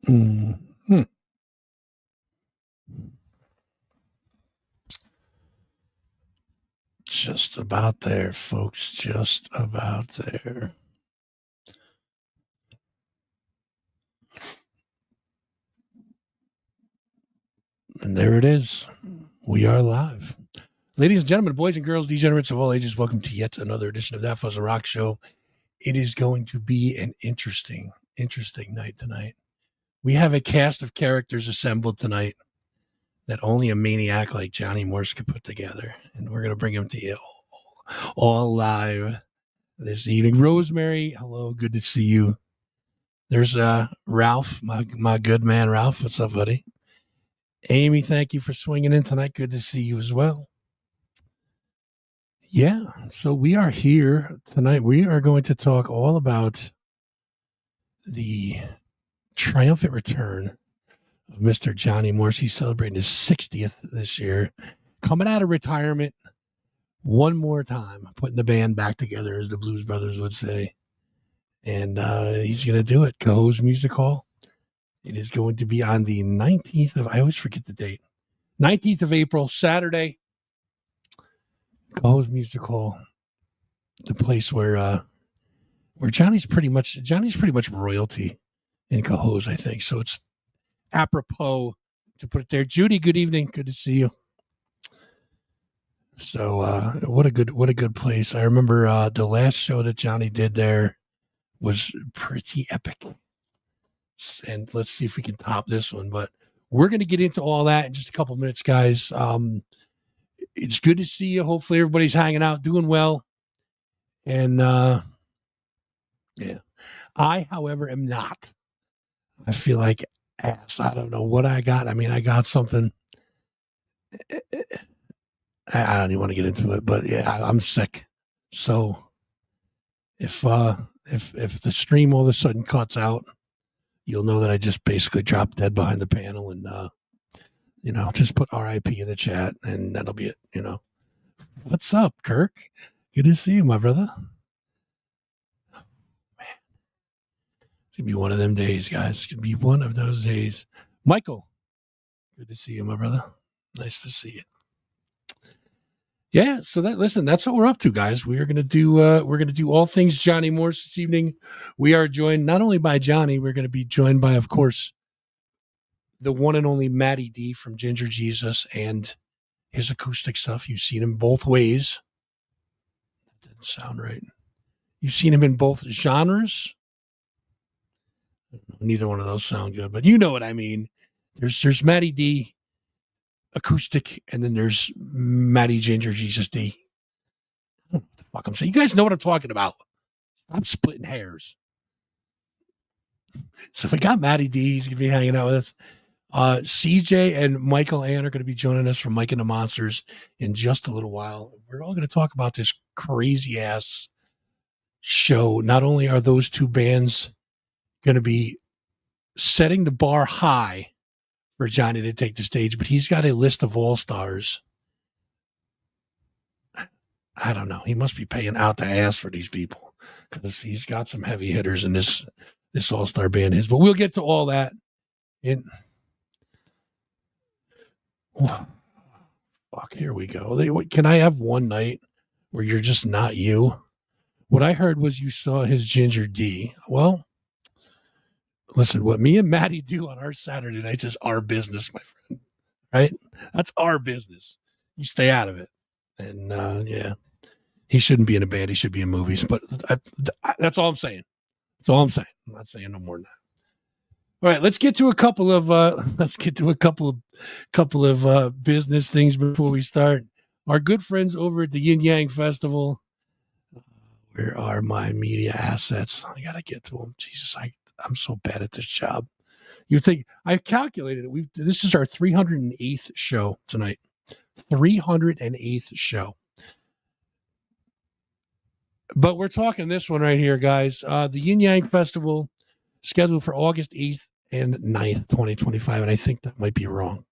Mm-hmm. Just about there, folks. Just about there. And there it is. We are live. Ladies and gentlemen, boys and girls, degenerates of all ages, welcome to yet another edition of That Fuzz Rock Show. It is going to be an interesting night tonight. We have a cast of characters assembled tonight that only a maniac like Johnny Morse could put together. And we're going to bring them to you all live this evening. Rosemary, hello, good to see you. There's Ralph, my good man, Ralph. What's up, buddy? Amy, thank you for swinging in tonight. Good to see you as well. Yeah, so we are here tonight. We are going to talk all about the triumphant return of Mr. Johnny Morse. He's celebrating his 60th this year, coming out of retirement one more time, putting the band back together, as the Blues Brothers would say. And he's going to do it. Cohoes Music Hall. It is going to be on the 19th of, I always forget the date, 19th of April, Saturday. Cohoes Music Hall, the place where Johnny's pretty much royalty in Cohoes, I think. So it's apropos to put it there. Judy, good evening. Good to see you. So what a good place. I remember the last show that Johnny did there was pretty epic. And let's see if we can top this one. But we're going to get into all that in just a couple minutes, guys. It's good to see you. Hopefully everybody's hanging out, doing well. And, yeah. I, however, am not. I feel like ass. I don't know what I got. I mean, I got something. I don't even want to get into it, but yeah, I'm sick. So if the stream all of a sudden cuts out, you'll know that I just basically dropped dead behind the panel and, just put RIP in the chat and that'll be it, What's up, Kirk? Good to see you, my brother. Oh, man. It's going to be one of them days, guys. It's going to be one of those days. Michael, good to see you, my brother. Nice to see you. Yeah, so that's what we're up to, guys. We're going to do all things Johnny Morse this evening. We are joined not only by Johnny, we're going to be joined by, of course, the one and only Matty D from Ginger Geezus and his acoustic stuff. You've seen him both ways. That didn't sound right. You've seen him in both genres. Neither one of those sound good, but you know what I mean. There's Matty D acoustic, and then there's Matty Ginger Geezus D. I don't know what the fuck I'm saying. You guys know what I'm talking about. I'm splitting hairs. So we got Matty D. He's going to be hanging out with us. CJ and Micheale Ann are going to be joining us from Mike and the Monsters in just a little while. We're all going to talk about this crazy ass show. Not only are those two bands going to be setting the bar high for Johnny to take the stage, but he's got a list of all-stars. I don't know. He must be paying out the ass for these people because he's got some heavy hitters in this all-star band. But we'll get to all that. Fuck, here we go. Can I have one night where you're just not you? What I heard was you saw his Ginger D. Well, listen, what me and Matty do on our Saturday nights is our business, my friend. Right? That's our business. You stay out of it. And, yeah, he shouldn't be in a band. He should be in movies. But that's all I'm saying. That's all I'm saying. I'm not saying no more than that. All right, let's get to a couple of business things before we start. Our good friends over at the Yin Yang Festival. Where are my media assets? I gotta get to them. Jesus, I'm so bad at this job. You think I calculated it? This is our 308th show tonight. 308th show. But we're talking this one right here, guys. The Yin Yang Festival scheduled for August 8th and 9th, 2025, and I think that might be wrong.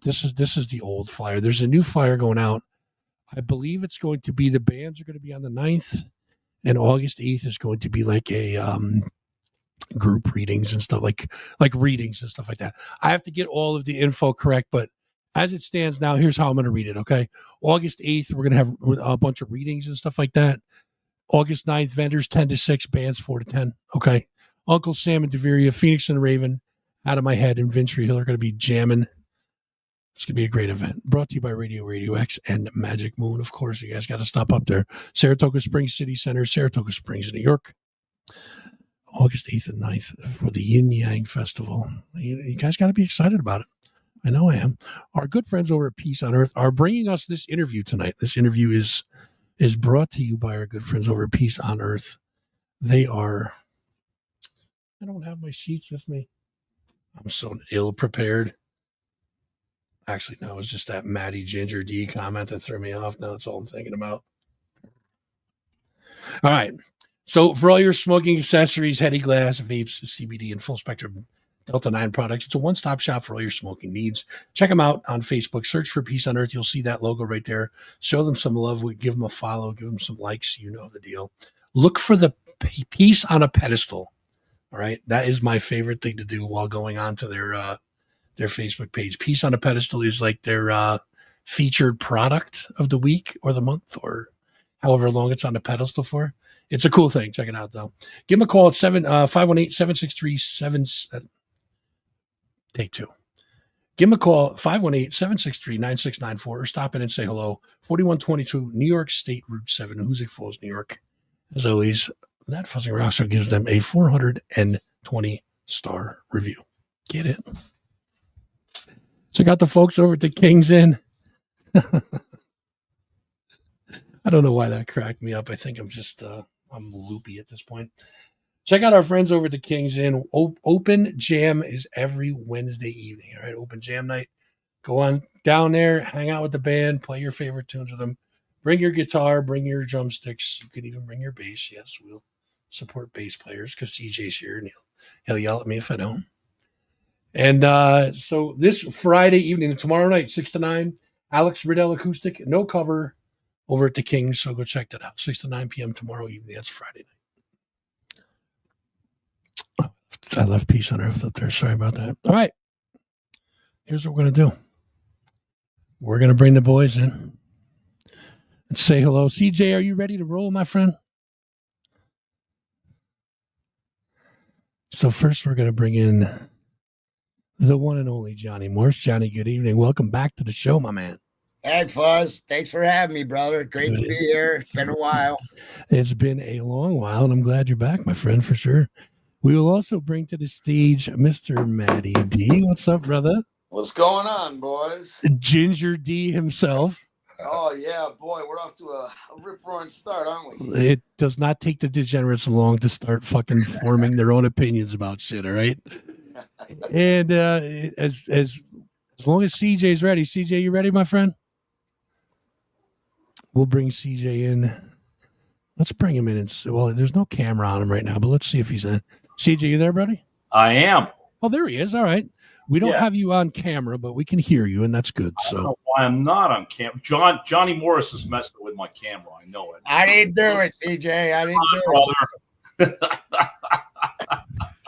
This is the old flyer. There's a new flyer going out. I believe it's going to be the bands are going to be on the 9th, and August 8th is going to be like a group readings and stuff like readings and stuff like that. I have to get all of the info correct, but as it stands now, here's how I'm going to read it. Okay. August 8th, we're going to have a bunch of readings and stuff like that. August 9th, vendors 10 to 6, bands 4 to 10. Okay. Uncle Sam and Deveria, Phoenix and Raven, Out of My Head, and Vintry Hill are going to be jamming. It's going to be a great event. Brought to you by Radio X and Magic Moon. Of course, you guys got to stop up there. Saratoga Springs City Center, Saratoga Springs, New York. August 8th and 9th for the Yin Yang Festival. You guys got to be excited about it. I know I am. Our good friends over at Peace on Earth are bringing us this interview tonight. This interview is brought to you by our good friends over at Peace on Earth. They are... I don't have my sheets with me. I'm so ill prepared. Actually, no, it was just that Matty Ginger D comment that threw me off. Now that's all I'm thinking about. All right. So for all your smoking accessories, heady glass, vapes, CBD, and full spectrum Delta 9 products, it's a one-stop shop for all your smoking needs. Check them out on Facebook. Search for Peace on Earth. You'll see that logo right there. Show them some love. Give them a follow. Give them some likes. You know the deal. Look for the Peace on a Pedestal. All right. That is my favorite thing to do while going on to their Facebook page. Peace on a Pedestal is like their featured product of the week or the month or however long it's on the pedestal for. It's a cool thing. Check it out, though. Give them a call at 518-763-7... Take two. Give them a call, 518-763-9694, or stop in and say hello. 4122 New York State Route 7, Hoosick Falls, New York. As always, that Fuzzing Rock Show gives them a 420-star review. Get it? Check out the folks over at the King's Inn. I don't know why that cracked me up. I think I'm just, I'm loopy at this point. Check out our friends over at the King's Inn. Open Jam is every Wednesday evening. All right, Open Jam night. Go on down there, hang out with the band, play your favorite tunes with them. Bring your guitar, bring your drumsticks. You can even bring your bass. Yes, we'll support bass players because CJ's here and he'll yell at me if I don't. And so this Friday evening, tomorrow night, 6 to 9, Alex Riddell Acoustic, no cover over at the King's. So go check that out. 6 to 9 p.m. tomorrow evening. That's Friday night. I left Peace on Earth up there. Sorry about that. All right. Here's what we're going to do. We're going to bring the boys in and say hello. CJ, are you ready to roll, my friend? So first we're going to bring in the one and only Johnny Morse. Johnny, good evening. Welcome back to the show, my man. Hey, Fuzz. Thanks for having me, brother. Great to be here. It's been a while. It's been a long while, and I'm glad you're back, my friend, for sure. We will also bring to the stage Mr. Matty D. What's up, brother? What's going on, boys? Ginger D himself. Oh, yeah, boy. We're off to a rip-roaring start, aren't we? It does not take the degenerates long to start fucking forming their own opinions about shit, all right? And as long as CJ's ready. CJ, you ready, my friend? We'll bring CJ in. Let's bring him in. Well, there's no camera on him right now, but let's see if he's in. CJ, you there, buddy? I am. Oh, there he is. All right. We don't have you on camera, but we can hear you, and that's good. So I don't know why I'm not on camera. Johnny Morse is messing with my camera. I know it. I didn't do it, CJ. I didn't do it.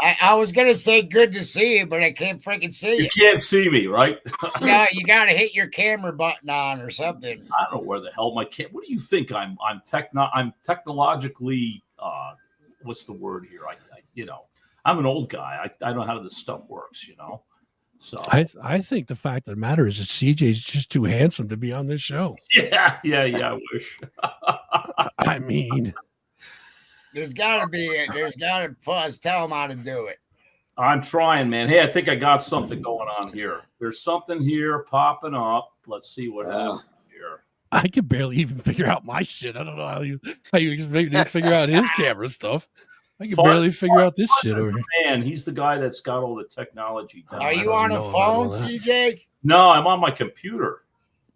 I was gonna say good to see you, but I can't freaking see you. You can't see me, right? Yeah, you gotta hit your camera button on or something. I don't know where the hell my camera. What do you think? I'm technologically. What's the word here? I'm an old guy. I don't know how this stuff works. So I think the fact of the matter is that CJ's just too handsome to be on this show. Yeah. I wish. I mean. There's got to Fuzz. Tell him how to do it. I'm trying, man. Hey, I think I got something going on here. There's something here popping up. Let's see what happens here. I can barely even figure out my shit. I don't know how you expect me to figure out his camera stuff. I can barely figure out this shit over here. Man, he's the guy that's got all the technology done. Are you on a phone, CJ? No, I'm on my computer.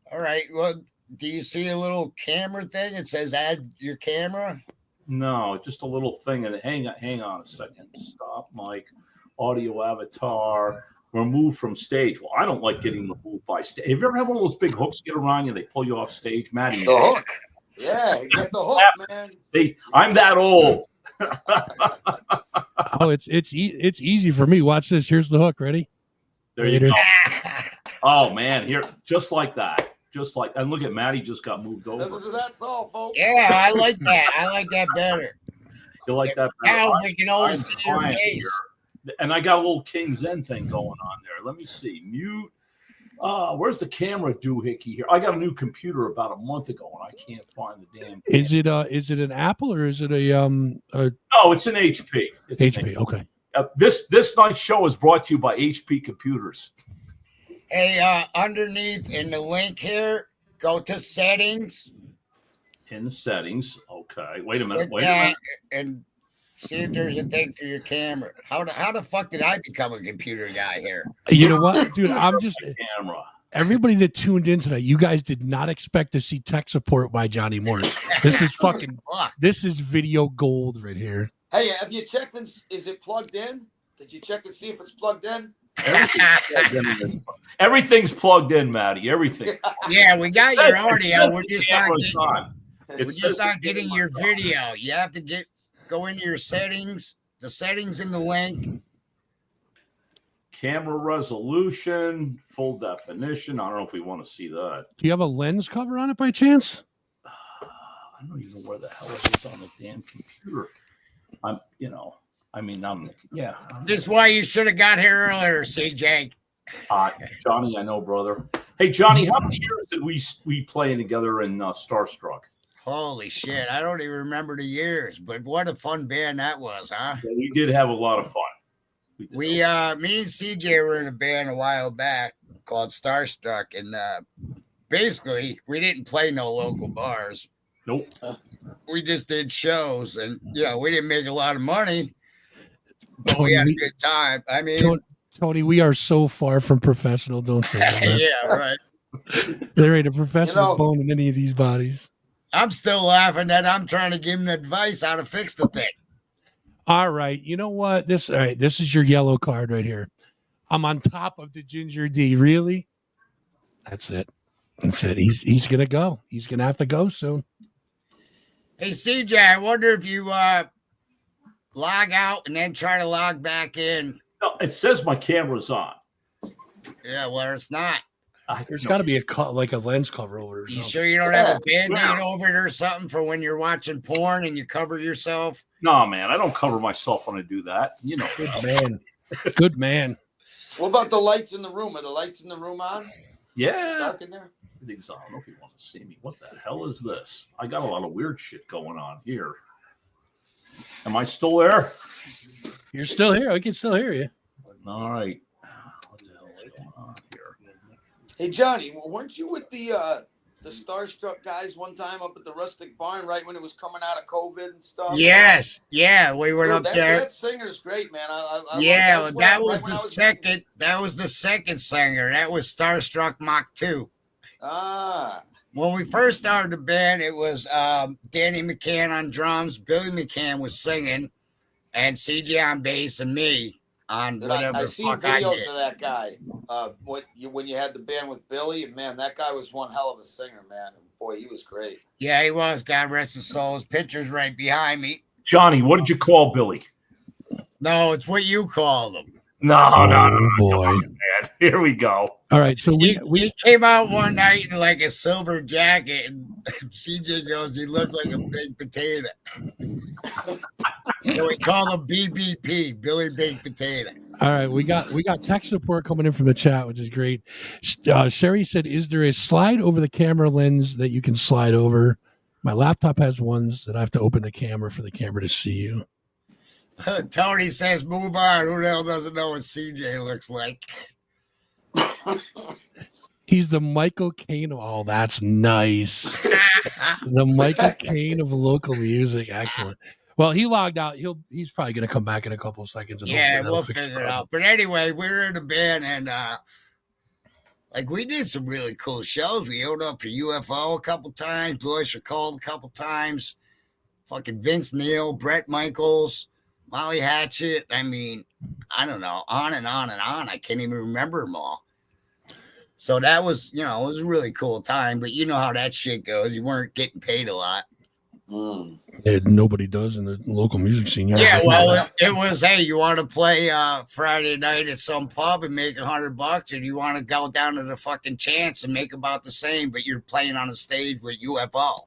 All right. Well, do you see a little camera thing? It says add your camera. No, just a little thing. And hang on a second. Stop mic, audio avatar, remove from stage. Well, I don't like getting removed by stage. Have you ever had one of those big hooks get around you? They pull you off stage, Matty. The hook. Yeah, get the hook, man. See, I'm that old. Oh, it's easy for me. Watch this. Here's the hook. Ready? There you go. Oh man, here, just like that. Just like, and look at Matty just got moved over. That's all, folks. Yeah, I like that. I like that better. You like that? Now we can always see your fine face. here. And I got a little King Zen thing going on there. Let me see. Mute. Where's the camera doohickey here? I got a new computer about a month ago, and I can't find the damn. Is it an Apple or is it a No, it's an HP. It's an HP? Okay. This night's show is brought to you by HP Computers. Hey, underneath in the link here, go to settings. In the settings, okay. Wait a minute. Click that and see if there's a thing for your camera. How the fuck did I become a computer guy here? You know what, dude? I'm just Camera. everybody that tuned in tonight. You guys did not expect to see tech support by Johnny Morse. This is fucking. This is video gold right here. Hey, have you checked? Is it plugged in? Did you check and see if it's plugged in? Everything's plugged in, Matty. Everything. Yeah, we got your audio. We're It just not getting your video. You have to go into your settings. The settings in the link. Camera resolution, full definition. I don't know if we want to see that. Do you have a lens cover on it by chance? I don't even know where the hell it is on the damn computer. Yeah. This is why you should have got here earlier, CJ. Johnny, I know, brother. Hey, Johnny, how many years did we play together in Starstruck? Holy shit. I don't even remember the years, but what a fun band that was, huh? Yeah, we did have a lot of fun. Me and CJ were in a band a while back called Starstruck, and basically we didn't play no local bars. Nope. We just did shows, and we didn't make a lot of money, but we had a good time. I mean, Tony, we are so far from professional. Don't say that. Yeah, right. There ain't a professional bone in any of these bodies. I'm still laughing that I'm trying to give him advice how to fix the thing. All right. You know what? This is your yellow card right here. I'm on top of the Ginger D. Really? That's it. That's it. He's gonna go. He's gonna have to go soon. Hey CJ, I wonder if you log out and then try to log back in. No, it says my camera's on. Yeah, well, it's not. There's got to be like a lens cover over it or something. You sure you don't have a Band-Aid over it or something for when you're watching porn and you cover yourself? No, man, I don't cover myself when I do that. Good man. Good man. What about the lights in the room? Are the lights in the room on? Yeah. Dark in there? Everything's on. I don't know if you want to see me. What the hell is this? I got a lot of weird shit going on here. Am I still there? You're still here. I can still hear you. All right. What the hell is going on here? Hey, Johnny, weren't you with the Starstruck guys one time up at the Rustic Barn right when it was coming out of COVID and stuff? Yes. Yeah, we went up there. That singer's great, man. That was the second singer. That was Starstruck Mach 2. When we first started the band, it was Danny McCann on drums, Billy McCann was singing, and CJ on bass, and me on whatever. I seen videos of that guy. When you had the band with Billy, man, that guy was one hell of a singer, man. Boy, he was great. Yeah, he was. God rest his soul. His picture's right behind me. Johnny, what did you call Billy? No, it's what you call him. No, boy. Man. Here we go. All right, so we came out one night in like a silver jacket, and CJ goes, "He looked like a big potato." So we called him BBP, Billy Baked Potato. All right, we got tech support coming in from the chat, which is great. Sherry said, "Is there a slide over the camera lens that you can slide over? My laptop has ones that I have to open the camera for the camera to see you." Tony says, "Move on." Who the hell doesn't know what CJ looks like? He's the Michael Caine of all. That's nice. The Michael Caine of local music. Excellent. Well, he logged out. He's probably going to come back in a couple of seconds. And yeah, we'll figure it out. But anyway, we were in a band, and we did some really cool shows. We opened up for UFO a couple times. Blue Oyster Cult a couple times. Fucking Vince Neil, Brett Michaels, Molly Hatchet. I mean, I don't know, on and on and on. I can't even remember them all. So that was, it was a really cool time. But you know how that shit goes. You weren't getting paid a lot. Nobody does in the local music scene. Yeah, well, it was, hey, you want to play Friday night at some pub and make $100, or do you want to go down to the fucking Chance and make about the same, but you're playing on a stage with UFO?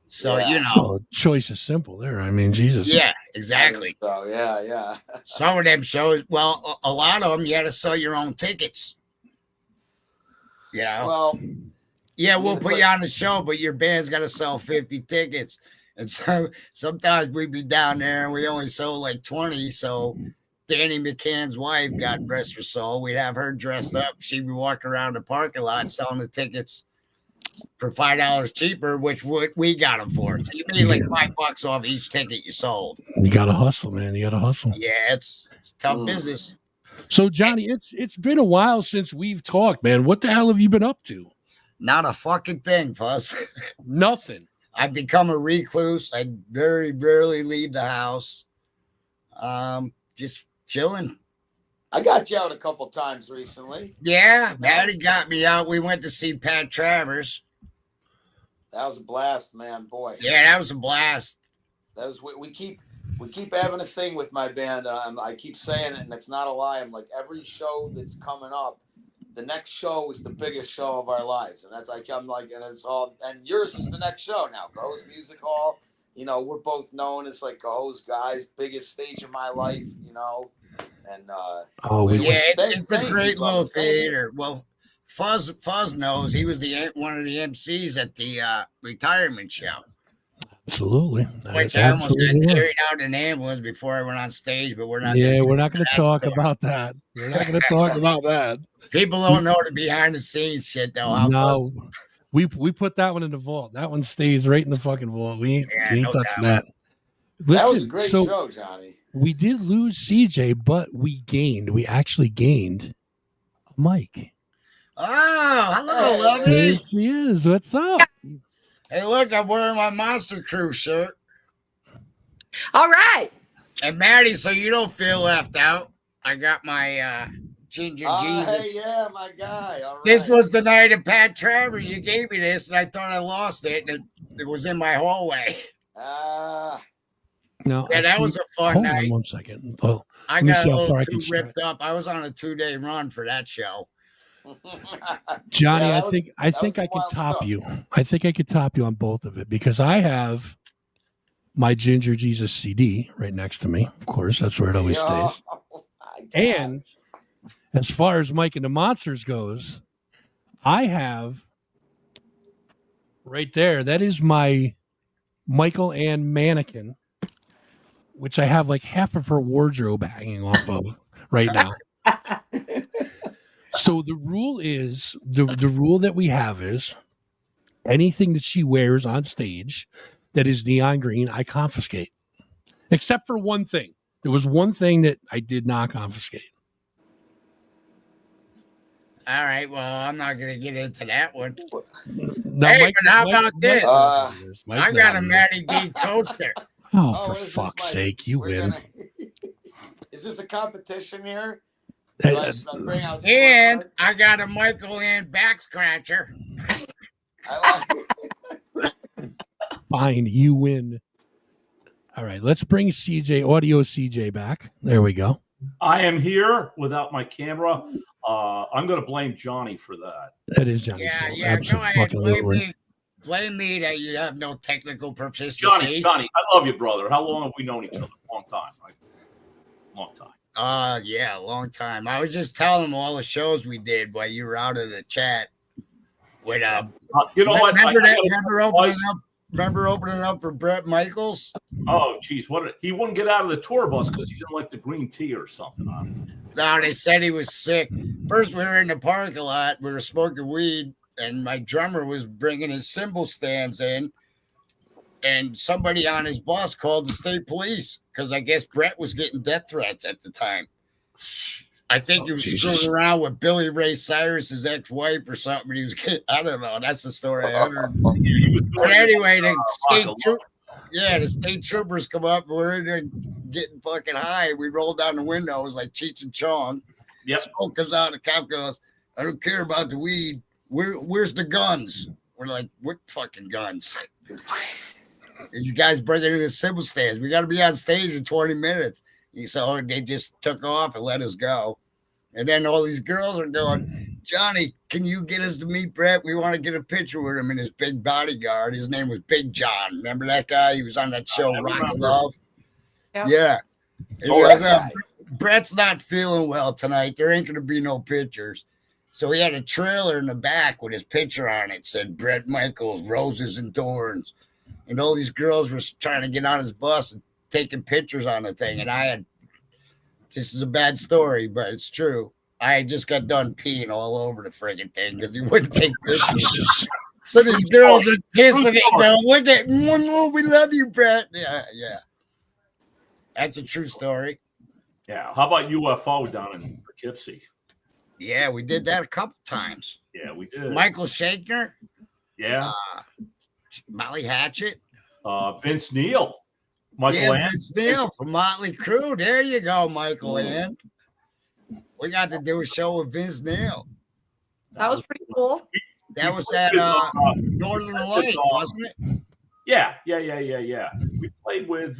So, well, choice is simple there. I mean, Jesus. Yeah, exactly. So, yeah. Some of them shows, well, a lot of them, you had to sell your own tickets. Well, yeah, we'll put you on the show, but your band's got to sell 50 tickets. And so sometimes we'd be down there and we only sold like 20. So Danny McCann's wife, God rest her soul, we'd have her dressed up. She'd be walking around the parking lot selling the tickets for $5 cheaper, which we got them for. So you made like $5 off each ticket you sold. You got to hustle, man. You got to hustle. Yeah, it's tough business. So, Johnny, it's been a while since we've talked, man. What the hell have you been up to? Not a fucking thing, Fuzz. Nothing. I've become a recluse. I very rarely leave the house. Just chilling. I got you out a couple times recently. Yeah, Matty got me out. We went to see Pat Travers. That was a blast, man. Boy. Yeah, that was a blast. That was we keep having a thing with my band. I keep saying it, and it's not a lie. I'm like, every show that's coming up, the next show is the biggest show of our lives, and that's like, I'm like, and it's all, and yours is the next show now. Cohoes Music Hall. We're both known as like Cohoes guys, biggest stage of my life. And it's a great little theater. Well, Fuzz knows. He was one of the MCs at the retirement show. Absolutely. Which I almost got carried out in an ambulance before I went on stage, but we're not. Yeah, we're not going to talk about that. We're not going to talk about that. People don't know the behind the scenes shit, though. No, we put that one in the vault. That one stays right in the fucking vault. We ain't touching that. Listen, that was a great show, Johnny. We did lose CJ, but we actually gained a mic. Oh, hello, lovely. Yes, he is. What's up? Hey, look, I'm wearing my Monster Crew shirt. All right. And Matty, so you don't feel left out, I got my Ginger Geezus. Hey, yeah, my guy. All right. This was the night of Pat Travers. You gave me this, and I thought I lost it, and it was in my hallway. No, yeah, that was a fun night. Hold on 1 second. Well, I got a little too ripped up. I was on a 2-day run for that show. Johnny, I think I could top you. I think I could top you on both of it because I have my Ginger Geezus CD right next to me. Of course, that's where it always stays. And as far as Mike and the Monsters goes, I have right there. That is my Micheale Ann mannequin, which I have like half of her wardrobe hanging off of right now. So the rule is the rule that we have is anything that she wears on stage that is neon green, I confiscate. Except for one thing. There was one thing that I did not confiscate. All right. Well, I'm not going to get into that one. No, hey, Mike, but how about this? I got a Matty Matty D coaster. Oh, for fuck's sake, you win. Is this a competition here? And I got a Micheale Ann back scratcher. I like it. Fine, you win. All right, let's bring Audio CJ back. There we go. I am here without my camera. I'm going to blame Johnny for that. That is Johnny's fault. Yeah. Absolutely. Blame me that you have no technical proficiency. Johnny, I love you, brother. How long have we known each other? Long time, right? Long time. Yeah, a long time. I was just telling him all the shows we did while you were out of the chat. With you know what? Remember opening up for Bret Michaels? Oh, geez, he wouldn't get out of the tour bus because he didn't like the green tea or something. No, they said he was sick. First, we were in the parking lot. We were smoking weed, and my drummer was bringing his cymbal stands in. And somebody on his bus called the state police because I guess Bret was getting death threats at the time. I think he was screwing around with Billy Ray Cyrus's ex-wife or something. He was getting, I don't know. That's the story I heard. But anyway, the state troopers come up. We're in there getting fucking high. We rolled down the window. It was like Cheech and Chong. Yep. Smoke comes out. The cop goes, I don't care about the weed. Where's the guns? We're like, what fucking guns? These guys bringing in the cymbal stands. We got to be on stage in 20 minutes. So they just took off and let us go. And then all these girls are going, Johnny, can you get us to meet Brett? We want to get a picture with him and his big bodyguard. His name was Big John. Remember that guy? He was on that show, Rock and Love. Yeah. He goes, Brett's not feeling well tonight. There ain't going to be no pictures. So he had a trailer in the back with his picture on it. Said Brett Michaels, Roses and Thorns. And all these girls were trying to get on his bus and taking pictures on the thing. And this is a bad story, but it's true. I just got done peeing all over the friggin' thing because he wouldn't take pictures. So these girls are kissing it, going, look at, we love you, Brett. Yeah. That's a true story. Yeah. How about UFO down in Poughkeepsie? Yeah, we did that a couple times. Yeah, we did. Michael Shankner. Yeah. Molly Hatchet. Vince Neil. Micheale Ann. Vince Neil from Motley Crue. There you go, Micheale Ann. We got to do a show with Vince Neil. That was pretty cool. That was at Northern Lights, wasn't it? Yeah. We played with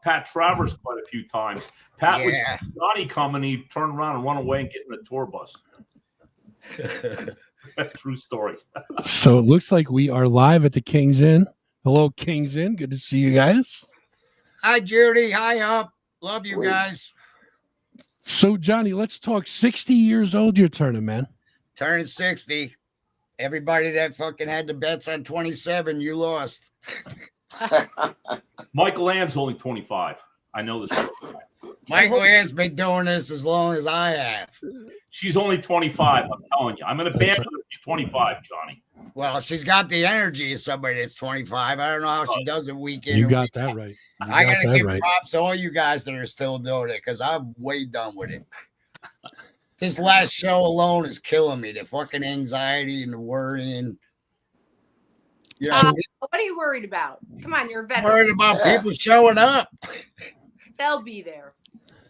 Pat Travers quite a few times. Pat would see Johnny come and he'd turn around and run away and get in the tour bus. True story. So it looks like we are live at the King's Inn. Hello, King's Inn. Good to see you guys. Hi, Judy. Hi, Up. Love you guys. So, Johnny, let's talk 60 years old you're turning, man. Turning 60. Everybody that fucking had the bets on 27, you lost. Micheale Ann's only 25. I know this. Micheale Ann's been doing this as long as I have. She's only 25. I'm telling you. I'm in a band with 25, Johnny. Well, she's got the energy of somebody that's 25. I don't know how she does it week in. You got that right. I got to give props to all you guys that are still doing it because I'm way done with it. This last show alone is killing me. The fucking anxiety and the worrying. You know, what are you worried about? Come on, you're a veteran. Worried about people showing up. They'll be there.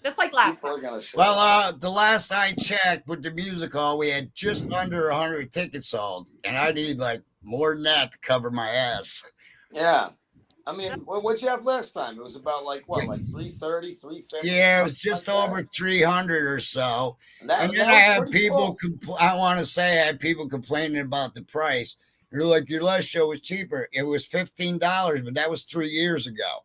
Just like last time. Well, the last I checked with the music hall, we had just under 100 tickets sold. And I need like more than that to cover my ass. Yeah. I mean, what'd you have last time? It was about like 330, 350? Yeah, it was just like over 300 or so. And then I had people, I want to say I had people complaining about the price. They're like, your last show was cheaper. It was $15, but that was 3 years ago.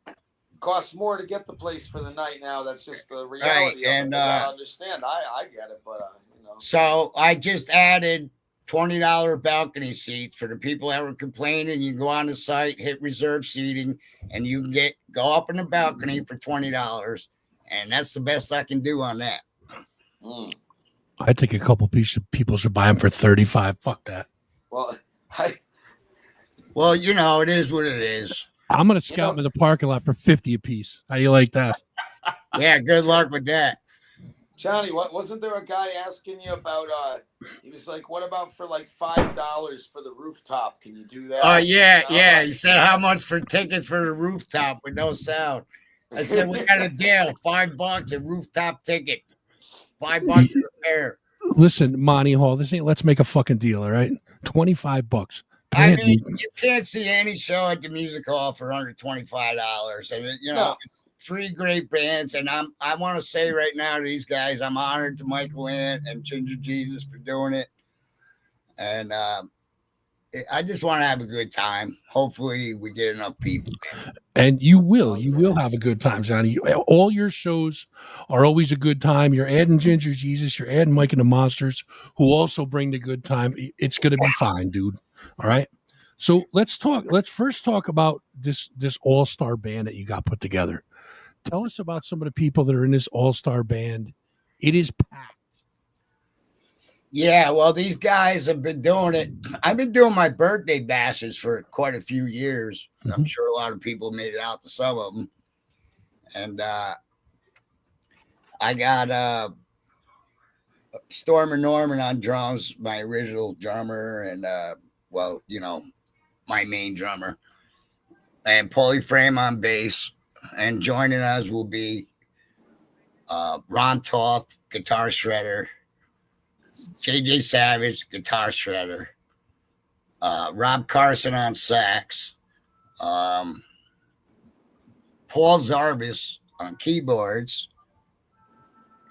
Costs more to get the place for the night now. That's just the reality of it. I understand. I get it, but you know. So I just added $20 balcony seats for the people that were complaining. You go on the site, hit reserve seating, and you can go up in the balcony for $20. And that's the best I can do on that. I think a couple people should buy them for $35. Fuck that. Well, you know, it is what it is. I'm going to scout them in the parking lot for $50 a piece. How you like that? Yeah, good luck with that. Johnny, wasn't there a guy asking you about, he was like, what about for like $5 for the rooftop? Can you do that? Oh, yeah. He said, how much for tickets for the rooftop with no sound? I said, we got a deal, $5 a rooftop ticket. $5 for a pair. Listen, Monty Hall, let's make a fucking deal, all right? $25. I mean, you can't see any show at the music hall for under $25. And, you know, it's 3 great bands. And I want to say right now to these guys, I'm honored to Micheale Ann and Ginger Geezus for doing it. And I just want to have a good time. Hopefully we get enough people. And you will have a good time, Johnny. All your shows are always a good time. You're adding Ginger Geezus, you're adding Mike and the Monsters, who also bring the good time. It's going to be fine, dude. All right. So let's first talk about this all-star band that you got put together. Tell us about some of the people that are in this all-star band. It is packed. Yeah, well, these guys have been doing it. I've been doing my birthday bashes for quite a few years. Mm-hmm. I'm sure a lot of people made it out to some of them. And I got Stormer Norman on drums, my original drummer, and well, you know, my main drummer, and Paulie Frame on bass. And joining us will be Ron Toth, guitar shredder, JJ Savage, guitar shredder, Rob Carson on sax, Paul Zarvis on keyboards,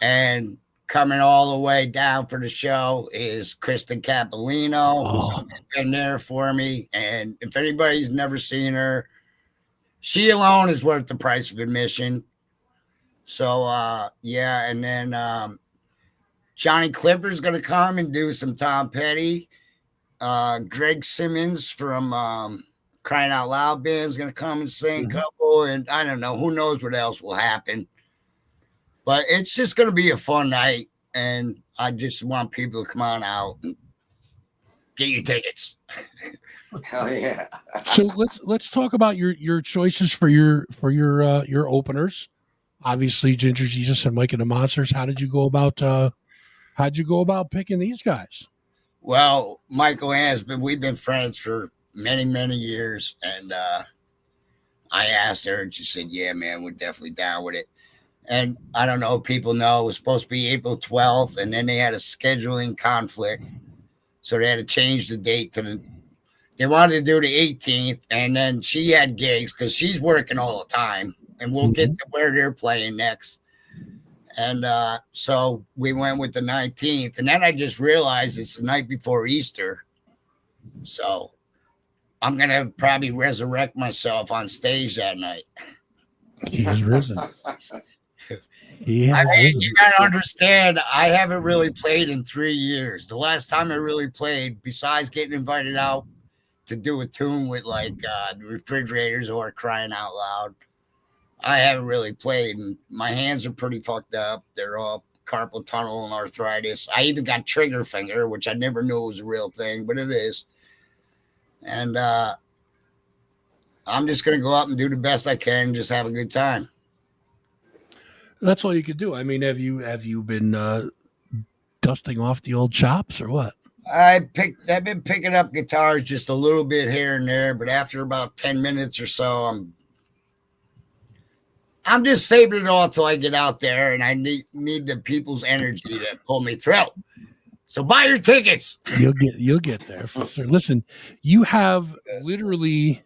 and coming all the way down for the show is Kristen Capolino, who's always been there for me. And if anybody's never seen her, she alone is worth the price of admission. So, yeah. And then Johnny Clipper's going to come and do some Tom Petty. Greg Simmons from Crying Out Loud Band is going to come and sing a couple. And I don't know. Who knows what else will happen. But it's just going to be a fun night, and I just want people to come on out and get your tickets. Hell yeah! So let's talk about your choices for your openers. Obviously, Ginger Geezus and Mike and the Monsters. How'd you go about picking these guys? Well, Micheale Ann we've been friends for many, many years, and I asked her, and she said, "Yeah, man, we're definitely down with it." And I don't know if people know, it was supposed to be April 12th, and then they had a scheduling conflict. So they had to change the date they wanted to do the 18th, and then she had gigs because she's working all the time. And we'll get to where they're playing next. And so we went with the 19th. And then I just realized it's the night before Easter. So I'm going to probably resurrect myself on stage that night. He has risen. You gotta understand, I haven't really played in 3 years. The last time I really played, besides getting invited out to do a tune with like the Refrigerators or Crying Out Loud, I haven't really played, and my hands are pretty fucked up. They're all carpal tunnel and arthritis. I even got trigger finger, which I never knew was a real thing, but it is. And I'm just gonna go up and do the best I can and just have a good time. That's all you could do. I mean, have you been dusting off the old chops or what? I've been picking up guitars just a little bit here and there, but after about 10 minutes or so, I'm just saving it all till I get out there, and I need the people's energy to pull me through. So buy your tickets. You'll get there for sure. Listen, you have literally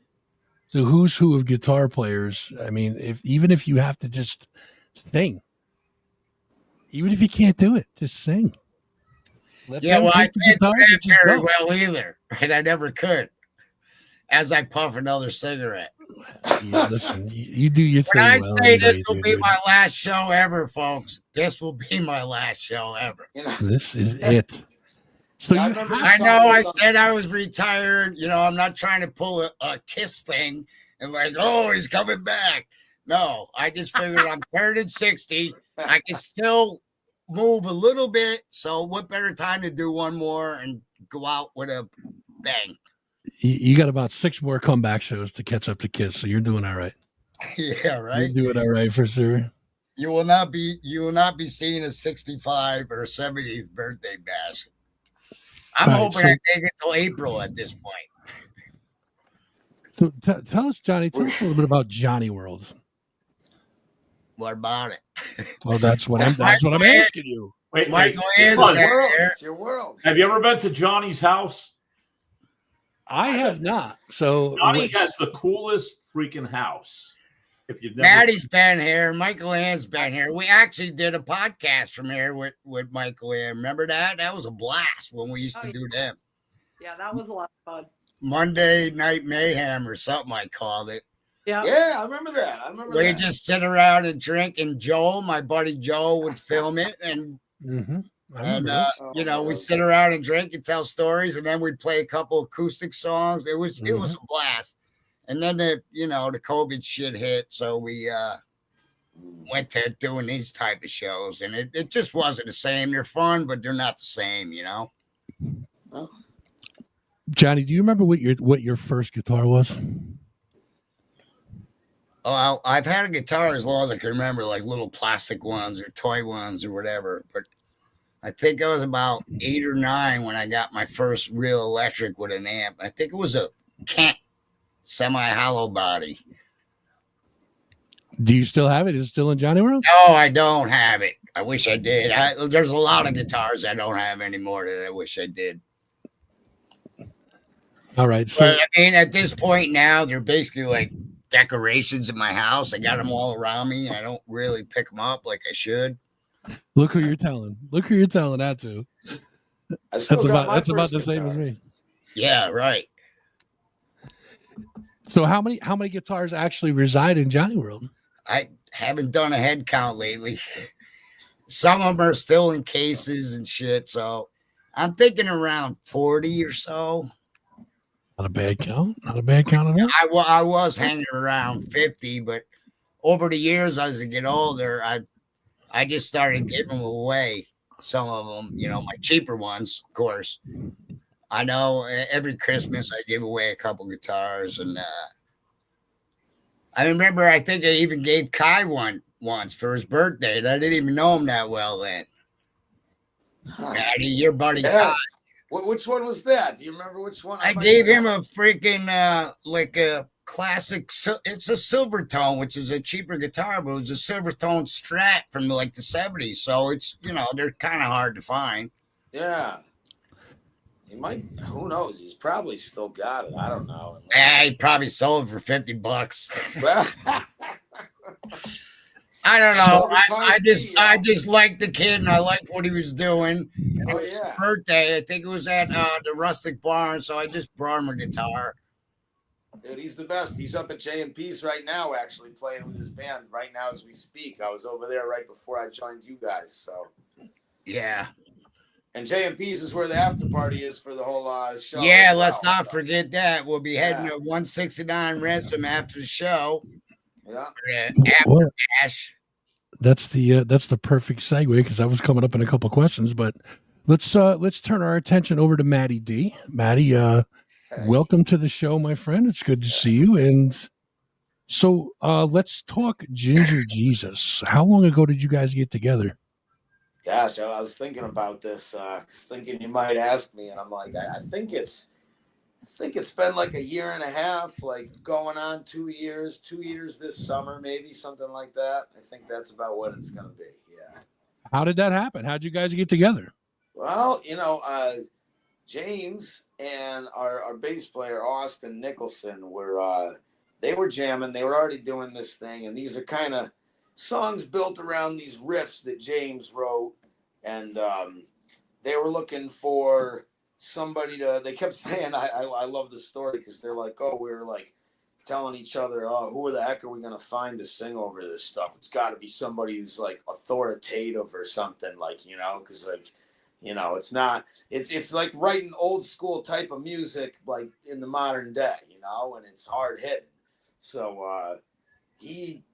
the who's who of guitar players. I mean, even if you have to just sing, even if you can't do it, just sing. I can't do that very well either, and I never could. As I puff another cigarette. Listen, you do your thing. When I say this will be my last show ever, folks, this will be my last show ever. This is it. So I know I said I was retired. I'm not trying to pull a Kiss thing and like, oh, he's coming back. No, I just figured I'm turning 60. I can still move a little bit. So what better time to do one more and go out with a bang? You got about 6 more comeback shows to catch up to Kiss, so you're doing all right. Yeah, right. You're doing all right for sure. You will not be seeing a 65 or 70th birthday bash. I'm hoping I make it till April at this point. So tell us, Johnny. Tell us a little bit about Johnny World. What about it? Well, that's what I'm asking you. Wait, Micheale it's your world. Have you ever been to Johnny's house? I have not. So Johnny has the coolest freaking house. If you've never Matty's been here, Micheale Ann's been here. We actually did a podcast from here with Micheale Ann. Remember that? That was a blast when we used to do them. Yeah, that was a lot of fun. Monday Night Mayhem or something I called it. Yeah, I remember that. We just sit around and drink, and Joel, my buddy Joel, would film it, and we sit around and drink and tell stories, and then we'd play a couple acoustic songs. It was a blast. And then the COVID shit hit, so we went to doing these type of shows, and it just wasn't the same. They're fun, but they're not the same, Oh. Johnny, do you remember what your first guitar was? Oh, I've had a guitar as long as I can remember, like little plastic ones or toy ones or whatever. But I think I was about 8 or 9 when I got my first real electric with an amp. I think it was a Kent semi-hollow body. Do you still have it? Is it still in Johnny World? No, I don't have it. I wish I did. There's a lot of guitars I don't have anymore that I wish I did. All right. So But I mean, at this point now, they're basically like decorations in my house. I got them all around me. I don't really pick them up like I should. look who you're telling. Look who you're telling that to. I still got my That's about first the same as guitar. me. Yeah, right. So how many guitars actually reside in Johnny World? I haven't done a head count lately. Some of them are still in cases and shit. So I'm thinking around 40 or so. Not a bad count. Not a bad count at all. I was hanging around 50, but over the years as I get older, I just started giving them away. Some of them, you know, my cheaper ones, of course. I know every Christmas I give away a couple guitars, and I remember I think I even gave Kai one once for his birthday, and I didn't even know him that well then. Matty, your buddy Kai. Which one was that? Do you remember which one? I gave him a freaking like a classic. It's a Silvertone, which is a cheaper guitar, but it was a Silvertone Strat from like the 70s. So it's, you know, they're kind of hard to find. Yeah. He might, who knows? He's probably still got it. I don't know. He probably sold it for $50. I don't know. I just liked the kid and I liked what he was doing. And it was his birthday. I think it was at the Rustic Barn, so I just brought him a guitar. Dude, he's the best. He's up at J&P's right now, actually playing with his band right now as we speak. I was over there right before I joined you guys. So yeah. And J&P's is where the after party is for the whole show. Yeah, let's not forget that. We'll be heading to 169 Ransom after the show. Yeah. Well, that's the perfect segue because I was coming up in a couple questions, but let's turn our attention over to Matty D. Matty, welcome to the show, my friend. It's good to see you. And so let's talk Ginger Geezus. How long ago did you guys get together? Gosh, I was thinking about this, thinking you might ask me, and I'm like, I think it's been like a year and a half, like going on 2 years, 2 years this summer, maybe something like that. I think that's about what it's going to be. Yeah. How did that happen? How'd you guys get together? Well, you know, James and our bass player, Austin Nicholson, they were jamming. They were already doing this thing. And these are kind of songs built around these riffs that James wrote. And they were looking for somebody they kept saying, I love this story because they're like, oh, we were like telling each other, oh, who the heck are we going to find to sing over this stuff? It's got to be somebody who's like authoritative or something, like, you know, because like, you know, it's like writing old school type of music, like in the modern day, you know, and it's hard hitting. So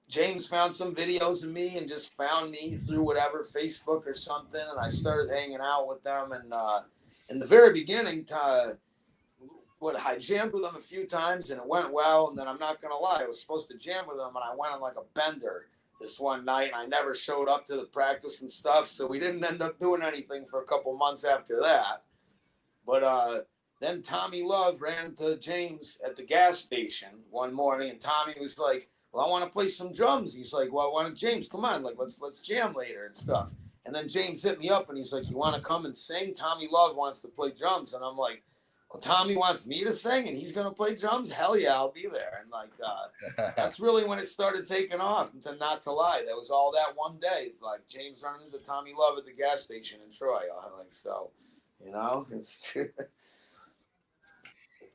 James found some videos of me and just found me through whatever, Facebook or something. And I started hanging out with them. And in the very beginning, I jammed with them a few times and it went well. And then I'm not going to lie, I was supposed to jam with them and I went on like a bender this one night. And I never showed up to the practice and stuff. So we didn't end up doing anything for a couple months after that. But then Tommy Love ran into James at the gas station one morning. And Tommy was like, well, I want to play some drums. He's like, well, why don't James come on? Like, let's jam later and stuff. And then James hit me up and he's like, you want to come and sing? Tommy Love wants to play drums. And I'm like, well, Tommy wants me to sing and he's going to play drums? Hell yeah, I'll be there. And like, that's really when it started taking off. And not to lie, that was all that one day. Like James running into Tommy Love at the gas station in Troy. Like, so, you know, it's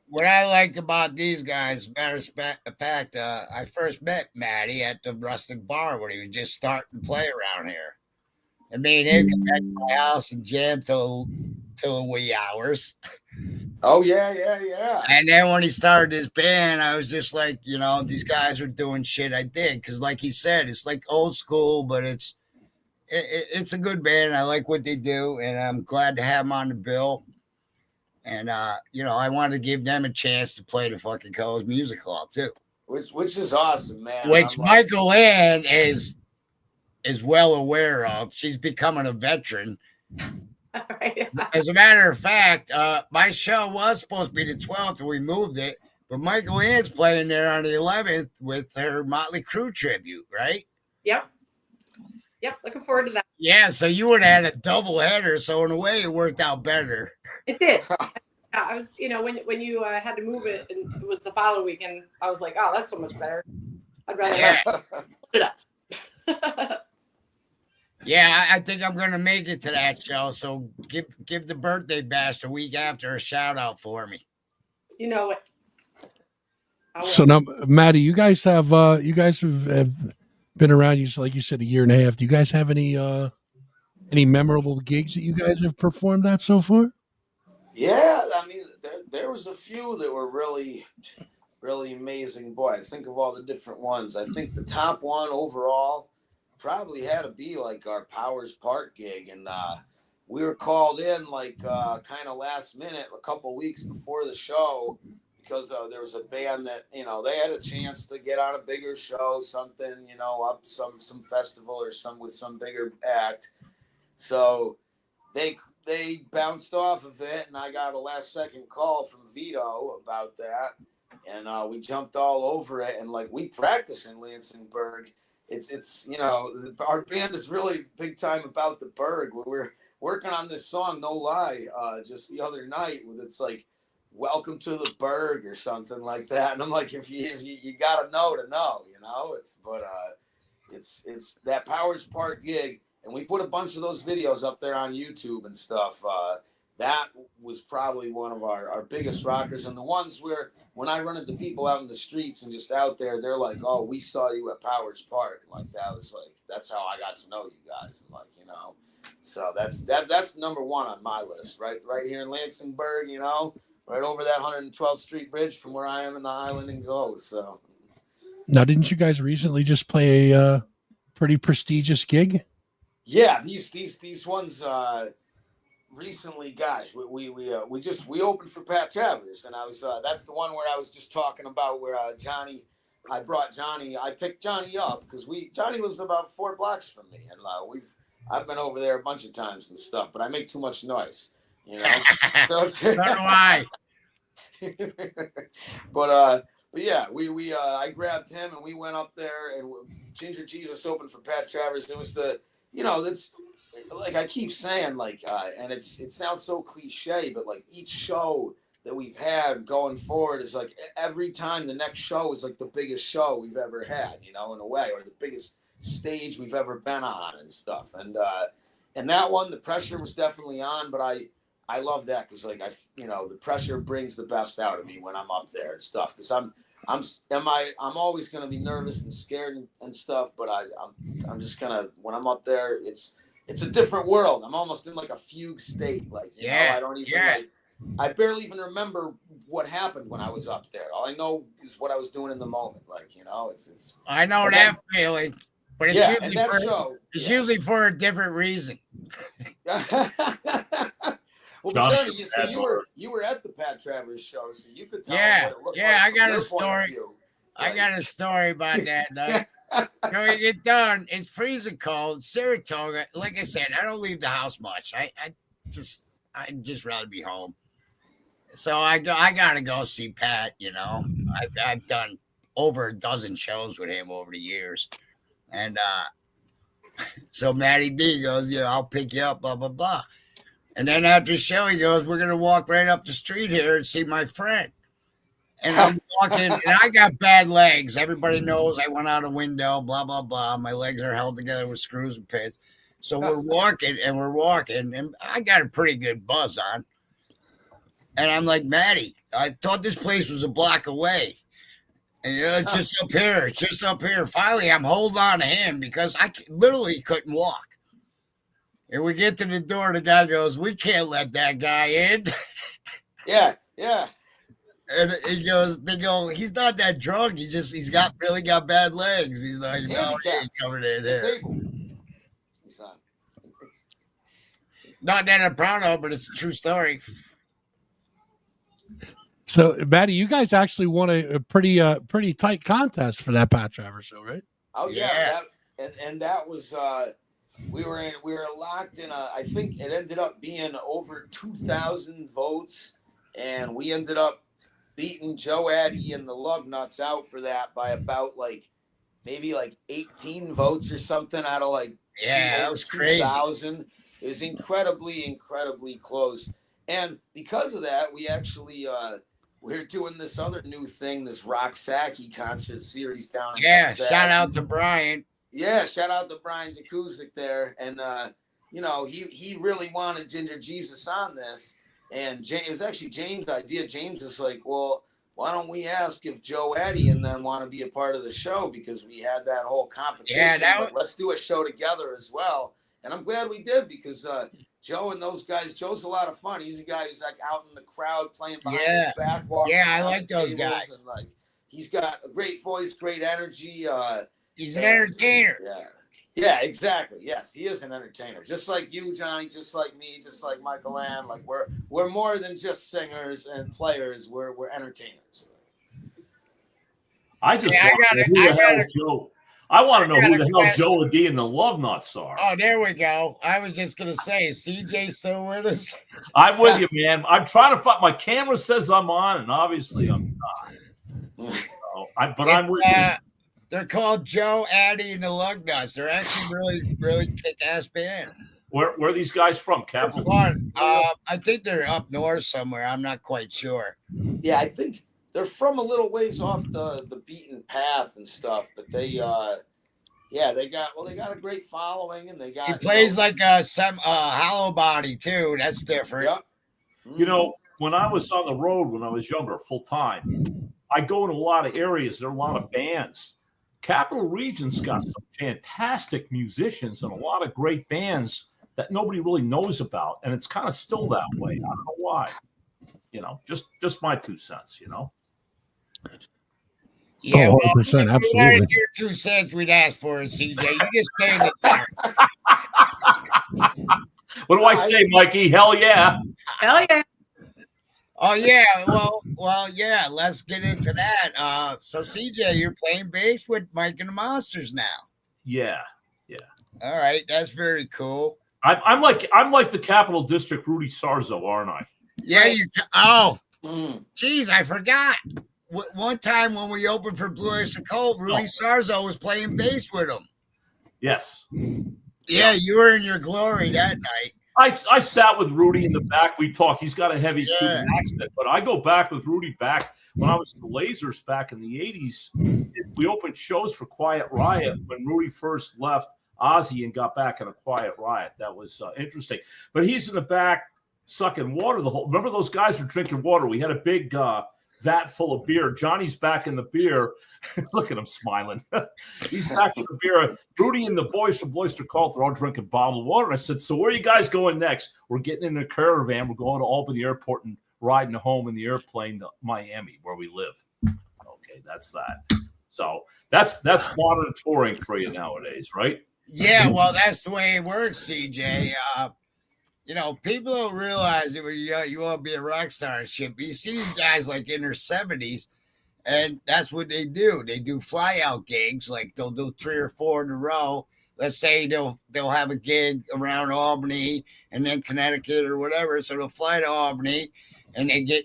what I like about these guys, matter of fact, I first met Matty at the Rustic Bar when he was just starting to play around here. I mean, he'd come back to my house and jam till wee hours. Oh, yeah. And then when he started his band, I was just like, you know, these guys are doing shit I dig. Because like he said, it's like old school, but it's a good band. I like what they do, and I'm glad to have them on the bill. And, you know, I wanted to give them a chance to play the fucking Cohoes Music Hall, too. Which is awesome, man. Which Micheale Ann is well aware of. She's becoming a veteran. Right. As a matter of fact, my show was supposed to be the 12th, and we moved it. But Micheale Ann's playing there on the 11th with her Motley Crue tribute, right? Yep. Looking forward to that. Yeah, so you would have had a double header. So in a way, it worked out better. It did. Yeah, I was, when you had to move it, and it was the following week, and I was like, oh, that's so much better. I'd rather put it up. Yeah, I think I'm gonna make it to that show. So give the birthday bash a week after a shout out for me. You know what? So now, Matty, you guys have been around. Like you said, a year and a half. Do you guys have any memorable gigs that you guys have performed at so far? Yeah, I mean, there was a few that were really, really amazing. Boy, I think of all the different ones. I think the top one overall probably had to be like our Powers Park gig, and we were called in like kind of last minute, a couple weeks before the show, because there was a band that they had a chance to get on a bigger show, something up some festival or with some bigger act. So they bounced off of it, and I got a last second call from Vito about that, and we jumped all over it, and like we practice in Lansingburg. It's our band is really big time about the Berg. We're working on this song, no lie, just the other night. It's like "Welcome to the Berg" or something like that, and I'm like, if you gotta know to know, it's that Powers Park gig. And we put a bunch of those videos up there on YouTube and stuff. That was probably one of our biggest rockers. And the ones where when I run into people out in the streets and just out there, they're like, oh, we saw you at Powers Park. Like, that's how I got to know you guys. And so that's number one on my list, right here in Lansingburg, right over that 112th Street Bridge from where I am in the island and go. So now, didn't you guys recently just play a pretty prestigious gig? Yeah, these ones recently, gosh, we opened for Pat Travers, and I was that's the one where I was just talking about where Johnny, I picked Johnny up because Johnny lives about 4 blocks from me, and I've been over there a bunch of times and stuff, but I make too much noise, So so do I. But yeah, I grabbed him and we went up there, and Ginger Geezus opened for Pat Travers. It was that's like I keep saying, and it sounds so cliche, but like each show that we've had going forward is like every time the next show is like the biggest show we've ever had, in a way, or the biggest stage we've ever been on and stuff. And that one, the pressure was definitely on, but I love that because the pressure brings the best out of me when I'm up there and stuff. Because I'm always gonna be nervous and scared and stuff, but I'm just gonna, when I'm up there, it's a different world. I'm almost in like a fugue state. I don't even I barely even remember what happened when I was up there. All I know is what I was doing in the moment. It's I know that feeling, but it's usually for a different reason. Well, Johnny, you were at the Pat Travers show, so you could tell me what it looked like. I got a story. I got a story about that night. So we get done. It's freezing cold. Saratoga. Like I said, I don't leave the house much. I'd just rather be home. So I gotta go see Pat. I've done over a dozen shows with him over the years, and so Matty D goes, I'll pick you up, blah blah blah. And then after the show, he goes, we're going to walk right up the street here and see my friend. And I'm walking, and I got bad legs. Everybody knows I went out a window, blah, blah, blah. My legs are held together with screws and pins. So we're walking, and I got a pretty good buzz on. And I'm like, Matty, I thought this place was a block away. And it's just up here. Finally, I'm holding on to him because I literally couldn't walk. And we get to the door, the guy goes, we can't let that guy in. Yeah. And they go, he's not that drunk. He's got bad legs. He's like, no, he ain't coming in here. Not that I'm proud of, but it's a true story. So, Matty, you guys actually won a pretty tight contest for that Pat Travers show, right? Oh yeah. And that was we were locked in I think it ended up being over 2,000 votes, and we ended up beating Joe Addy and the Lugnuts out for that by about maybe 18 votes or something out of that was crazy. 2,000. It was incredibly, incredibly close. And because of that, we actually we're doing this other new thing, this Rock Saki concert series down in Yeah, shout out to Brian. Yeah, shout out to Brian Jakuzik there. And he really wanted Ginger Geezus on this. And it was actually James' idea. James was like, well, why don't we ask if Joe, Eddie, and them want to be a part of the show, because we had that whole competition. Yeah, but let's do a show together as well. And I'm glad we did, because Joe and those guys, Joe's a lot of fun. He's a guy who's like out in the crowd playing behind his back. I like those guys. And like, he's got a great voice, great energy. He's an entertainer. Yeah, exactly. Yes, he is an entertainer. Just like you, Johnny, just like me, just like Micheale Ann. Like we're more than just singers and players. We're entertainers. I just I want to know who the hell Joe D and the Love Nuts are. Oh, there we go. I was just gonna say, is CJ still with us? I'm with you, man. I'm trying to find. My camera says I'm on, and obviously I'm not. I'm with you. They're called Joe, Addie, and the Lug Nuts. They're actually really kick-ass band. Where are these guys from? Capital? I think they're up north somewhere. I'm not quite sure. Yeah, I think they're from a little ways off the beaten path and stuff. But they got a great following, and they got. He plays like a hollow body too. That's different. Yeah. You know, when I was on the road when I was younger, full time, I go to a lot of areas. There are a lot of bands. Capital Region's got some fantastic musicians and a lot of great bands that nobody really knows about, and it's kind of still that way. I don't know why. Just my 2 cents. Yeah, 100%, absolutely. Your 2 cents we'd ask for it, CJ. You just stayed it there. What do I say, Mikey? Hell yeah! Hell yeah! Oh yeah, well, yeah. Let's get into that. So CJ, you're playing bass with Mike and the Monsters now. Yeah. All right, that's very cool. I'm like the Capital District Rudy Sarzo, aren't I? Yeah, geez, I forgot. One time when we opened for Blue Oyster Cult, Rudy Sarzo was playing bass with him. Yes. Yeah, you were in your glory that night. I sat with Rudy in the back. We talked. He's got a heavy Cuban accent, but I go back with Rudy back when I was the Lasers back in the 80s. We opened shows for Quiet Riot when Rudy first left Ozzy and got back in a Quiet Riot. That was interesting. But he's in the back sucking water the whole. Remember those guys were drinking water. We had a big vat full of beer. Johnny's back in the beer. Look at him smiling. He's back in the beer. Rudy and the boys from Oyster Cult are all drinking bottled water. And I said, so where are you guys going next? We're getting in a caravan. We're going to Albany Airport and riding home in the airplane to Miami, where we live. Okay, that's that. So that's modern touring for you nowadays, right? Yeah, well, that's the way it works, CJ. People don't realize it when you want to be a rock star and shit. But you see these guys like in their 70s, and that's what they do. They do fly out gigs, like they'll do 3 or 4 in a row. Let's say they'll have a gig around Albany and then Connecticut or whatever. So they'll fly to Albany and they get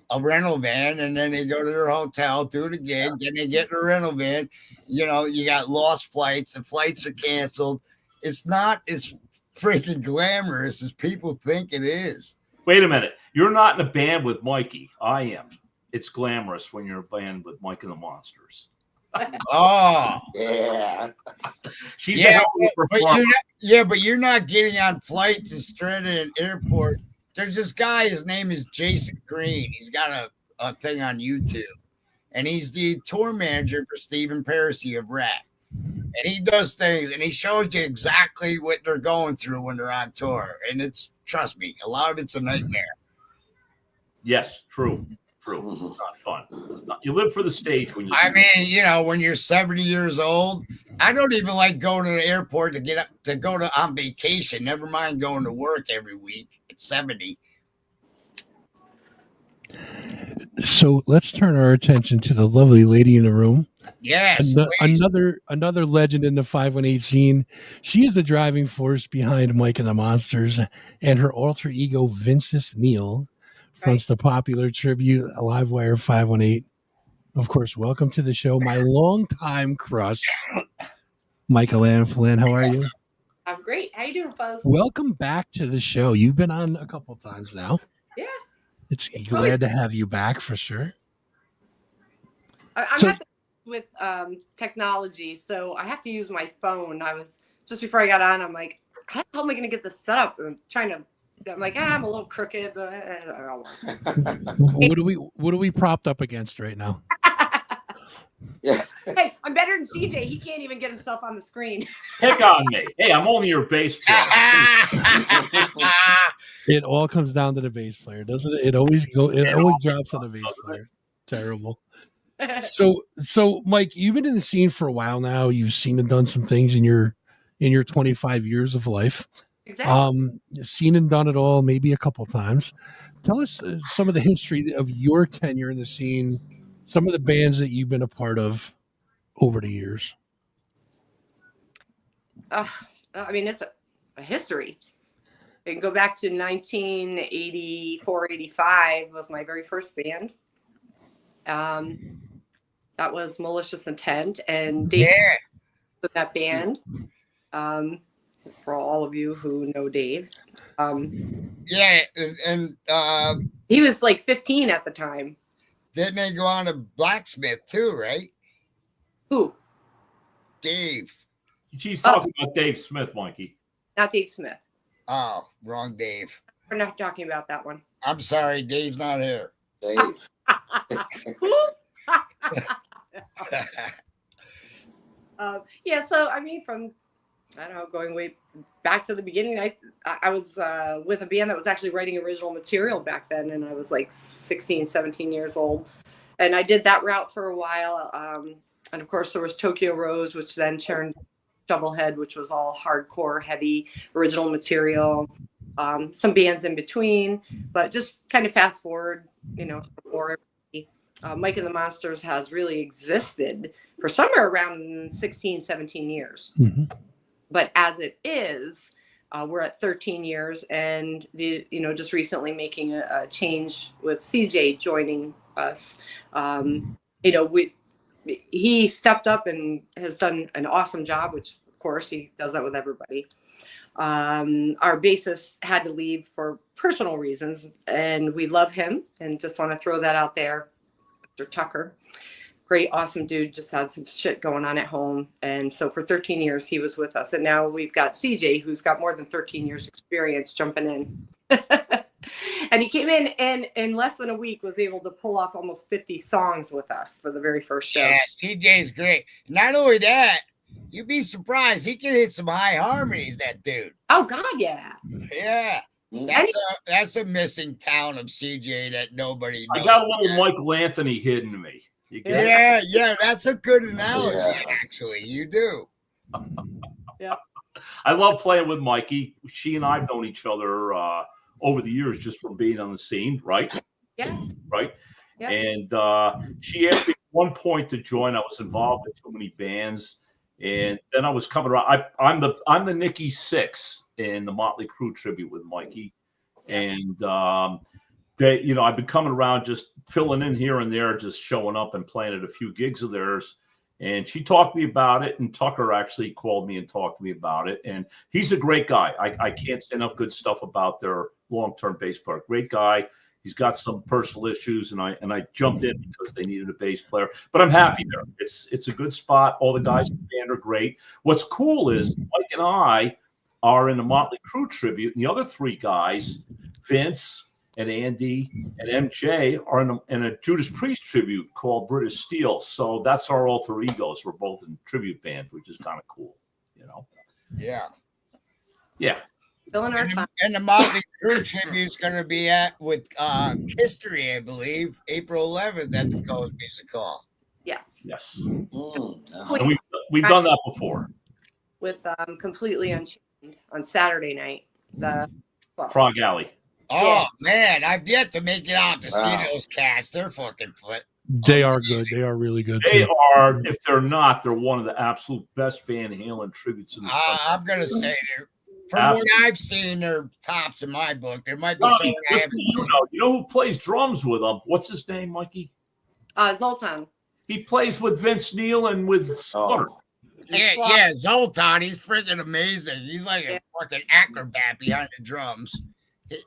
a rental van, and then they go to their hotel, do the gig, then they get in a rental van. You got lost flights. The flights are canceled. It's not as freaking glamorous as people think it is. Wait a minute. You're not in a band with Mikey. I am. It's glamorous when you're a band with Mike and the Monsters. Oh. Yeah. She's a hell of a performer. But you're not getting on flights to Strata and Airport. There's this guy, his name is Jason Green. He's got a thing on YouTube. And he's the tour manager for Stephen Parisi of Rat. And he does things, and he shows you exactly what they're going through when they're on tour. And trust me, a lot of it's a nightmare. Yes, true. It's not fun. You live for the stage when you. When you're 70 years old, I don't even like going to the airport to go on vacation. Never mind going to work every week at 70. So let's turn our attention to the lovely lady in the room. Yes, another legend in the 518 scene. She is the driving force behind Mike and the Monsters, and her alter ego Vinces Neil fronts the popular tribute Livewire 518. Of course, welcome to the show, my longtime crush, Micheale Ann Flynn. How are you? I'm great. How you you doing, Fuzz? Welcome back to the show. You've been on a couple times now. Yeah. It's glad to have you back for sure. I'm So- not the with technology, so I have to use my phone. I was just before I got on. I'm like, how the hell am I going to get this set up? I'm trying to. I'm like, I'm a little crooked, but What are we propped up against right now? Yeah. Hey, I'm better than CJ. He can't even get himself on the screen. Pick on me. Hey, I'm only your bass player. It all comes down to the bass player, doesn't it? It always drops on the bass player. Terrible. So Mike, you've been in the scene for a while now. You've seen and done some things in your 25 years of life. Exactly. Seen and done it all, maybe a couple times. Tell us some of the history of your tenure in the scene, some of the bands that you've been a part of over the years. I mean, it's a history. I can go back to 1984, 85 was my very first band. That was Malicious Intent, and Dave with that band. For all of you who know Dave. Yeah, He was like 15 at the time. didn't they go on to Blacksmith too, right? Who? Dave. She's talking about Dave Smith, Mikey. Not Dave Smith. Oh, wrong Dave. We're not talking about that one. I'm sorry, Dave's not here. Dave. Who? Yeah, so I mean, from I don't know, going way back to the beginning, I was with a band that was actually writing original material back then, and I was like 16, 17 years old, and I did that route for a while. And of course, there was Tokyo Rose, which then turned Shovelhead, which was all hardcore, heavy original material. Some bands in between, but just kind of fast forward, before Mike and the Monsters has really existed for somewhere around 16, 17 years. Mm-hmm. But as it is, we're at 13 years, and just recently making a change with CJ joining us. He stepped up and has done an awesome job, which of course he does that with everybody. Our bassist had to leave for personal reasons, and we love him and just want to throw that out there. Mr. Tucker, great, awesome dude, just had some shit going on at home. And so for 13 years, he was with us. And now we've got CJ, who's got more than 13 years experience jumping in. And he came in and in less than a week was able to pull off almost 50 songs with us for the very first show. Yeah, CJ's great. Not only that, you'd be surprised. He can hit some high harmonies, that dude. Oh, God, yeah. Yeah. That's a missing talent of CJ that nobody knows. I got a little Michael Anthony hidden in me. Yeah, that's a good analogy, actually. You do. Yeah. I love playing with Mikey. She and I have known each other over the years just from being on the scene, right? Yeah. Right? Yeah. And she asked me at one point to join. I was involved in too many bands. And then I was coming around. I'm the Nikki Sixx in the Motley Crue tribute with Mikey. And I've been coming around just filling in here and there, just showing up and playing at a few gigs of theirs. And she talked to me about it, and Tucker actually called me and talked to me about it. And he's a great guy. I can't say enough good stuff about their long-term bass player. Great guy. He's got some personal issues, and I jumped in because they needed a bass player. But I'm happy there. It's a good spot. All the guys in the band are great. What's cool is Mike and I are in the Motley Crue tribute, and the other three guys, Vince and Andy and MJ, are in a Judas Priest tribute called British Steel. So that's our alter egos. We're both in tribute bands, which is kind of cool, Yeah. Yeah. Filling our time. And the Motley Crue tribute is going to be with History, I believe, April 11th at the Cohoes Music Hall. Yes. Yes. Mm-hmm. And we've done that before. With Completely Unchained on Saturday night. Frog Alley. Oh, man, I've yet to make it out to see those cats. They're fucking foot. They are good. They are really good. They too. are, if they're not, they're one of the absolute best Van Halen tributes in this country. I'm going to say from what I've seen, they're tops in my book. There might be someone I haven't seen. You know who plays drums with them? What's his name, Mikey? Zoltan. He plays with Vince Neil and with Scudder. Yeah, Zoltan, he's freaking amazing. He's like a fucking acrobat behind the drums.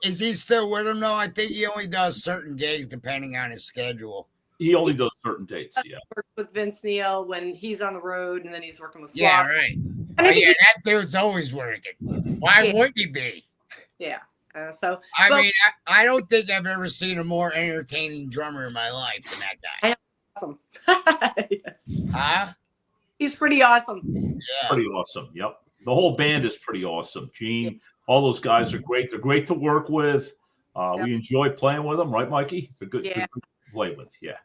Is he still with him though? I think he only does certain gigs depending on his schedule. He only does certain dates. Yeah. Works with Vince Neil when he's on the road, and then he's working with Slop. Yeah, right. Oh, yeah, that dude's always working. Why would he be? Yeah. I mean, I don't think I've ever seen a more entertaining drummer in my life than that guy. Awesome. Yes. Huh? He's pretty awesome. Yeah. Pretty awesome. Yep. The whole band is pretty awesome. Gene, all those guys are great. They're great to work with. We enjoy playing with them, right, Mikey? They're good, good to play with. Yeah.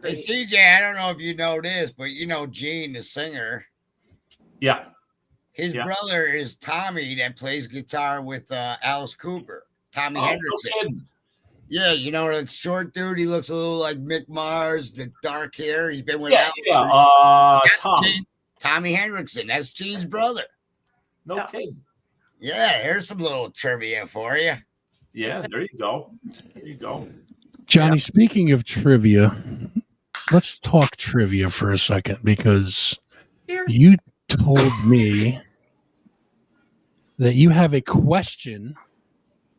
Hey, CJ, I don't know if you know this, but you know Gene, the singer. Yeah. His brother is Tommy that plays guitar with Alice Cooper. Tommy Hendrickson. No yeah, you know that short dude. He looks a little like Mick Mars, the dark hair. He's been with Tommy Hendrickson. That's Gene's brother. No kidding. Yeah, here's some little trivia for you. Yeah, there you go. There you go. Johnny, speaking of trivia, let's talk trivia for a second because you told me that you have a question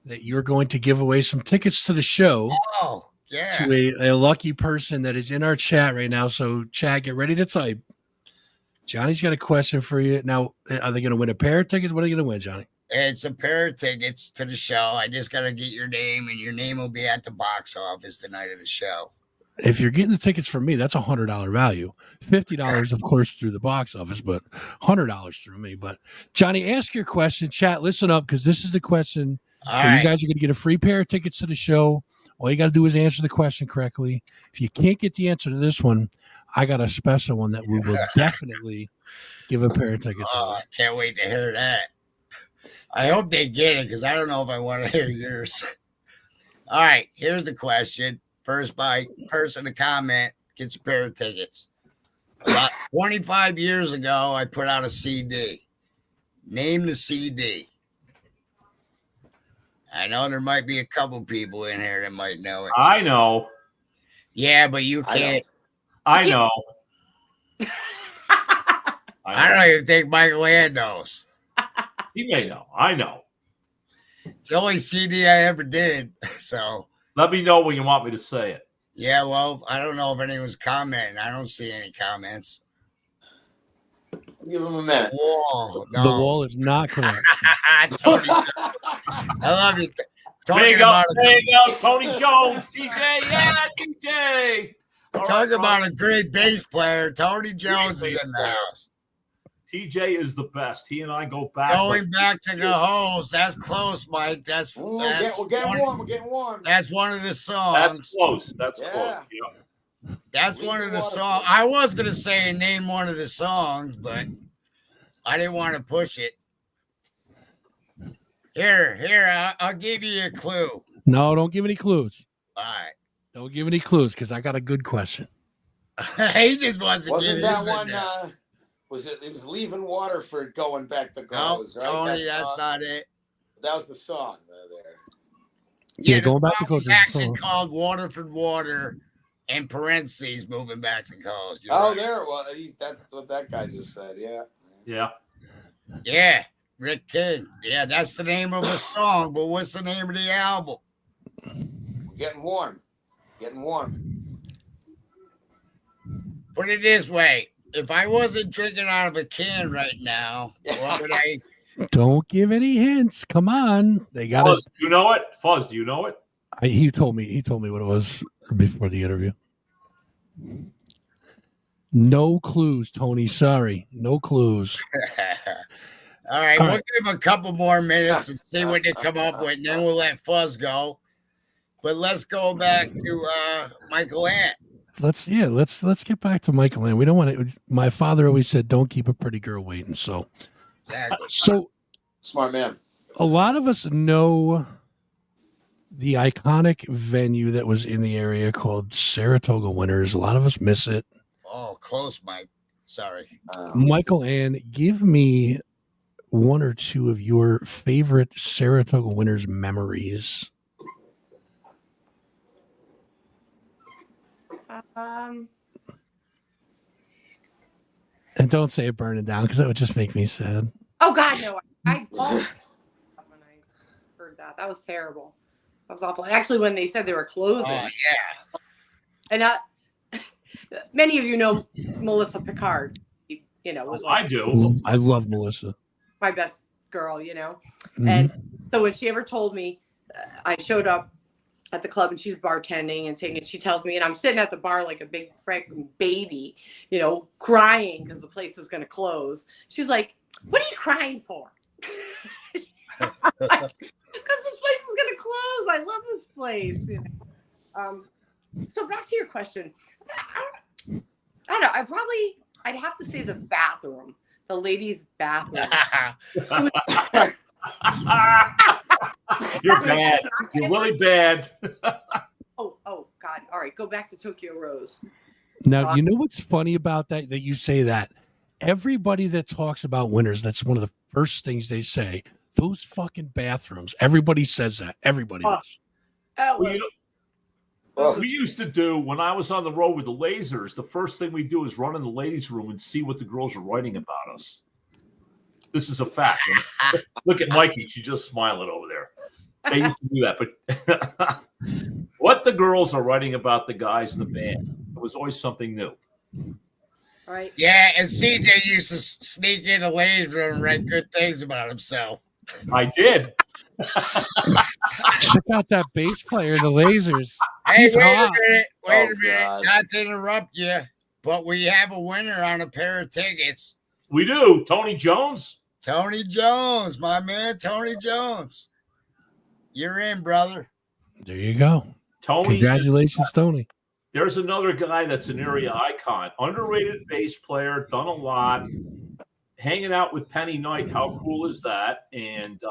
that you're going to give away some tickets to the show. Oh, yeah. To a lucky person that is in our chat right now. So, chat, get ready to type. Johnny's got a question for you. Now, are they going to win a pair of tickets? What are they going to win, Johnny? It's a pair of tickets to the show. I just got to get your name, and your name will be at the box office the night of the show. If you're getting the tickets from me, that's $100 value. $50, of course, through the box office, but $100 through me. But, Johnny, ask your question. Chat, listen up, because this is the question. All right. You guys are going to get a free pair of tickets to the show. All you got to do is answer the question correctly. If you can't get the answer to this one, I got a special one that we will definitely give a pair of tickets. Oh, I can't wait to hear that. I hope they get it because I don't know if I want to hear yours. All right, here's the question. First person to comment gets a pair of tickets. About 25 years ago, I put out a CD. Name the CD. I know there might be a couple people in here that might know it. I know. Yeah, but you can't. I know. I don't even think Micheale Ann knows. He may know. I know. It's the only CD I ever did. So let me know when you want me to say it. Yeah, well, I don't know if anyone's commenting. I don't see any comments. Give him a minute. Whoa, no. The wall is not correct. Tony, I love you. There you go, Tony Jones, TJ. Yeah, TJ. Talk about a great bass player. Tony Jones is in the house. TJ is the best. He and I go back. Going back to Cohoes. That's close, Mike. We're getting warm. We're getting warm. That's one of the songs. That's close. That's close. Yeah. That's one of the songs. I was going to say name one of the songs, but I didn't want to push it. Here, I'll give you a clue. No, don't give any clues. All right. Don't give any clues because I got a good question. He just wants to Wasn't that one? Was it? It was Leaving Waterford going back to Cohoes, right? Tony, that's not it. That was the song there. Yeah, going back to Cohoes. Actually called Waterford Water. In parentheses, moving back to Cohoes. Right. There it was. That's what that guy just said. Yeah. Rick King. Yeah, that's the name of a song. But what's the name of the album? Getting warm. Getting warm. Put it this way: if I wasn't drinking out of a can right now, what would I? Don't give any hints. Come on, they got it. Do you know it? Fuzz, do you know it? He told me what it was before the interview. No clues, Tony. Sorry. No clues. All right. We'll give him a couple more minutes and see what they come up with, and then we'll let Fuzz go. But let's go back to Micheale Ann. Let's get back to Micheale Ann. We don't want to. My father always said, "Don't keep a pretty girl waiting." So, exactly. So smart man. A lot of us know the iconic venue that was in the area called Saratoga Winters. A lot of us miss it. Oh, close, Mike. Sorry. Micheale Ann, give me one or two of your favorite Saratoga Winters memories. And don't say it burning down because that would just make me sad. Oh God, no! I bawled when I heard that. That was terrible. That was awful. Actually, when they said they were closing. Oh yeah. And many of you know Melissa Picard. You know, was I do. I love Melissa. my best girl. You know, Mhm. and so when she ever told me, I showed up at the club and she was bartending and taking it. She tells me, and I'm sitting at the bar like a big freaking baby, you know, crying because the place is going to close. She's like, "What are you crying for?" Because this place is going to close. I love this place. You know? So back to your question. I don't know. I'd have to say the bathroom, the ladies' bathroom. You're bad. You're really bad. Oh God. All right. Go back to Tokyo Rose. Now, you know what's funny about that you say that? Everybody that talks about winners, that's one of the first things they say. Those fucking bathrooms. Everybody says that. Everybody does. We used to do, when I was on the road with the lasers, the first thing we do is run in the ladies' room and see what the girls are writing about us. This is a fact. Look at Mikey. She's just smiling over there. They used to do that. But what the girls are writing about the guys in the band, it was always something new. Right. Yeah, and CJ used to sneak in the ladies' room and write good things about himself. I did. Check out that bass player, the lasers. Hey, He's wait hot. a minute. God. Not to interrupt you, but we have a winner on a pair of tickets. We do. Tony Jones. Tony Jones, my man, Tony Jones. You're in, brother. There you go. Tony. Congratulations, Tony. There's another guy that's an area icon. Underrated bass player, done a lot. Hanging out with Penny Knight. How cool is that? And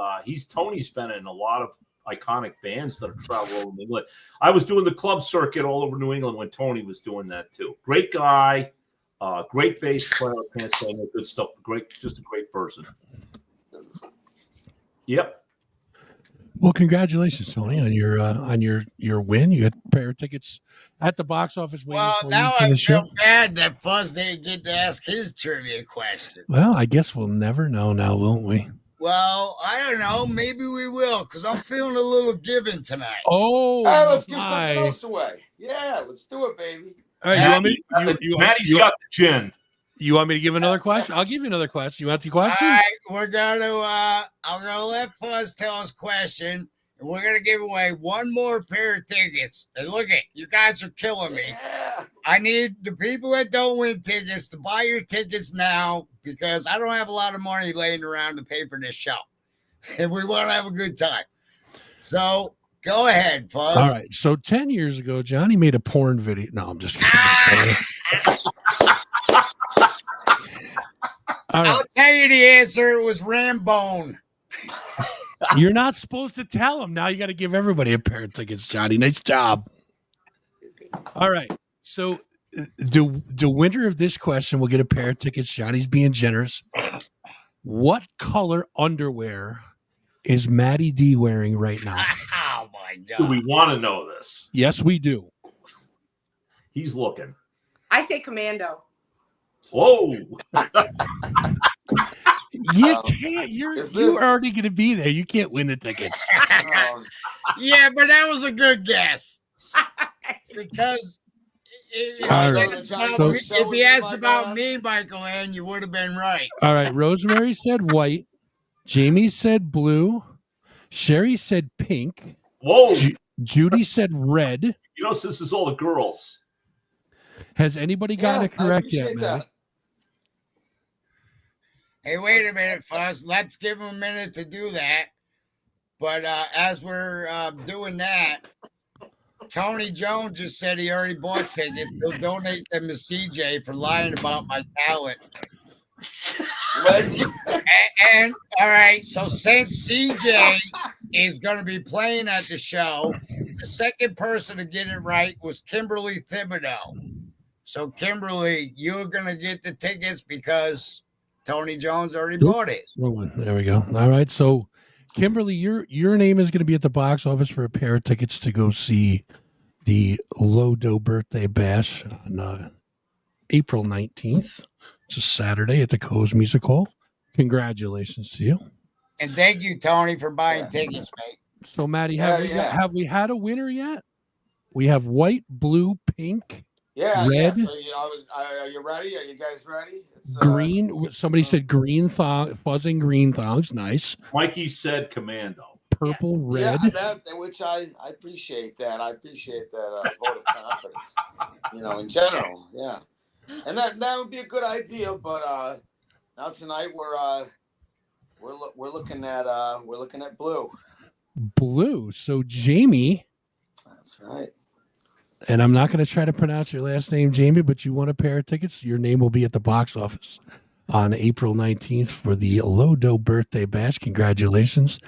Tony's been in a lot of iconic bands that have traveled over New England. I was doing the club circuit all over New England when Tony was doing that too. Great guy. Great bass player, can't say no good stuff. Just a great person. Yep. Well, congratulations, Tony, on your win. You got a pair of tickets at the box office. Well, now I feel bad that Fuzz didn't get to ask his trivia question. Well, I guess we'll never know now, won't we? Well, I don't know. Maybe we will, because I'm feeling a little given tonight. Oh, hey, let's give something else away. Yeah, let's do it, baby. All right, Maddie's got the gin. You want me to give another question? I'll give you another question. You want the question? All right, we're gonna. I'm gonna let Fuzz tell his question, and we're gonna give away one more pair of tickets. And look it, you guys are killing me. Yeah. I need the people that don't win tickets to buy your tickets now because I don't have a lot of money laying around to pay for this show, and we want to have a good time. So. Go ahead, Fuzz. All right. So 10 years ago, Johnny made a porn video. No, I'm just kidding. All right. I'll tell you the answer. It was Rambone. You're not supposed to tell him. Now you got to give everybody a pair of tickets, Johnny. Nice job. All right. So the winner of this question will get a pair of tickets. Johnny's being generous. What color underwear is Matty D wearing right now? Oh, my God. Do we want to know this? Yes, we do. He's looking. I say Commando. Whoa. You can't. You're already going to be there. You can't win the tickets. Yeah, but that was a good guess. Because if he asked about me, Micheale Ann, you would have been right. All right. Rosemary said white. Jamie said blue. Sherry said pink. Whoa. Judy said red. You know, this is all the girls. Has anybody gotten it correct yet, man? Hey, wait a minute, Fuzz. Let's give him a minute to do that. But as we're doing that, Tony Jones just said he already bought tickets. He'll donate them to CJ for lying about my talent. and all right, so since CJ is going to be playing at the show, the second person to get it right was Kimberly Thibodeau. So Kimberly, you're going to get the tickets because Tony Jones already bought it. There we go. All right, so Kimberly, your name is going to be at the box office for a pair of tickets to go see the Lodo Birthday Bash on April 19th. It's a Saturday at the Cohoes Music Hall. Congratulations to you. And thank you, Tony, for buying tickets, mate. So, Matty, Yeah, have we had a winner yet? We have white, blue, pink, Yeah. red, So are you ready? Are you guys ready? It's, green. Somebody said green fuzzing green thongs. Nice. Mikey said commando. Purple, red. Yeah, which I appreciate that. I appreciate that vote of confidence. In general, yeah. And that would be a good idea. But now tonight we're looking at blue. Blue. So Jamie. That's right. And I'm not going to try to pronounce your last name, Jamie, but you won a pair of tickets. Your name will be at the box office on April 19th for the Lodo birthday bash. Congratulations.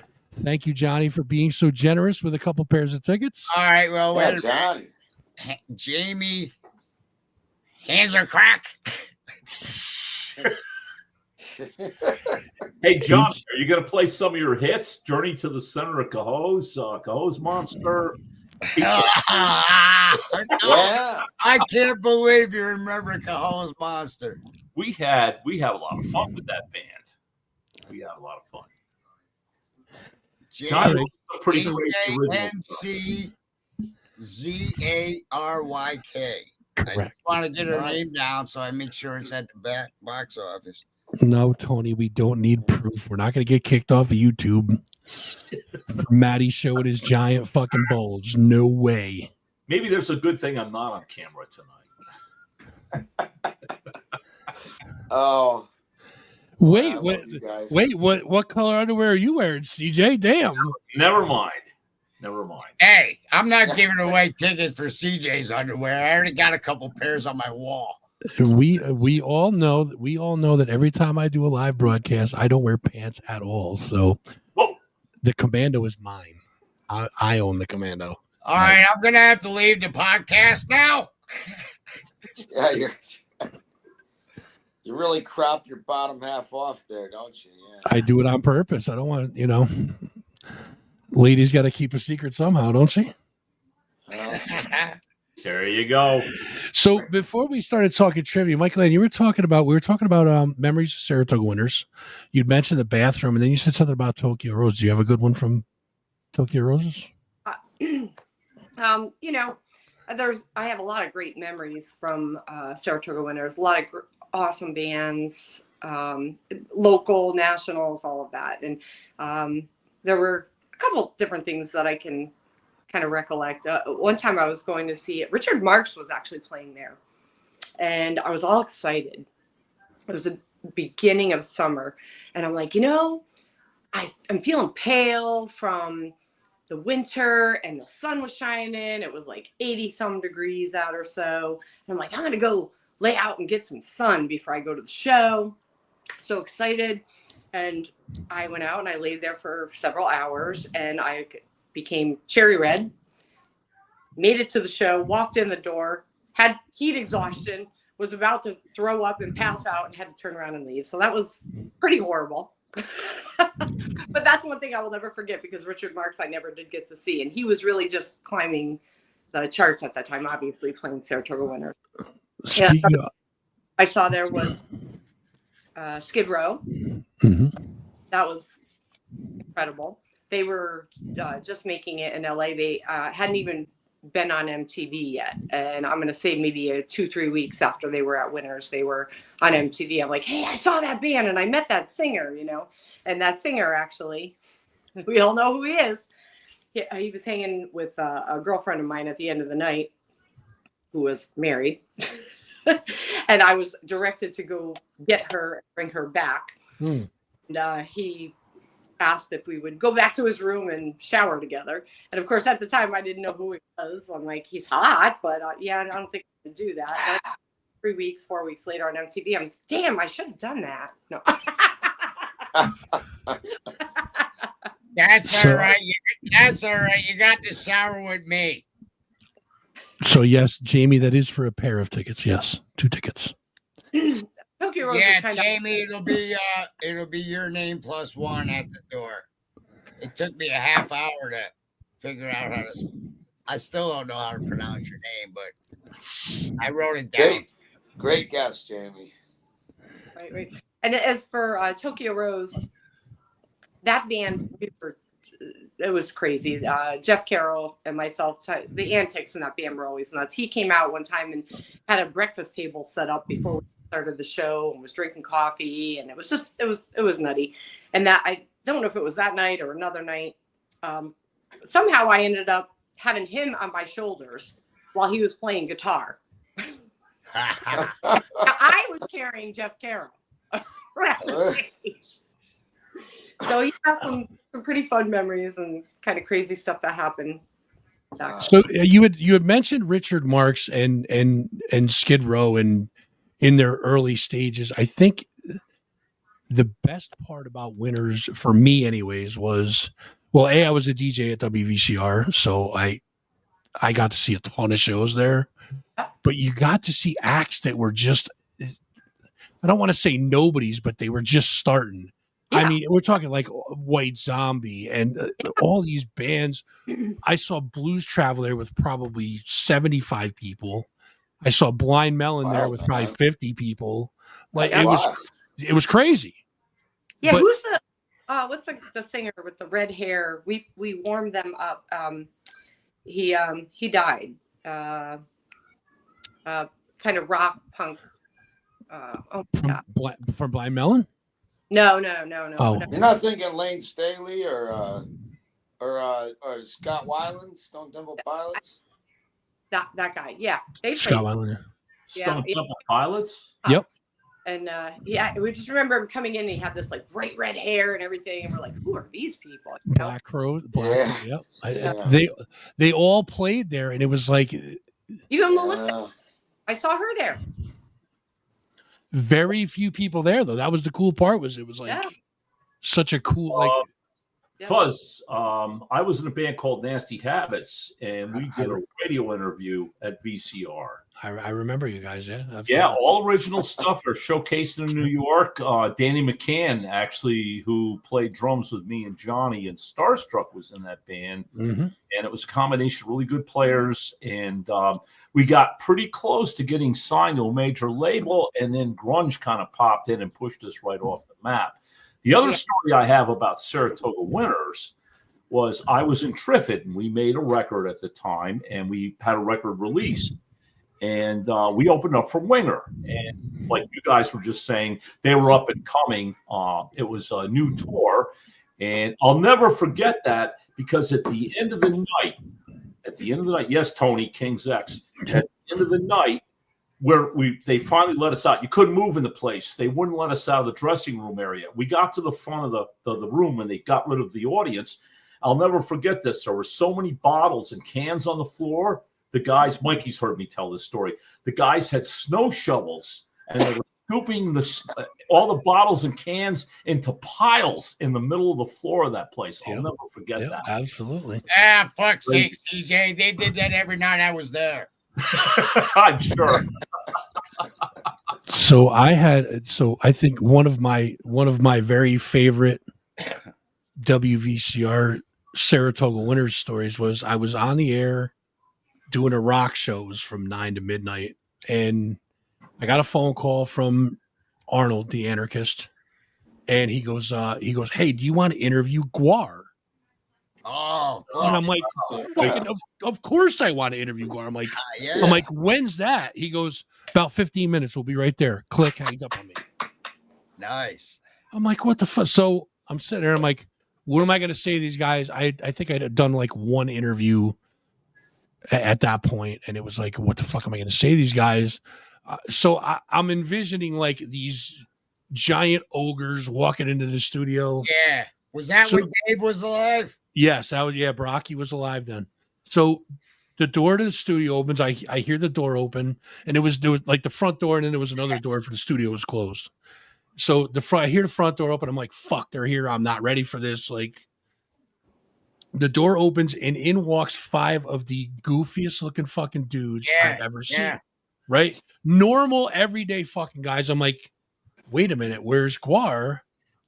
Thank you, Johnny, for being so generous with a couple pairs of tickets. All right, well, Yeah, Johnny. Jamie, hands are crack. Hey, John, are you going to play some of your hits? Journey to the Center of Cohoes, Cohoes Monster. Yeah. Yeah. I can't believe you remember Cohoes Monster. We had a lot of fun with that band. We had a lot of fun. John wrote some pretty crazy original Janczaryk. I Correct. want to get her name down, so I make sure it's at the back box office. No, Tony, we don't need proof. We're not going to get kicked off of YouTube. Matty showed his giant fucking bulge. No way. Maybe there's a good thing I'm not on camera tonight. Oh. Wait, I what? love you guys. Wait, what color underwear are you wearing, CJ? Damn. Never mind. Hey, I'm not giving away tickets for CJ's underwear. I already got a couple pairs on my wall. We all know that every time I do a live broadcast, I don't wear pants at all. So the commando is mine. I own the commando. All right, I'm gonna have to leave the podcast now. Yeah, you really crop your bottom half off there, don't you? Yeah. I do it on purpose. I don't want, ladies got to keep a secret somehow, don't she? There you go. So before we started talking trivia, Micheale Ann, we were talking about memories of Saratoga winters. You'd mentioned the bathroom, and then you said something about Tokyo Rose. Do you have a good one from Tokyo Roses? I have a lot of great memories from Saratoga winters. A lot of awesome bands, local, nationals, all of that. And there were a couple different things that I can kind of recollect. One time I was going to see it. Richard Marx was actually playing there, and I was all excited. It was the beginning of summer, and I'm like, I'm feeling pale from the winter, and the sun was shining. It was like 80 some degrees out or so. And I'm like, I'm going to go lay out and get some sun before I go to the show. So excited. And I went out and I laid there for several hours, and I became cherry red, made it to the show, walked in the door, had heat exhaustion, was about to throw up and pass out, and had to turn around and leave. So that was pretty horrible. But that's one thing I will never forget, because Richard Marx I never did get to see. And he was really just climbing the charts at that time, obviously playing Saratoga Winters. I saw there was Skid Row. Mm-hmm. That was incredible. They were just making it in LA. They hadn't even been on MTV yet. And I'm going to say maybe 2-3 weeks after they were at Winners, they were on MTV. I'm like, hey, I saw that band and I met that singer, and that singer, actually, we all know who he is. He was hanging with a girlfriend of mine at the end of the night who was married. And I was directed to go get her, bring her back. And he asked if we would go back to his room and shower together. And of course, at the time, I didn't know who he was. I'm like, he's hot, but I don't think I can do that. 4 weeks later on MTV, I'm like, damn, I should have done that. No. That's all right. That's all right. You got to shower with me. So yes, Jamie, that is for a pair of tickets. Yes, 2 tickets. Tokyo Rose, yeah, Jamie, it'll be your name plus 1 at the door. It took me a half hour to figure out how to. I still don't know how to pronounce your name, but I wrote it down. Great guess, Jamie. Right. And as for Tokyo Rose, that band, it was crazy. Jeff Carroll and myself, the antics in that band were always nuts. He came out one time and had a breakfast table set up before we started the show and was drinking coffee, and it was just it was nutty. And that, I don't know if it was that night or another night. Somehow I ended up having him on my shoulders while he was playing guitar. I was carrying Jeff Carroll around the stage. So he has some pretty fun memories and kind of crazy stuff that happened. So you had mentioned Richard Marx and Skid Row in their early stages. I think the best part about Winners for me, anyways, was, well, I was a DJ at WVCR, so I got to see a ton of shows there. But you got to see acts that were just, I don't want to say nobodies, but they were just starting. Yeah. I mean, we're talking like White Zombie and all these bands. I saw Blues Traveler with probably 75 people. I saw Blind Melon there with probably 50 people. Like it was crazy. Yeah, but who's the what's the singer with the red hair? We warmed them up. He died. Kind of rock punk. From Blind Melon? No. Oh. You're not thinking Lane Staley or Scott Weiland, Stone Temple Pilots? That guy, yeah. Scott Weiland. Stone Temple Pilots? Yep. And we just remember him coming in and he had this like bright red hair and everything. And we're like, who are these people? You know? Black Crow. Yep. They all played there, and it was like, even Melissa. I saw her there. Very few people there, though. That was the cool part. It was like such a cool Fuzz. I was in a band called Nasty Habits, and we did a radio interview at VCR. I remember you guys, yeah. Absolutely. Yeah, all original stuff are showcased in New York. Danny McCann, actually, who played drums with me and Johnny and Starstruck, was in that band. Mm-hmm. And it was a combination of really good players. And we got pretty close to getting signed to a major label, and then grunge kind of popped in and pushed us right off the map. The other story I have about Saratoga Winners was I was in Triffid, and we made a record at the time, and we had a record release. And we opened up for Winger. And like you guys were just saying, they were up and coming. It was a new tour. And I'll never forget that, because at the end of the night, yes, Tony, King's X, at the end of the night, where they finally let us out. You couldn't move in the place. They wouldn't let us out of the dressing room area. We got to the front of the room, and they got rid of the audience. I'll never forget this. There were so many bottles and cans on the floor. The guys, Mikey's heard me tell this story. The guys had snow shovels, and they were scooping all the bottles and cans into piles in the middle of the floor of that place. I'll never forget that. Absolutely. Fuck's sake, CJ. They did that every night I was there. I'm sure. So I think one of my very favorite WVCR Saratoga Winners stories was I was on the air doing a rock shows from 9 to midnight, and I got a phone call from Arnold, the anarchist, and he goes, "Hey, do you want to interview Guar?" Oh, and I'm like, of course I want to interview Guar. I'm like, when's that? He goes, about 15 minutes. We'll be right there. Click, hangs up on me. Nice. I'm like, what the fuck? So I'm sitting there. I'm like, what am I going to say to these guys? I think I'd done like one interview at that point, and it was like, what the fuck am I going to say to these guys? So I'm envisioning like these giant ogres walking into the studio. Yeah. Was that when Dave was alive? Yes, Brocky was alive then. So the door to the studio opens. I hear the door open, and there was like the front door, and then there was another door for the studio was closed. So I hear the front door open. I'm like, fuck, they're here. I'm not ready for this. Like, the door opens, and in walks 5 of the goofiest looking fucking dudes I've ever seen. Right? Normal, everyday fucking guys. I'm like, wait a minute, where's Guar?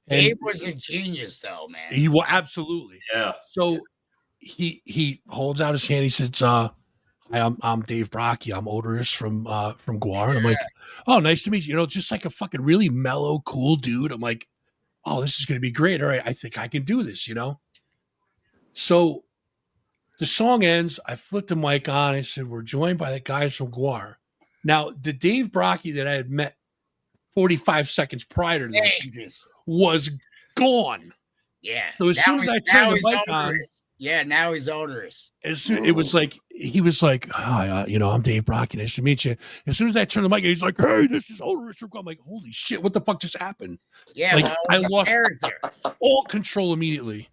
And Dave was a genius, though, man. He was absolutely. Yeah. So he holds out his hand. He says, "Hi, I'm Dave Brockie. I'm odorous from Guar. And I'm like, oh, nice to meet you. You know, just like a fucking really mellow, cool dude. I'm like, oh, this is going to be great. All right, I think I can do this, you know? So the song ends. I flipped the mic on. I said, we're joined by the guys from Guar. Now, the Dave Brockie that I had met 45 seconds prior to this was gone. Yeah. So as soon as I turned the mic on, yeah, now he's odorous. it was like, he was like, oh, you know, I'm Dave Brockie. Nice to meet you. As soon as I turned the mic, he's like, hey, this is odorous. I'm like, holy shit, what the fuck just happened? Yeah, like, well, I lost all control immediately.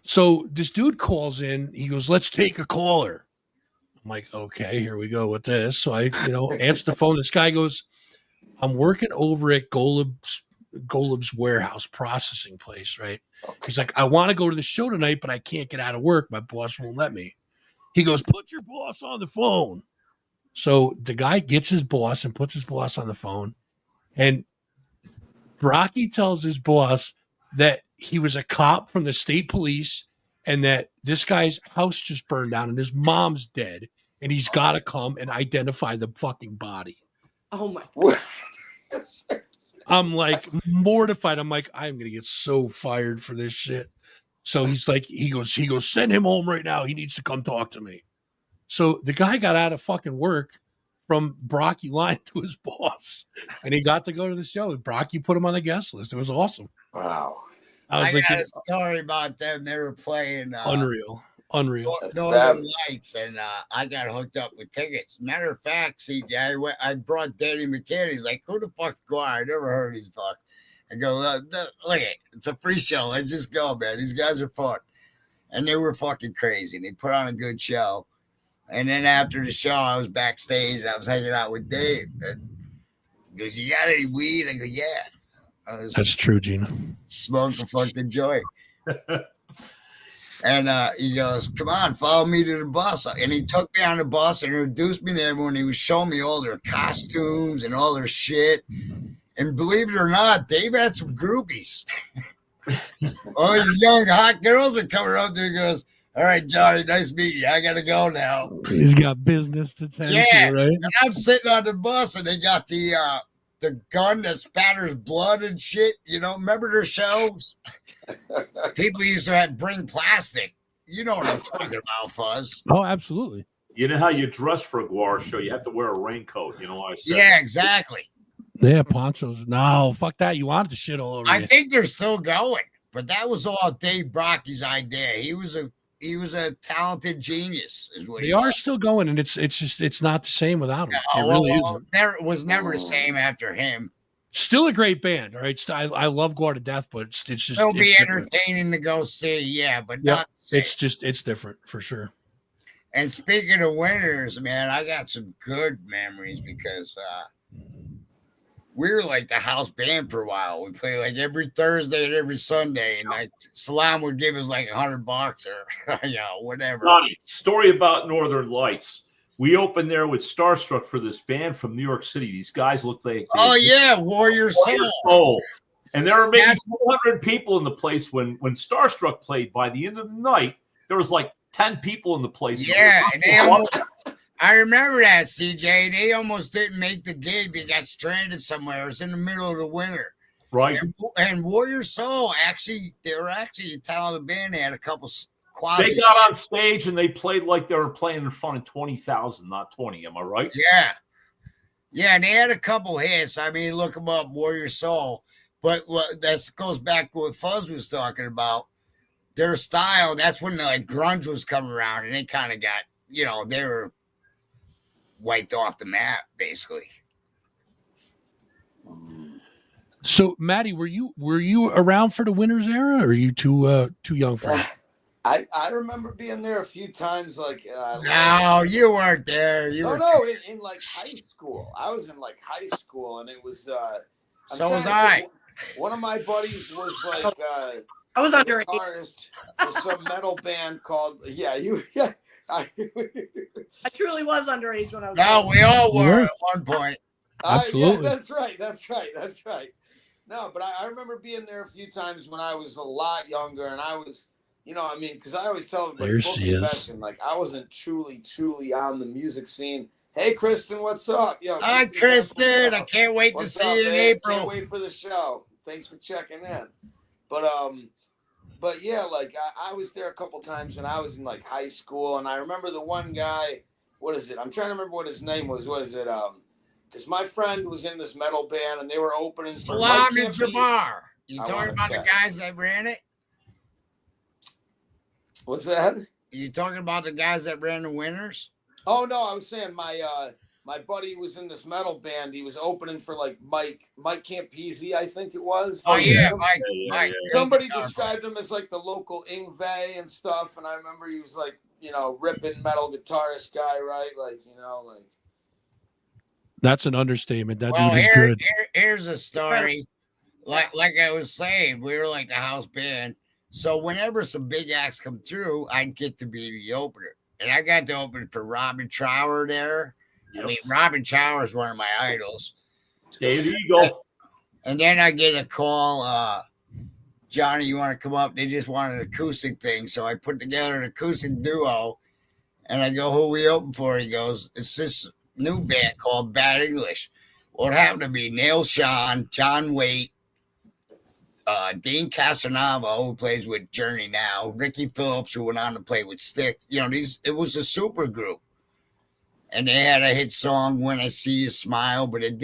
So this dude calls in. He goes, let's take a caller. I'm like, okay, here we go with this. So I, you know, answer the phone. This guy goes, I'm working over at Golub's warehouse processing place, right? He's like, I want to go to the show tonight, but I can't get out of work. My boss won't let me. He goes, put your boss on the phone. So the guy gets his boss and puts his boss on the phone. And Brockie tells his boss that he was a cop from the state police and that this guy's house just burned down and his mom's dead. And he's got to come and identify the fucking body. Oh, my God. I'm like mortified. I'm like, I'm going to get so fired for this shit. So he's like, he goes, send him home right now. He needs to come talk to me. So the guy got out of fucking work from Brockie lying to his boss and he got to go to the show. Brockie put him on the guest list. It was awesome. Wow. I got a story about them. They were playing unreal. Northern Lights, and I got hooked up with tickets. Matter of fact, CJ, I brought Danny McCann. He's like, who the fuck's Guar? I never heard these fuck. I go, look, it's a free show. Let's just go, man. These guys are fun. And they were fucking crazy. They put on a good show. And then after the show, I was backstage. I was hanging out with Dave. And he goes, you got any weed? I go, yeah. That's true, Gina. Smoke a fucking joint. And he goes, come on, follow me to the bus. And he took me on the bus and introduced me to everyone. He was showing me all their costumes and all their shit. And believe it or not, Dave had some groupies. All these young hot girls are coming up there and goes, all right, Johnny, nice meeting you. I got to go now. He's got business to tend to, right? And I'm sitting on the bus and they got the gun that spatters blood and shit. You know, remember their shows? People used to bring plastic. You know what I'm talking about, Fuzz. Oh, absolutely. You know how you dress for a Guar show? You have to wear a raincoat. You know what I said? Yeah, exactly. Yeah, ponchos. No, fuck that. You wanted the shit all over I think they're still going, but that was all Dave Brockie's idea. He was a talented genius. Is what they are still going, and it's not the same without him. No, it really isn't. It was never the same after him. Still a great band, all right. I love Guar to death, but it's just it'll be entertaining to go see, yeah, but not the same. It's different for sure. And speaking of winners, man, I got some good memories because we were like the house band for a while. We played like every Thursday and every Sunday, and like Salam would give us like $100 or whatever. Johnny, story about Northern Lights. We opened there with Starstruck for this band from New York City. These guys look like Warrior Soul. And there were maybe 400 people in the place when Starstruck played. By the end of the night, there was like 10 people in the place. Yeah, I remember that, CJ. They almost didn't make the gig. They got stranded somewhere. It was in the middle of the winter. Right. And Warrior Soul, they were actually a talented band. They had a couple They got on stage and they played like they were playing in front of 20,000, not 20. Am I right? Yeah. Yeah, and they had a couple hits. I mean, look them up, Warrior Soul. But that goes back to what Fuzz was talking about. Their style, that's when like grunge was coming around and they kind of got, they were wiped off the map, basically. So, Matty, were you around for the Winners era, or are you too young for it? I remember being there a few times. No, you weren't there. In like high school. I was in like high school, and it was. So was I. One of my buddies was like. I was underage. Artist for some metal band called. I truly was underage when I was. No, we all were at one point. Absolutely. Yeah, that's right. No, but I remember being there a few times when I was a lot younger, and I was, you know, I mean, because I always tell everybody, There full she is. confession, like I wasn't truly on the music scene. Hey, Kristen, what's up? Yo, Hi, Kristen. I can't wait what's to up, see you in babe? April. Can't wait for the show. Thanks for checking in. But yeah, like I was there a couple times when I was in like high school, and I remember the one guy. What is it? I'm trying to remember what his name was. What is it? Because my friend was in this metal band, and they were opening for Salam Mike and Campese. Jabbar. You I talking wanna about say. the guys that ran it? What's that? You talking about the guys that ran the Winners? Oh no, I was saying my buddy was in this metal band. He was opening for like Mike Campese, I think it was. Oh yeah, Mike. Mike. Somebody described him as like the local Ingve and stuff, and I remember he was like, you know, ripping metal guitarist guy, right? Like, you know, like. That's an understatement. That Well, dude is good. here's a story. Like I was saying, we were like the house band. So whenever some big acts come through, I'd get to be the opener. And I got to open for Robin Trower there. Yep. I mean, Robin Trower is one of my idols. There you go. And then I get a call, Johnny, you want to come up? They just want an acoustic thing. So I put together an acoustic duo. And I go, who we open for? He goes, it's this new band called Bad English. Well, it happened to be Neil Sean, John Waite, Dean Casanova, who plays with Journey now, Ricky Phillips, who went on to play with Stick. You know, it was a super group. And they had a hit song, When I See You Smile, but it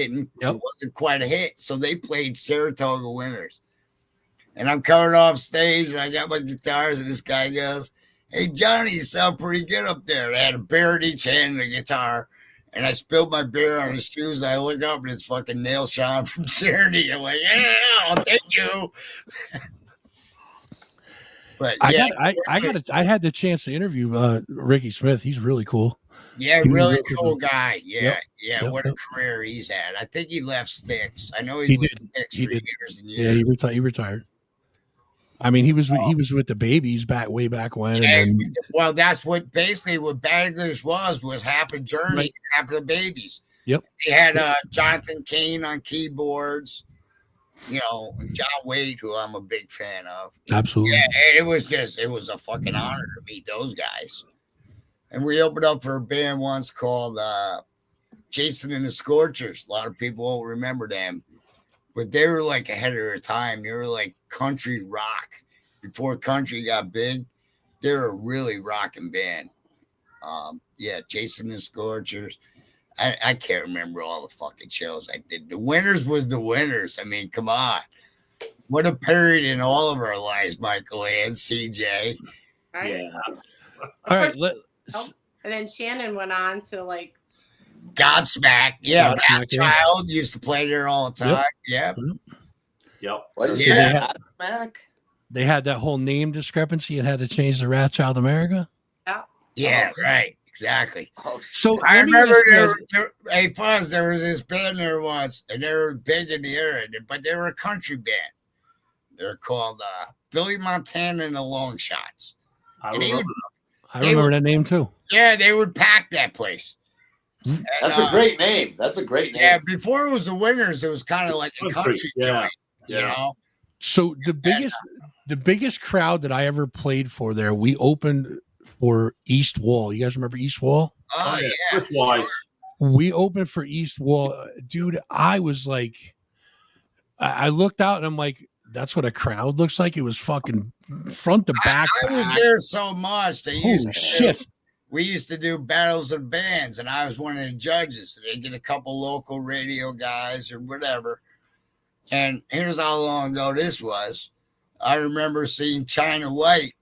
wasn't quite a hit. So they played Saratoga Winners. And I'm coming off stage, and I got my guitars, and this guy goes, hey, Johnny, you sound pretty good up there. They had a beer in each hand and a guitar. And I spilled my beer on his shoes. I look up, and it's fucking Neil Sean from Journey. I'm like, yeah, thank you. But yeah, I had the chance to interview Ricky Smith. He's really cool. Yeah, really cool guy. Yeah, Yep. What a career he's had. I think he left Styx. I know He was did. Styx He for did. years and Yeah, years. he retired. I mean, he was with the Babies way back when. Yeah, And then, well, that's what Bad English was half a Journey, Right. half of the Babies. Yep. They had Jonathan Cain on keyboards. You know, John Waite, who I'm a big fan of. absolutely. Yeah, and it was a fucking honor to meet those guys. And we opened up for a band once called Jason and the Scorchers. A lot of people won't remember them, but they were like ahead of their time. They were like country rock. Before country got big, they were a really rocking band. Yeah, Jason and the Scorchers. I can't remember all the fucking shows I did. The Winners was the Winners. I mean, come on. What a period in all of our lives, Micheale Ann, CJ. Right? Yeah. All right. And then Shannon went on to like Godsmack. Yeah, Godsmack, yeah. Child used to play there all the time. Yep. Yep. What is Yeah. that? Mac? They had that whole name discrepancy and had to change the Rat Child America. Yeah, right. Exactly. Oh, So I let me remember ask you guys- hey, Fuzz, there was this band there once, and they were big in the area, but they were a country band. They're called Billy Montana and the Long Shots. I And they remember. I remember that name too. Yeah, they would pack that place. Hmm. And, That's a great name. That's a great name. Yeah, before it was the Winners, it was kind of like a country Yeah. joint, you Yeah. know? So the biggest crowd that I ever played for there, we opened for East Wall. You guys remember East Wall? Oh, yeah. Chris Wise. We opened for East Wall. Dude, I was like, I looked out and I'm like, that's what a crowd looks like. It was fucking front to back. I was there so much. Holy shit. We used to do battles of bands, and I was one of the judges. They get a couple local radio guys or whatever. And here's how long ago this was. I remember seeing China White,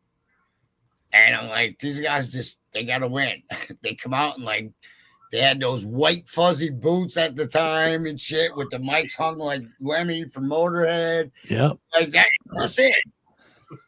and I'm like, these guys they got to win. They come out and like, they had those white fuzzy boots at the time and shit with the mics hung like Lemmy from Motorhead. Yep. Like that's it.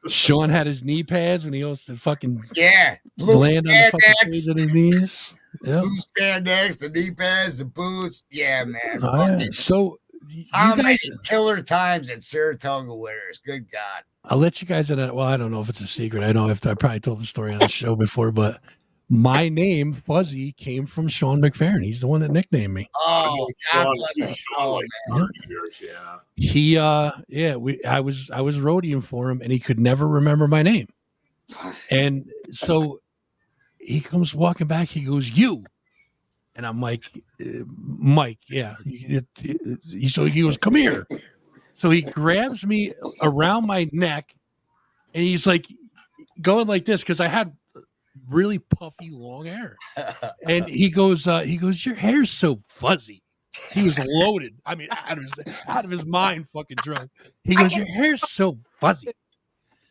Sean had his knee pads when he was to fucking Yeah. Blue land on the fucking spandex. stage of his knees. Yep. Blue spandex, the knee pads, the boots. Yeah, man. Oh, yeah. Fucking- So you How guys, many killer times at Saratoga Winners? Good God. I'll let you guys in. Well, I don't know if it's a secret. I know I probably told the story on the show before, but my name Fuzzy came from Sean McFerrin. He's the one that nicknamed me. Oh, God Sean, bless he's him. Sean Oh, like man. 30 years, yeah. He I was roadieing for him and he could never remember my name. And so he comes walking back. He goes, "You," and I'm like, "Mike, yeah." So he goes, "Come here." So he grabs me around my neck, and he's like going like this because I had really puffy long hair. And he goes, "Your hair's so fuzzy." He was loaded. I mean, out of his mind, fucking drunk. He goes, "Your hair's so fuzzy."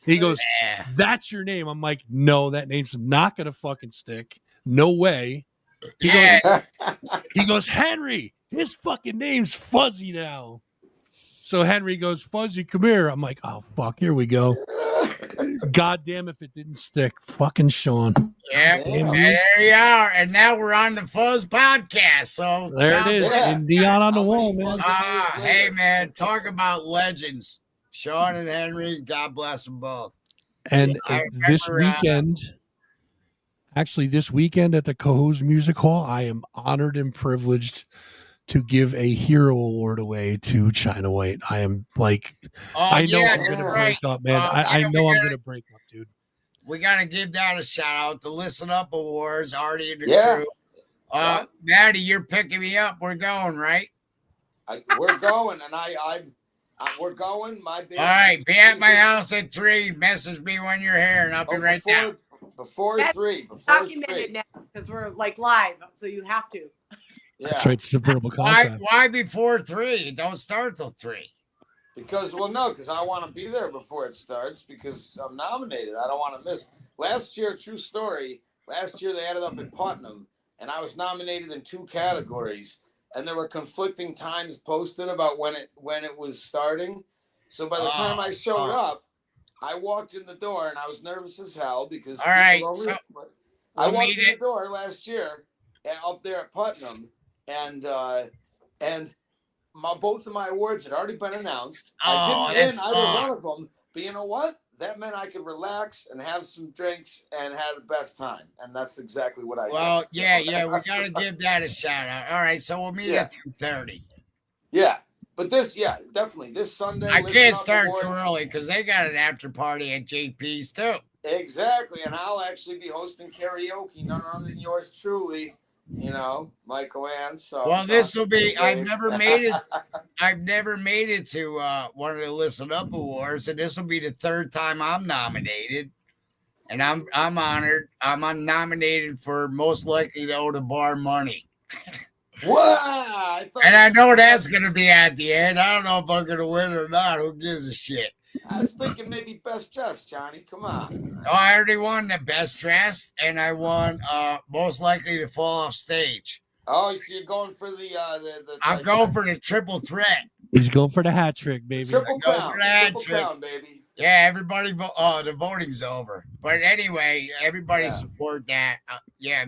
He goes, "That's your name." I'm like, "No, that name's not gonna fucking stick. No way." He goes, "Henry, his fucking name's Fuzzy now." So Henry goes, "Fuzzy, come here." I'm like, "Oh fuck, here we go." God damn if it didn't stick. Fucking Sean. Yeah, damn and you. there you are. And now we're on the Fuzz podcast. So There it is. Yeah. And Dion on the How wall, many man. Fuzz- hey man, talk about legends. Sean and Henry, God bless them both. And I this remember, weekend, actually, this weekend at the Cohoes Music Hall, I am honored and privileged to give a hero award away to China White. I am like, I know I'm going to break up, man. I know I'm going to break up, dude. We got to give that a shout out. The Listen Up Awards, already in the crew. Matty, you're picking me up. We're going, right? We're going, and we're going. My business. All right, be at my house at 3. Message me when you're here, and I'll be right there. Before That's 3. Documented now because we're like live, so you have to. Yeah. That's right. It's a verbal contract. Why before 3? Don't start till 3. Because I want to be there before it starts because I'm nominated. I don't want to miss. Last year, true story. Last year they had it up in Putnam, and I was nominated in 2 categories, and there were conflicting times posted about when it was starting. So by the time I showed up, I walked in the door, and I was nervous as hell because I walked in the door last year up there at Putnam, and both of my awards had already been announced. I didn't win either one of them, but you know what? That meant I could relax and have some drinks and have the best time, and that's exactly what I did. Well, yeah, we got to give that a shout out. All right, so we'll meet at 2:30. Yeah, but definitely this Sunday. I can't start too early because they got an after party at JP's too. Exactly, and I'll actually be hosting karaoke, none other than yours truly. Micheale Ann. So well, this will be. I've never made it to one of the Listen Up Awards, and this will be the 3rd time I'm nominated, and I'm honored. I'm nominated for most likely to owe the bar money. What? And I know that's going to be at the end. I don't know if I'm going to win or not. Who gives a shit? I was thinking maybe best dressed, Johnny. Come on. Oh, I already won the best dressed, and I won most likely to fall off stage. Oh, so you're going for the I'm going for the triple threat. He's going for the hat trick, baby. Triple crown, baby. Yeah, everybody the voting's over. But anyway, everybody support that.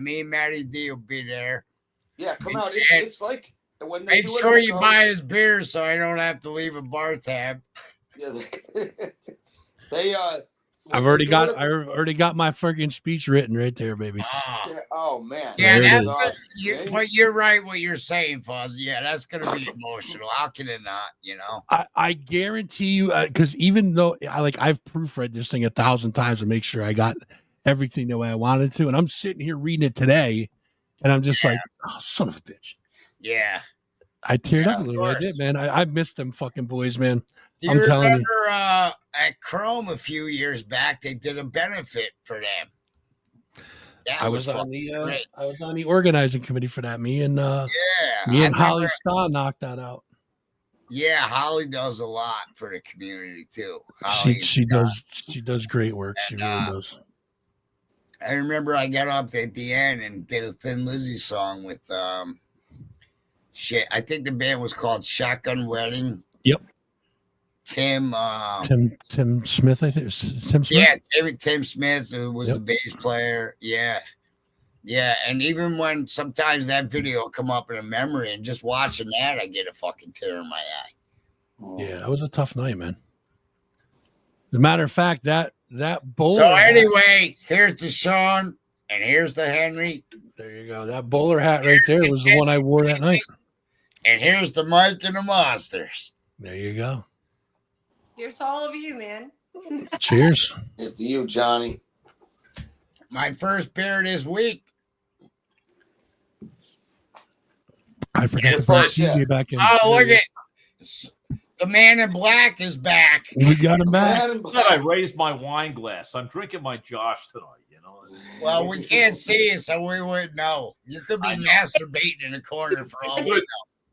Me and Matty D will be there. Yeah, come out. It's like when they make sure you buy his beer so I don't have to leave a bar tab. Yeah, I've already got my freaking speech written right there, baby. Oh man. Yeah, that's awesome. But you're right what you're saying, Fuzz. Yeah, that's gonna be emotional. How can it not, I guarantee you, because even though I've proofread this thing 1,000 times to make sure I got everything the way I wanted to, and I'm sitting here reading it today, and I'm just like, oh, son of a bitch. Yeah. I teared up a little. I did, man. I missed them fucking boys, man. Do you remember at Chrome a few years back, they did a benefit for them? I was on the organizing committee for that. Me and Holly Starr knocked that out. Yeah, Holly does a lot for the community too. She does great work. She really does. I remember I got up at the end and did a Thin Lizzy song with I think the band was called Shotgun Wedding. Yep. Tim Smith, I think it was Tim Smith. Yeah, Tim Smith was the bass player. Yeah. Yeah. And even when sometimes that video will come up in a memory and just watching that, I get a fucking tear in my eye. Yeah, that was a tough night, man. As a matter of fact, that bowler. So anyway, here's the Sean and here's the Henry. There you go. That bowler hat right there was the one I wore that night. And here's the Mike and the Monsters. There you go. Here's to all of you, man. Cheers. Here's to you, Johnny. My first beer this week. I forgot to And bring first, CJ yeah. back in. Oh, look at the man in black is back. We got him back. Man in But black. I raised my wine glass. I'm drinking my Josh tonight. Well, we can't see you, so we wouldn't know. You could be I know. masturbating in the corner for all we know.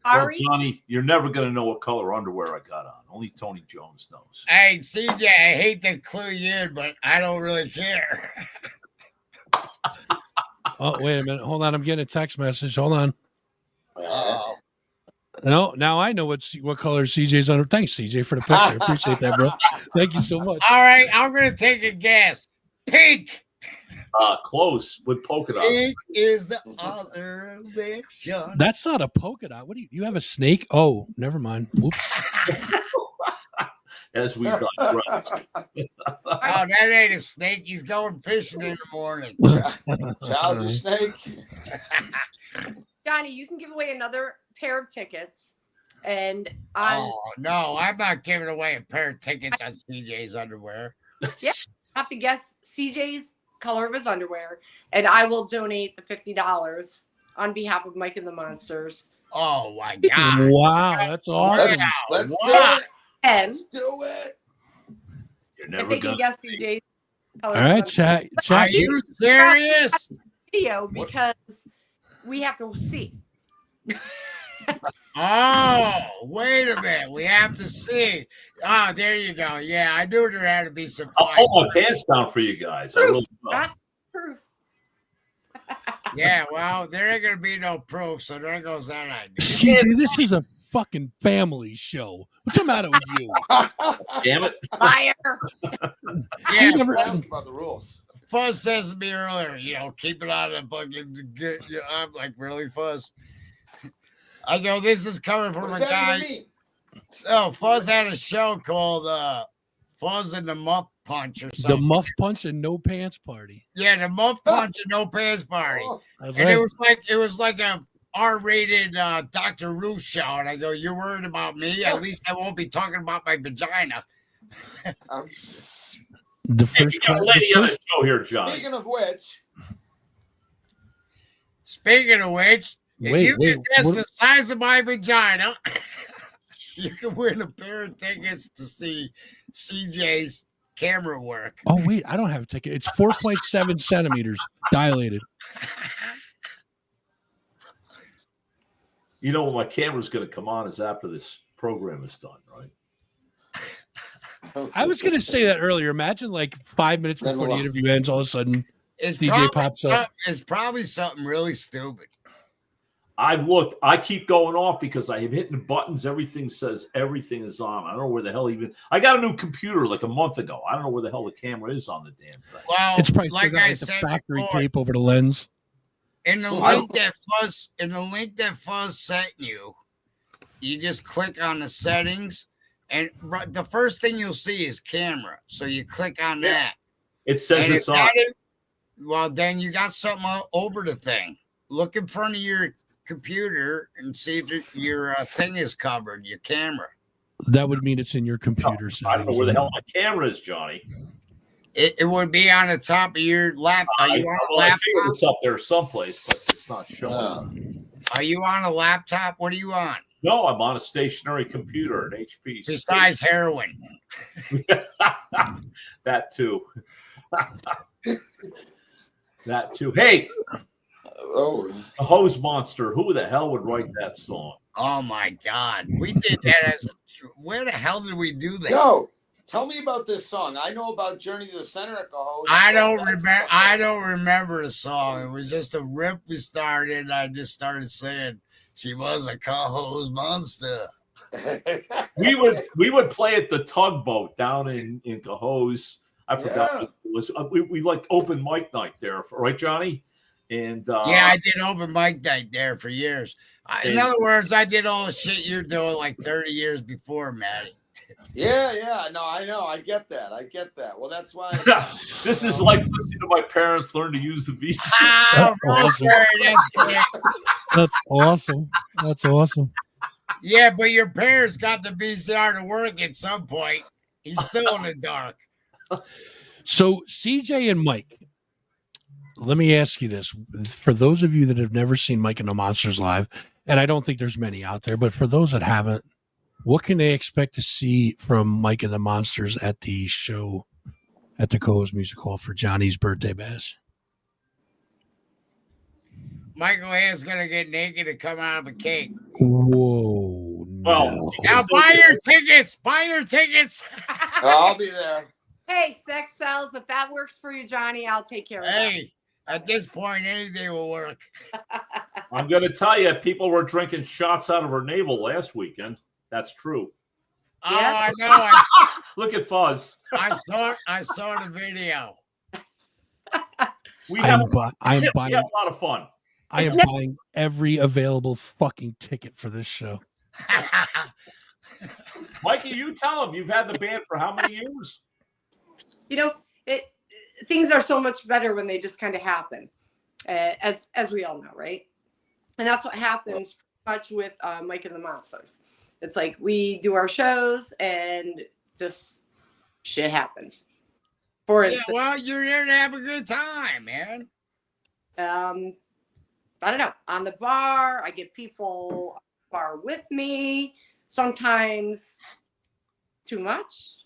Well, Sorry. Johnny, you're never going to know what color underwear I got on. Only Tony Jones knows. Hey, CJ, I hate to clue you in, but I don't really care. Oh, wait a minute. Hold on. I'm getting a text message. Hold on. Oh, No, now I know what color CJ's under. Thanks, CJ, for the picture. I appreciate that, bro. Thank you so much. all right, I'm gonna take a guess. Pink. Close with polka dots. Pink is the other direction. That's not a polka dot. What do you have a snake? Oh, never mind. Whoops. As we digress. Oh, that ain't a snake. He's going fishing in the morning. Child's a snake. Johnny, you can give away another pair of tickets. And I Oh no, I'm not giving away a pair of tickets on CJ's underwear. Yeah. have to guess CJ's color of his underwear. And I will donate the $50 on behalf of Mike and the Monsters. Oh my god! Wow, that's awesome. Let's do Wow. it. And Let's do it. You're if never they can going guess to CJ's color All of right, his chat. Are Chat. you serious? video because we have to see. Oh, wait a minute. We have to see. Oh, there you go. Yeah, I knew there had to be some. I'll pull my pants down for you guys. I Proof. really will. That's proof. Yeah, well, there ain't gonna be no proof, so there goes that idea. CJ, this is a fucking family show. What's the matter with you? Damn it. Liar. Yeah, You never- Ask about the rules. Fuzz says to me earlier, keep it on the fucking. I'm like, really, Fuzz? I go, this is coming from What a does that guy. even mean? Oh, Fuzz had a show called Fuzz and the Muff Punch or The something. Muff Punch and No Pants Party. Yeah, the Muff Punch and No Pants Party. Oh, That's And right. it was like a R-rated Dr. Ruth show. And I go, you're worried about me? At least I won't be talking about my vagina. I'm- The Hey, first you got a the lady on the first- show here, Johnny. Speaking of which, Speaking of which, if Wait, you wait, can guess what- the size of my vagina, you can win a pair of tickets to see CJ's camera work. Oh wait, I don't have a ticket. It's 4.7 centimeters dilated. You know when my camera's going to come on is after this program is done, right? I was gonna say that earlier. Imagine like 5 minutes Then before the we'll- interview ends, all of a sudden It's DJ probably pops up. It's probably something really stupid. I've looked. I keep going off because I have hit the buttons. Everything says everything is on. I don't know where the hell even. I got a new computer like a month ago. I don't know where the hell the camera is on the damn thing. Well, It's probably still like got I like the said factory before, tape over the lens. in the I link that Fuzz sent you, you just click on the settings, and the first thing you'll see is camera. So you click on Yeah. that. It says And it's if on. that is, well, then you got something over the thing. Look in front of your computer and see if your thing is covered, your camera. That would mean it's in your computer I don't know settings. where the hell my camera is, Johnny. It would be on the top of your laptop. Are you on a I figured laptop? it's up there someplace, but it's not showing. uh, Are you on a laptop? What are you on? No, I'm on a stationary computer, an HP. Besides heroin. That too. That too. Hey, oh, the Hose Monster. Who the hell would write that song? Oh my God. We did that as where the hell did we do that? yo, tell me about this song. I know about Journey to the Center at Cohoes. I don't remember the song. It was just a rip we started. And I just started saying she was a Cohoes monster. We would play at the Tugboat down in Cohoes. I forgot Yeah. what it was. We like open mic night there, right, Johnny? And Yeah, I did open mic night there for years. In other words, I did all the shit you're doing like 30 years before, Matty. yeah. No, I know. I get that. Well, that's why. this is like listening to my parents learn to use the VCR. Ah, That's Rosemary, that's great. That's awesome. That's awesome. Yeah, but your parents got the VCR to work at some point. He's still in the dark. So CJ and Mike, let me ask you this. For those of you that have never seen Mike and the Monsters live, and I don't think there's many out there, but for those that haven't, what can they expect to see from Mike and the Monsters at the show at the Cohoes Music Hall for Johnny's birthday bash? Michael Ann's gonna get naked and come out of a cake. Whoa. Well, no. Now buy your tickets. Buy your tickets. I'll be there. Hey, sex sells. If that works for you, Johnny, I'll take care of that. Hey, at this point, anything will work. I'm going to tell you, people were drinking shots out of her navel last weekend. That's true. Yeah. Oh, I know. Look at Fuzz. I saw the video. We I had am a buying lot of fun. I am buying every available fucking ticket for this show. Mikey, you tell them you've had the band for how many years? You know, things are so much better when they just kind of happen, as we all know, right? And that's what happens pretty much with Mike and the Monsters. It's like we do our shows and just shit happens. For instance, well, you're there to have a good time, man. I don't know. On the bar, I get people on the bar with me. Sometimes too much.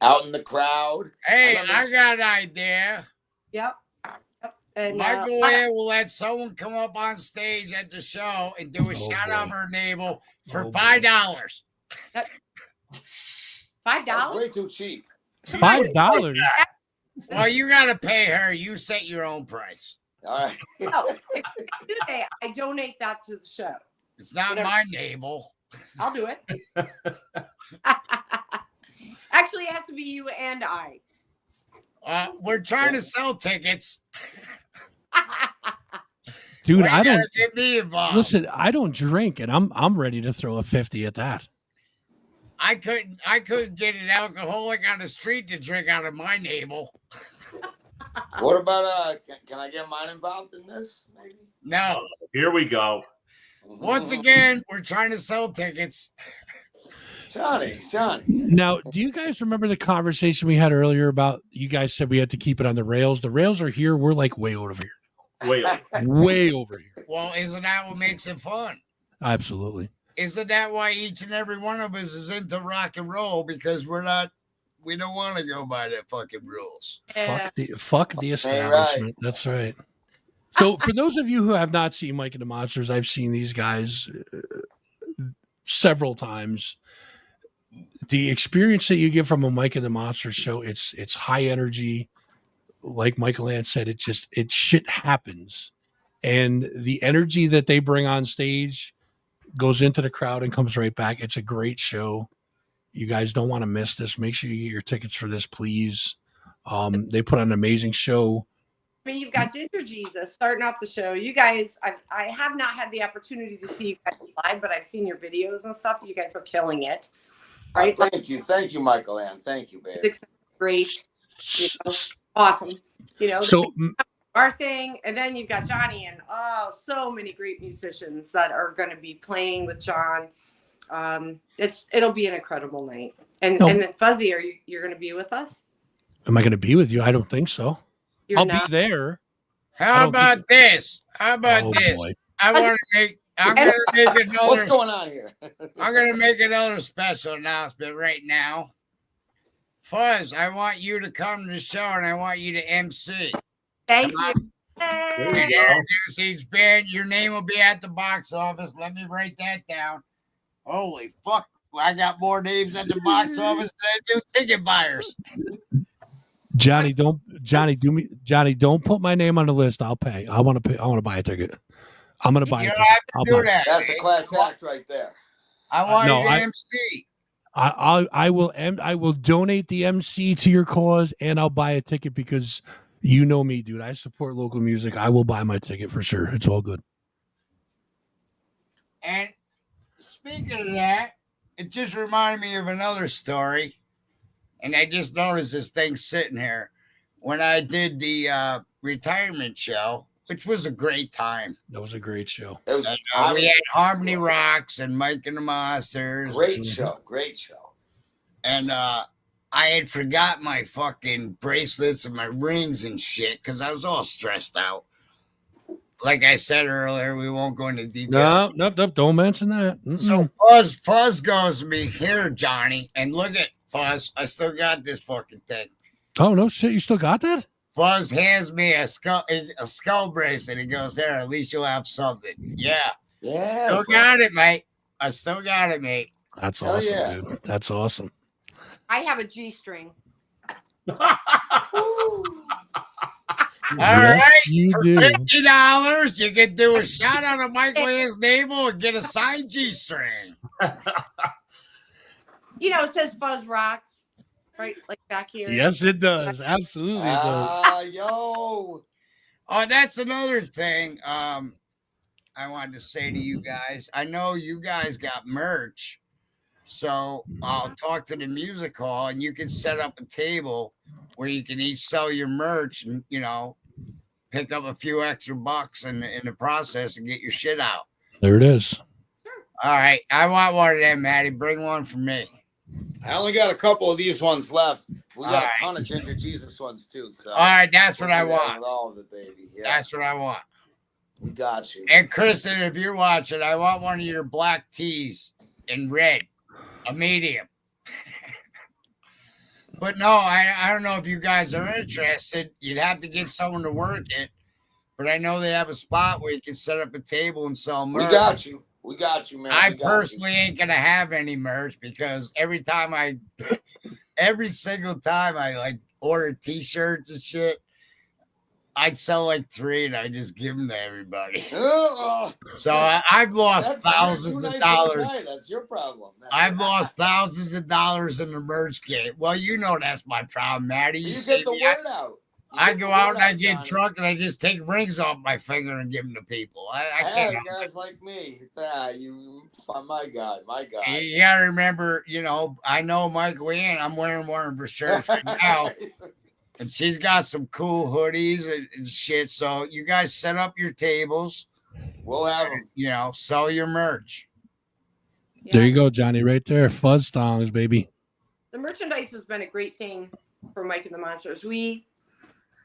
Out in the crowd. Hey, I got an idea. Yep. And Michael Ann will let someone come up on stage at the show and do a shot of her navel for $5. $5? That's way too cheap. $5? Well, you got to pay her. You set your own price. All right. No, if I do that, I donate that to the show. It's not my navel. I'll do it. Actually, it has to be you and I. We're trying to sell tickets. Dude, Well, I don't get me involved. listen. I don't drink, and I'm ready to throw a 50 at that. I couldn't get an alcoholic on the street to drink out of my navel. What about can I get mine involved in this? Maybe. No. Here we go. Once again, we're trying to sell tickets. Johnny. Now, do you guys remember the conversation we had earlier about you guys said we had to keep it on the rails? The rails are here. We're like way over here. Way over here. Well, isn't that what makes it fun? Absolutely. Isn't that why each and every one of us is into rock and roll? Because we don't want to go by the fucking rules. Fuck the establishment. Right. That's right. So for those of you who have not seen Mike and the Monsters, I've seen these guys several times. The experience that you get from a Mike and the Monsters show, it's high energy. Like Micheale Ann said, it shit happens. And the energy that they bring on stage goes into the crowd and comes right back. It's a great show. You guys don't want to miss this. Make sure you get your tickets for this, please. They put on an amazing show. I mean, you've got Ginger Geezus starting off the show. You guys, I have not had the opportunity to see you guys live, but I've seen your videos and stuff. You guys are killing it. Right? Thank you, Micheale Ann. Thank you, baby. It's great. Awesome. So our thing, and then you've got Johnny and so many great musicians that are going to be playing with John. It'll be an incredible night. And then Fuzzy, you're going to be with us? am I going to be with you? I don't think so. I'll be there. How about this? Oh, boy. I'm gonna make another. What's going on here? I'm gonna make another special announcement right now. Fuzz, I want you to come to the show and I want you to MC. Thank you. Introduce each band. Your name will be at the box office. Let me write that down. Holy fuck! I got more names at the box office than I do ticket buyers. Johnny, don't put my name on the list. I'll pay. I want to pay. I want to buy a ticket. I'm going to buy a ticket. I'll do that. That's a class act right there. I want you to MC. I will donate the MC to your cause, and I'll buy a ticket because you know me, dude. I support local music. I will buy my ticket for sure. It's all good. And speaking of that, it just reminded me of another story. And I just noticed this thing sitting here. When I did the retirement show, which was a great time. That was a great show. It was, we had Harmony Rocks and Mike and the Monsters. Great show. And I had forgot my fucking bracelets and my rings and shit because I was all stressed out. Like I said earlier, we won't go into detail. Nope. Don't mention that. So Fuzz goes to me, here, Johnny, and look at Fuzz. I still got this fucking thing. Oh, no shit. You still got that? Fuzz hands me a skull bracelet. He goes, there, at least you'll have something. Yeah. Still got it, mate. I still got it, mate. That's awesome, dude. That's awesome. I have a G-string. All right, you for do. $50, you can do a shot on a Micheale Ann's navel and get a signed G-string. It says Fuzz Rocks, right? Like back here. Yes, it does. Absolutely, it does. Yo. Oh, that's another thing. I wanted to say to you guys. I know you guys got merch, so I'll talk to the music hall, and you can set up a table where you can each sell your merch, and pick up a few extra bucks in the process and get your shit out. There it is. All right, I want one of them, Matty. Bring one for me. I only got a couple of these ones left. We got All a ton of Ginger Geezus ones too. So all right, that's what I want. All of it, baby. Yeah, That's what I want. we got you. And Kristen, if you're watching, I want one of your black tees in red, a medium. But no, I don't know if you guys are interested. You'd have to get someone to work it. But I know they have a spot where you can set up a table and sell merch. We got you. We got you, man. I personally ain't gonna have any merch because every single time I like order t-shirts and shit, I'd sell like 3 and I just give them to everybody. So I've lost thousands of dollars. That's your problem. I've lost thousands of dollars in the merch game. Well, that's my problem, Matty. You get the word out. I go out and I get drunk and I just take rings off my finger and give them to people. I can't. Guys like me. You, my guy. You gotta remember, I know Micheale Ann. I'm wearing one of her shirts right now, and she's got some cool hoodies and shit. So you guys set up your tables. We'll have them. Sell your merch. Yeah. There you go, Johnny. Right there, Fuzz thongs, baby. The merchandise has been a great thing for Mike and the Monsters. We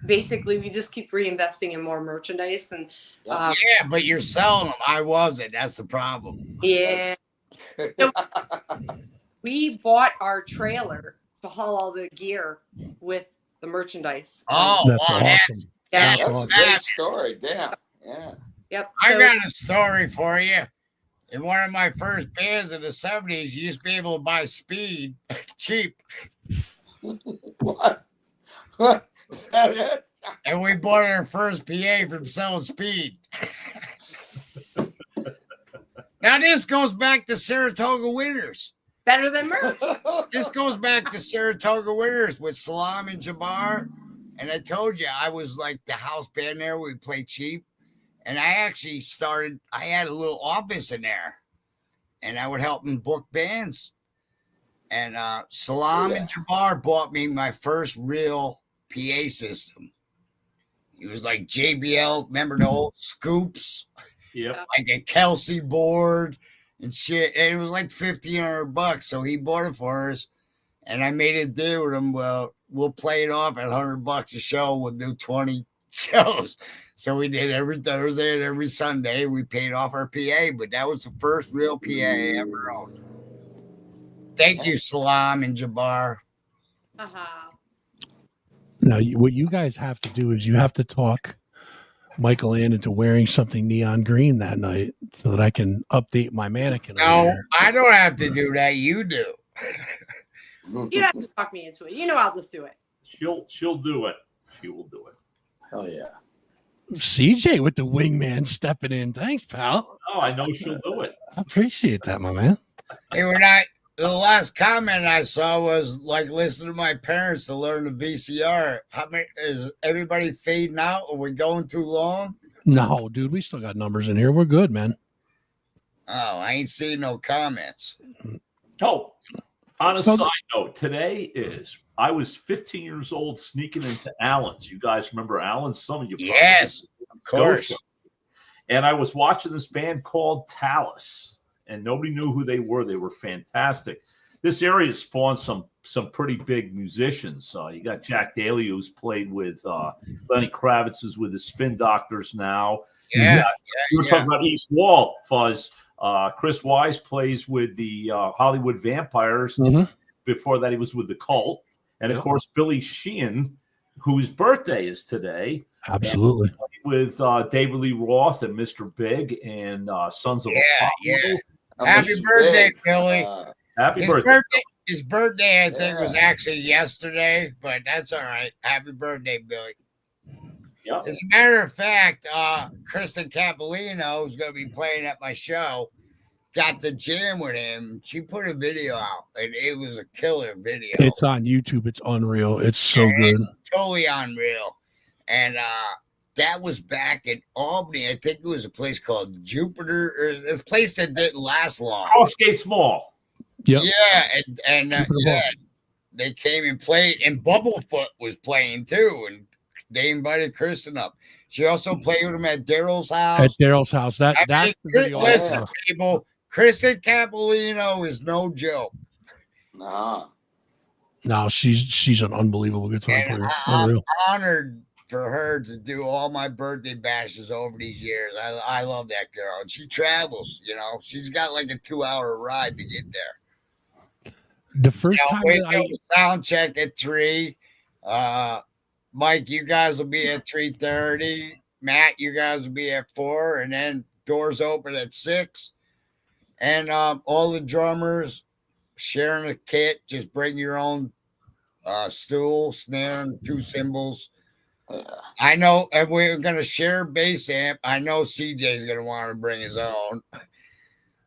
just keep reinvesting in more merchandise, and yeah, but you're selling them. I wasn't. That's the problem. Yeah. So we bought our trailer to haul all the gear with the merchandise. Oh, That's wow, awesome. Yeah. That's awesome. a great story. Damn. Yeah. Yep. I got a story for you. In one of my first bands in the 70s, you used to be able to buy speed cheap. What? Is that it? And we bought our first PA from selling speed. Now this goes back to Saratoga Winters. Better than merch. This goes back to Saratoga Winters with Salam and Jabbar. And I told you, I was like the house band there. We played cheap. And I actually I had a little office in there. And I would help them book bands. And Salam and Jabbar bought me my first real PA system. It was like JBL, remember the old scoops? Yep. Like a Kelsey board and shit. And it was like $1,500. So he bought it for us. And I made a deal with him. Well, we'll play it off at $100 a show. We'll do 20 shows. So we did every Thursday and every Sunday. We paid off our PA, but that was the first real PA I ever owned. Thank you, Salam and Jabbar. Uh-huh. Now, what you guys have to do is you have to talk Micheale Ann into wearing something neon green that night so that I can update my mannequin. No, I don't have to do that. You do. You don't have to talk me into it. I'll just do it. She'll do it. She will do it. Hell yeah. CJ with the wingman stepping in. Thanks, pal. Oh, I know she'll do it. I appreciate that, my man. Hey, we're not. The last comment I saw was like listening to my parents to learn the VCR. How many is everybody fading out? Are we going too long? No, dude, we still got numbers in here. We're good, man. Oh, I ain't seen no comments. Oh, on a side note, today I was 15 years old sneaking into Allen's. You guys remember Allen's? Some of you probably. Yes, of course. And I was watching this band called Talus. And nobody knew who they were. They were fantastic. This area spawned some some pretty big musicians. You got Jack Daly, who's played with Lenny Kravitz, is with the Spin Doctors now. Yeah, You were talking about East Wall, Fuzz. Chris Wise plays with the Hollywood Vampires. Before that, he was with the Cult. And, of course, Billy Sheehan, whose birthday is today. Absolutely. With David Lee Roth and Mr. Big and Sons of Apollo. Happy birthday, Billy. Happy birthday. His birthday, I think, was actually yesterday, but that's all right. Happy birthday, Billy. Yep. As a matter of fact, Kristen Capolino, who's going to be playing at my show, got to jam with him. She put a video out, and it was a killer video. It's on YouTube. It's unreal. It's so good. It's totally unreal. And that was back in Albany. I think it was a place called Jupiter, or a place that didn't last long. Crossgates Mall. Yep. Yeah, and they came and played, and Bubblefoot was playing too, and they invited Kristen up. She also played with him at Daryl's house. At Daryl's house. That's the video. Listen, people, Kristen Capolino is no joke. Nah. No, she's an unbelievable guitar player. I'm honored for her to do all my birthday bashes over these years. I love that girl. And she travels, you know. She's got like a 2-hour ride to get there. The first time sound check at 3. Mike, you guys will be at 3:30. Matt, you guys will be at 4, and then doors open at 6. And all the drummers sharing a kit. Just bring your own stool, snare, and 2 cymbals. I know, and we're going to share bass amp. I know CJ's going to want to bring his own.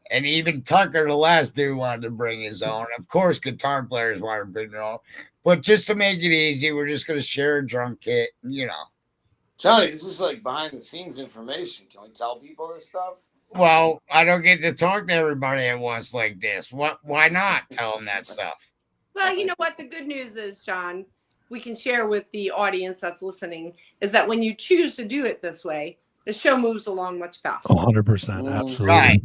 And even Tucker, the last dude, wanted to bring his own. Of course, guitar players want to bring their own. But just to make it easy, we're just going to share a drum kit, you know. Johnny, this is like behind-the-scenes information. Can we tell people this stuff? Well, I don't get to talk to everybody at once like this. Why not tell them that stuff? Well, you know what? The good news is, John, we can share with the audience that's listening, is that when you choose to do it this way, the show moves along much faster. 100%. Absolutely. Right.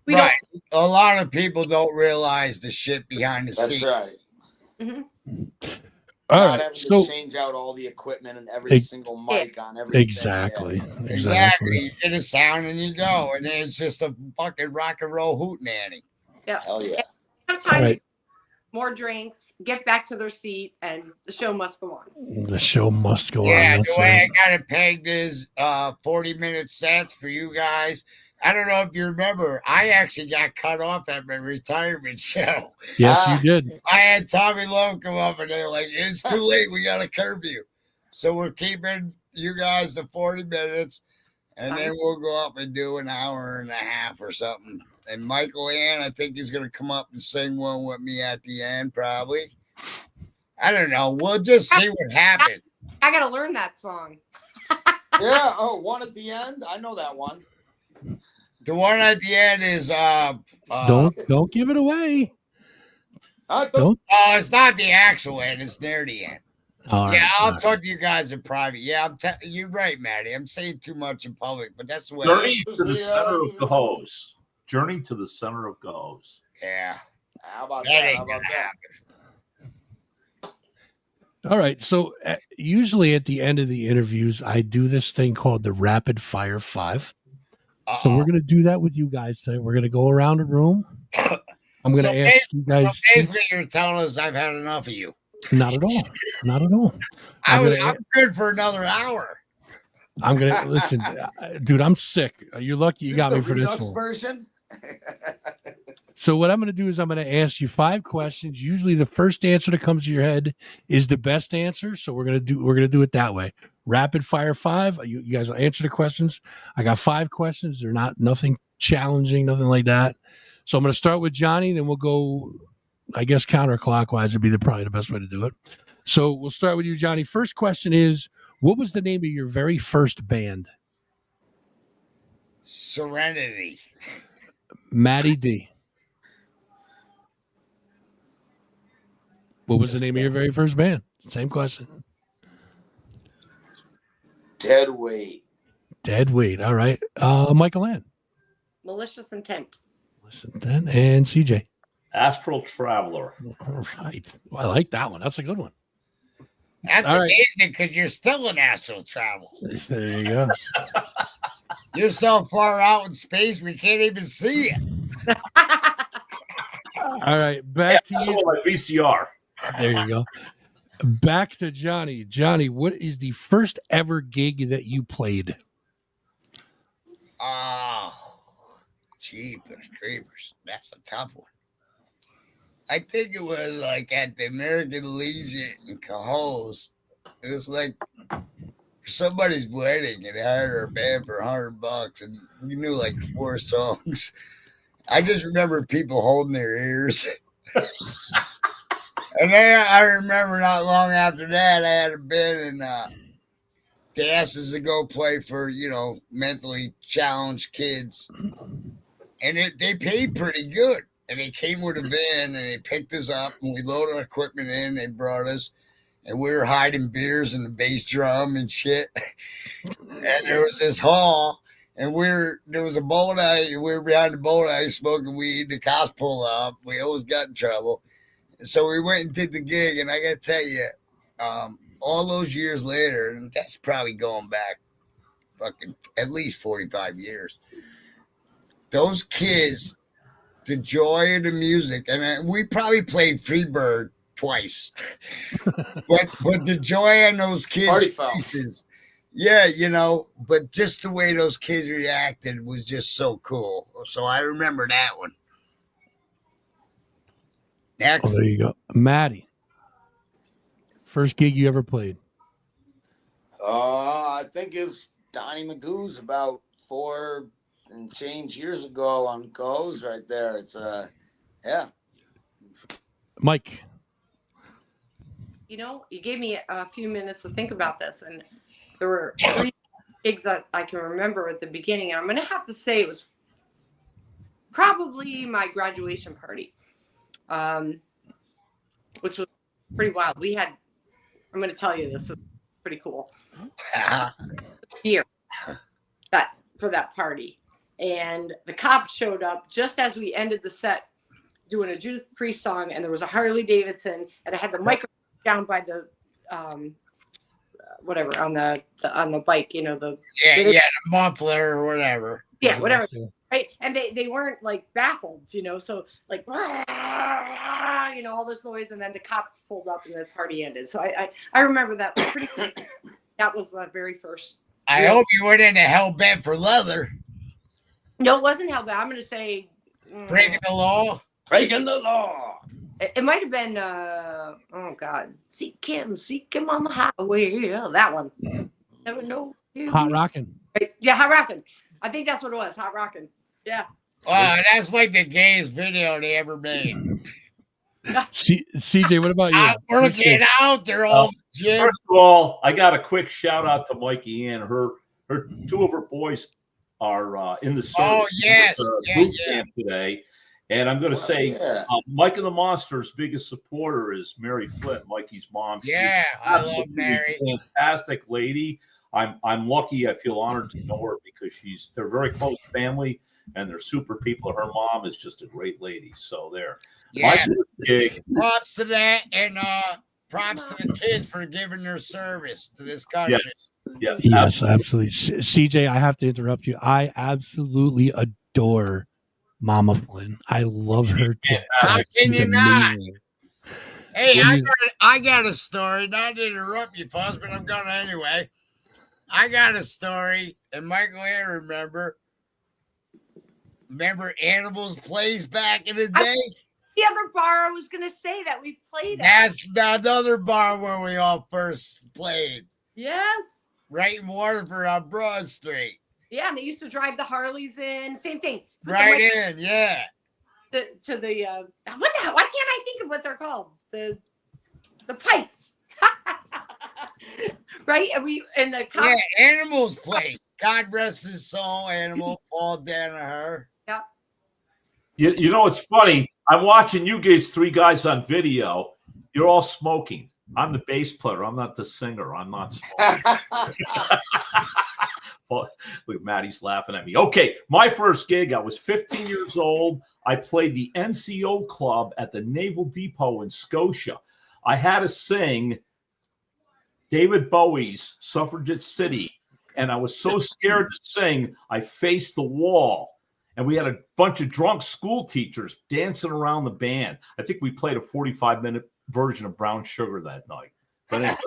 We right. A lot of people don't realize the shit behind the scenes. That's right. Mm-hmm. Not having to change out all the equipment and every single mic on everything. Exactly. Yeah. Exactly. You get a sound and you go, and then it's just a fucking rock and roll hootenanny. Yeah. Hell yeah. Have time. More drinks, get back to their seat, and the show must go on. The show must go on. Yeah, the way I got it pegged is 40-minute sets for you guys. I don't know if you remember, I actually got cut off at my retirement show. Yes, you did. I had Tommy Lowe come up, and they're like, it's too late. We got a curfew. So we're keeping you guys to 40 minutes, and then we'll go up and do an hour and a half or something. And Micheale Ann, I think, is going to come up and sing one with me at the end, probably. I don't know. We'll just see what happens. I got to learn that song. Yeah. Oh, one at the end? I know that one. The one at the end is don't give it away. Don't. Oh, it's not the actual end. It's near the end. All yeah, right, I'll talk to you guys in private. Yeah, you're right, Matty. I'm saying too much in public, but that's the way. Journey to the center of Cohoes. Journey to the center of Cohoes. Yeah. How about that? How about that? All right. So usually at the end of the interviews, I do this thing called the Rapid Fire 5. So we're going to do that with you guys today. We're going to go around the room. I'm going to ask you guys. So basically, you're telling us I've had enough of you. Not at all. Not at all. I'm good for another hour. I'm going to listen, dude. I'm sick. You're lucky you got me for this one. Version? So what I'm going to do is I'm going to ask you 5 questions. Usually the first answer that comes to your head is the best answer. So we're going to do it that way. Rapid fire 5. You guys will answer the questions. I got 5 questions. They're nothing challenging, nothing like that. So I'm going to start with Johnny, then we'll go, I guess, counterclockwise would be probably the best way to do it. So we'll start with you, Johnny. First question is, what was the name of your very first band? Serenity. Matty D. What was the name of your very first band? Same question. Dead Weight. Dead Weight. All right. Micheale Ann. Malicious Intent. Malicious Intent. And CJ. Astral Traveler. All right. Well, I like that one. That's a good one. That's All right. amazing because you're still in astral travel. There you go. You're so far out in space we can't even see it. All right. Back to Some you. of my VCR. There you go. Back to Johnny. Johnny, what is the first ever gig that you played? Oh, jeepers creepers. That's a tough one. I think it was like at the American Legion in Cohoes. It was like somebody's wedding and I hired our band for $100 and we knew like 4 songs. I just remember people holding their ears. And then I remember not long after that, I had a band and they asked us to go play for, mentally challenged kids. And they paid pretty good. And they came with a van and they picked us up and we loaded our equipment in. They brought us and we were hiding beers in the bass drum and shit. And there was this hall and there was a bolt ice. We were behind the bolt ice smoking weed. The cops pulled up. We always got in trouble. And so we went and did the gig. And I got to tell you, all those years later, and that's probably going back fucking at least 45 years, those kids, the joy of the music, and we probably played Freebird twice, but the joy on those kids' faces, but just the way those kids reacted was just so cool. So I remember that one. Next. Oh, there you go. Matty, first gig you ever played? I think it's Donnie Magoo's about 4 and change years ago on Cohoes right there. It's yeah. Mike. You gave me a few minutes to think about this, and there were 3 gigs that I can remember at the beginning. And I'm going to have to say it was probably my graduation party, which was pretty wild. I'm going to tell you, this is pretty cool. Here, for that party. And the cops showed up just as we ended the set doing a Judas Priest song, and there was a Harley Davidson, and I had the microphone down by the whatever on the bike, the muffler or whatever. Yeah, whatever. Right. And they weren't like baffled, so like all this noise, and then the cops pulled up and the party ended. So I remember that pretty quick. That was my very first. I hope you went into Hell Bent for Leather. No, it wasn't Hell Bent. I'm gonna say Breaking the Law. Breaking the Law. It might have been oh God, seek him on the highway. Yeah, that one. Never know. Hot Rockin'. Right. Yeah, Hot Rockin'. I think that's what it was. Hot Rockin'. Yeah. Wow, that's like the gayest video they ever made. CJ, what about you? Working out there all gym. First of all, I got a quick shout out to Mikey Ann. Her 2 of her boys are in the service. Oh yes, boot camp today. And I'm going to say, Mike and the Monster's biggest supporter is Mary Flint, Mikey's mom. Yeah, I love Mary. Fantastic lady. I'm lucky. I feel honored to know her because they're very close family and they're super people. Her mom is just a great lady. So there. Yeah. Props to that, and props to the kids for giving their service to this country. Yes, absolutely. CJ, I have to interrupt you. I absolutely adore Mama Flynn. I love her too. How can you not? Hey, I got a story. Not to interrupt you, Fuzz, but I'm going to anyway. I got a story, and Micheale Ann remember Animals Plays back in the day? The other bar I was going to say that we played at. That's another bar where we all first played. Yes. Right in Waterford on Broad Street. Yeah, and they used to drive the Harleys in. Same thing. Right in, yeah. To the what the hell? Why can't I think of what they're called? The pipes. Right? And the cops. Yeah, Animals Place. God rest his soul, Animal, Paul Danaher. Yep. You know, it's funny. I'm watching you guys, 3 guys on video. You're all smoking. I'm the bass player. I'm not the singer. I'm not smoking. Look, Maddie's laughing at me. Okay, my first gig, I was 15 years old. I played the NCO Club at the Naval Depot in Scotia. I had to sing David Bowie's Suffragette City, and I was so scared to sing, I faced the wall. And we had a bunch of drunk school teachers dancing around the band. I think we played a 45-minute version of Brown Sugar that night. But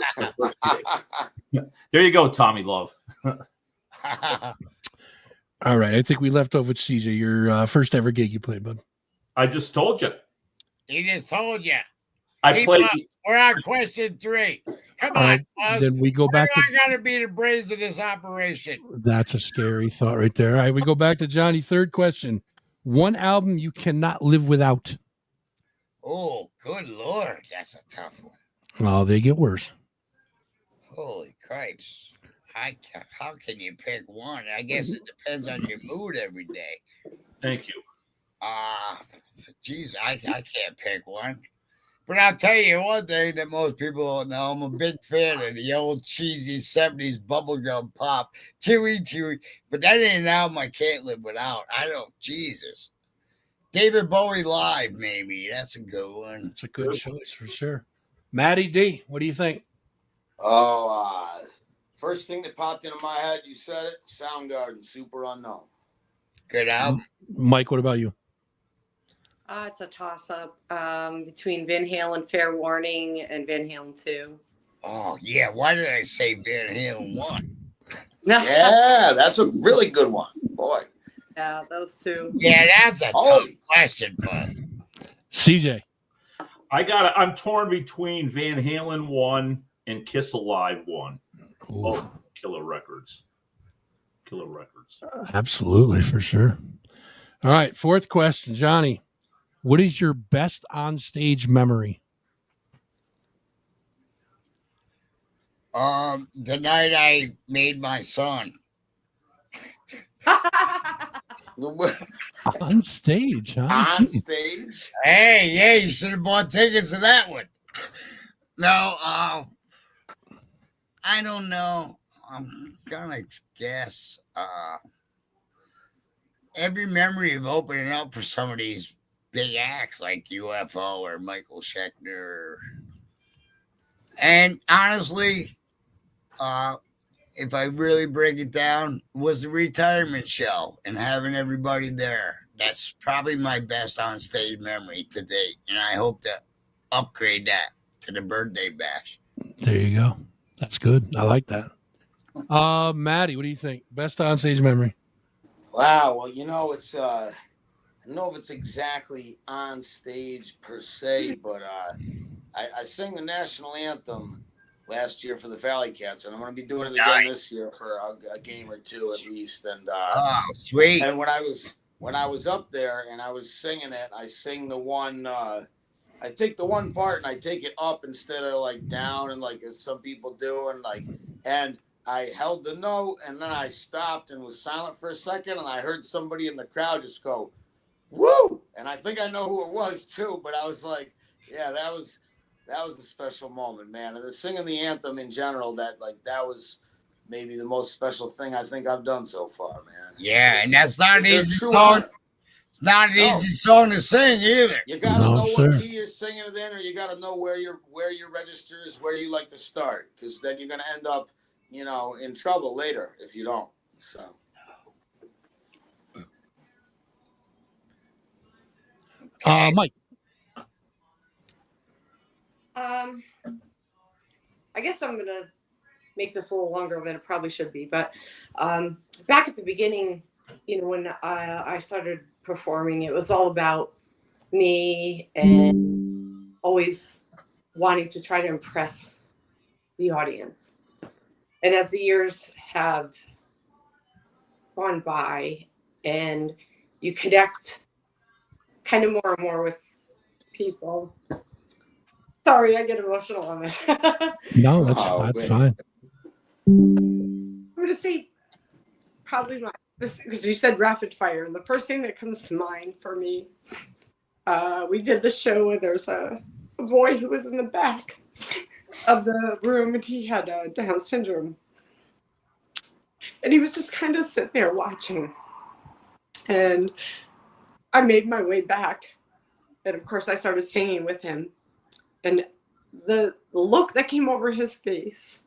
anyway, there you go, Tommy Love. All right. I think we left off with CJ, your first ever gig you played, bud. I just told you. He just told you. I played. We're on question 3. Come on, Fuzz. Then we go back to. I got to be the brains of this operation. That's a scary thought right there. All right. We go back to Johnny. Third question. One album you cannot live without. Oh, good Lord. That's a tough one. Oh, they get worse. Holy cripes. How can you pick one? I guess it depends on your mood every day. Thank you. Geez, I can't pick one. But I'll tell you one thing that most people don't know. I'm a big fan of the old cheesy 70s bubblegum pop. Chewy. But that ain't an album I can't live without. Jesus. David Bowie Live, maybe. That's a good one. It's a good choice for sure. Matty D, what do you think? First thing that popped into my head, you said it, Soundgarden, Super Unknown. Good album. Mike, what about you? It's a toss-up between Van Halen, Fair Warning, and Van Halen 2. Oh, yeah. Why did I say Van Halen 1? Yeah, that's a really good one. Boy. Yeah, those two. Yeah, that's a tough question, bud. CJ. I'm torn between Van Halen 1 and Kiss Alive 1. Both killer records. Absolutely, for sure. All right, fourth question, Johnny. What is your best on-stage memory? The night I made my son. On stage, huh? On stage? Hey, yeah, you should have bought tickets to that one. No, I don't know. I'm gonna guess every memory of opening up for some of these big acts like UFO or Michael Schechter. And honestly, if I really break it down, was the retirement show and having everybody there. That's probably my best on stage memory to date. And I hope to upgrade that to the birthday bash. There you go. That's good. I like that. Maddie, what do you think? Best on stage memory? Wow. Well, it's I don't know if it's exactly on stage per se, but I sang the national anthem last year for the Valley Cats, and I'm going to be doing it again this year for a game or two at least. And sweet. And when I was up there and I was singing it, I sing the one. I take the one part and I take it up instead of like down and like as some people do, and I held the note and then I stopped and was silent for a second, and I heard somebody in the crowd just go, "Woo!" And I think I know who it was too, but I was like, yeah, that was a special moment, man. And the singing the anthem in general, that was maybe the most special thing I think I've done so far, man. Yeah, and that's not an easy song. It's not an easy song to sing either. You gotta know what key you're singing it in, or you gotta know where your register is, where you like to start, because then you're gonna end up, in trouble later if you don't. So. Mike. I guess I'm going to make this a little longer than it probably should be. But back at the beginning, when I started performing, it was all about me and always wanting to try to impress the audience. And as the years have gone by and you connect kind of more and more with people. Sorry, I get emotional on this. No, that's fine. I'm going to say probably because you said rapid fire. And the first thing that comes to mind for me, we did the show where there's a boy who was in the back of the room and he had Down syndrome. And he was just kind of sitting there watching. And I made my way back. And of course, I started singing with him. And the look that came over his face,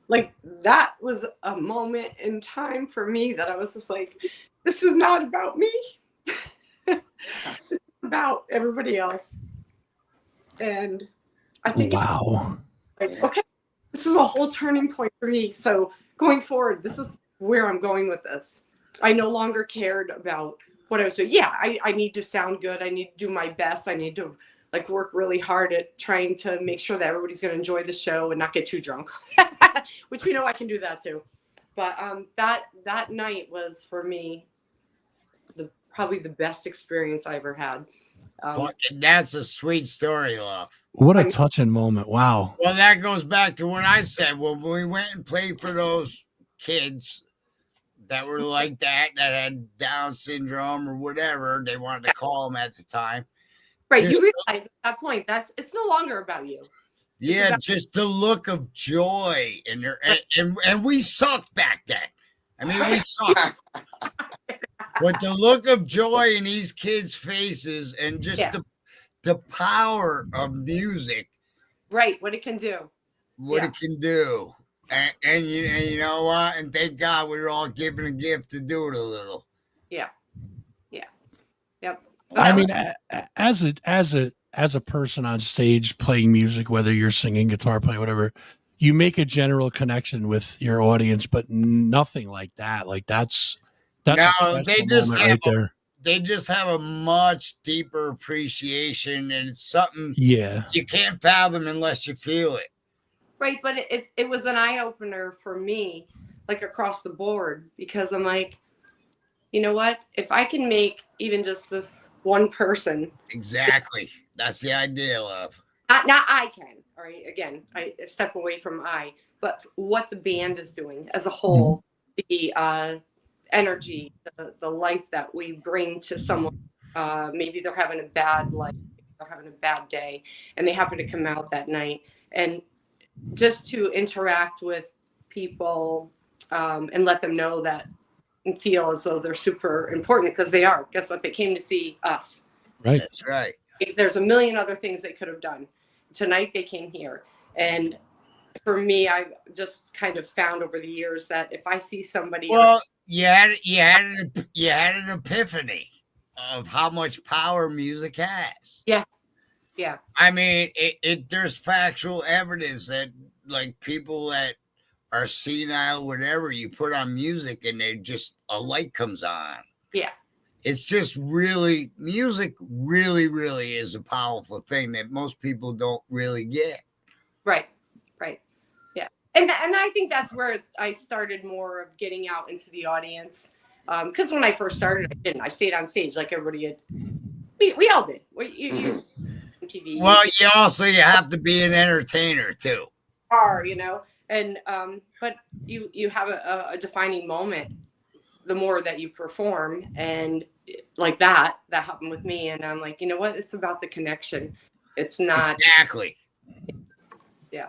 like that was a moment in time for me that I was just like, this is not about me. This is about everybody else. And I think, wow. like, okay, this is a whole turning point for me. So going forward, this is where I'm going with this. I no longer cared about what I was doing. Yeah, I need to sound good. I need to do my best. I need to like work really hard at trying to make sure that everybody's going to enjoy the show and not get too drunk, which we know I can do that too. But that night was for me probably the best experience I ever had. That's a sweet story, love. What a touching moment. Wow. Well, that goes back to what I said. When we went and played for those kids that were like that had Down syndrome or whatever they wanted to call them at the time. Right. You realize at that point, it's no longer about you. Yeah, just the look of joy in there. And we sucked back then. I mean, we sucked. But the look of joy in these kids' faces and just the power of music. Right, what it can do. It can do. And you know what? And thank God we were all given a gift to do it a little. Yeah. Yeah. Yep. I mean, as a person on stage playing music, whether you're singing, guitar playing, whatever, you make a general connection with your audience, but nothing like that. Like that's no, they just have right there. They just have a much deeper appreciation, and it's something you can't fathom unless you feel it. Right, but it was an eye opener for me, like across the board, because I'm like, you know what? If I can make even just this one person, exactly, that's the idea of. Not I can. All right, again, I step away from but what the band is doing as a whole, the energy, the life that we bring to someone. Maybe they're having a bad life, they're having a bad day, and they happen to come out that night, and just to interact with people and let them know that and feel as though they're super important, because they are. Guess what? They came to see us. Right. That's right. There's a million other things they could have done. Tonight they came here. And for me, I've just kind of found over the years that if I see somebody you had an epiphany of how much power music has. Yeah. Yeah. I mean, there's factual evidence that like people that are senile, whatever, you put on music and they just a light comes on. Yeah. It's just really music really, really is a powerful thing that most people don't really get. Right. Right. Yeah. And I think that's where I started more of getting out into the audience. Because when I first started, I didn't. I stayed on stage like everybody had. We all did. You TV. Well, you have to be an entertainer too. You know, and but you have a defining moment the more that you perform, and like that happened with me, and I'm like, you know what? It's about the connection. It's not exactly. Yeah,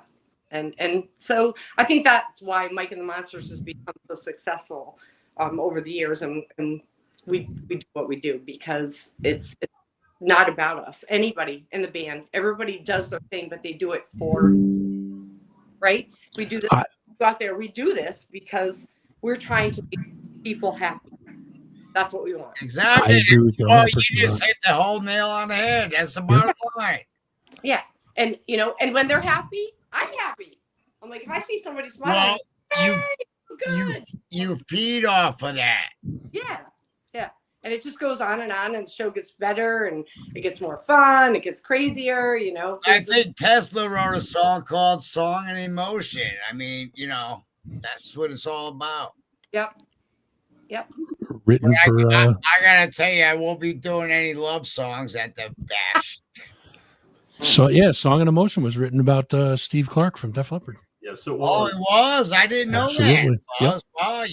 and so I think that's why Mike and the Monsters has become so successful over the years, and we do what we do because it's not about us. Anybody in the band, everybody does their thing, but they do it for, right? We do this, go out there, we do this because we're trying to make people happy. That's what we want. Exactly. You just hit the whole nail on the head. That's the bottom line. Yeah. And, you know, and when they're happy, I'm happy. I'm like, if I see somebody smiling, you feed off of that. Yeah. Yeah. And it just goes on, and the show gets better, and it gets more fun. It gets crazier, you know. I think Tesla wrote a song called Song and Emotion. I mean, you know, that's what it's all about. Yep. Written for. I gotta tell you, I won't be doing any love songs at the bash. So yeah, Song and Emotion was written about Steve Clark from Def Leppard. Yes, it was. Oh, it was. I didn't know Absolutely. that. Yep. Wow,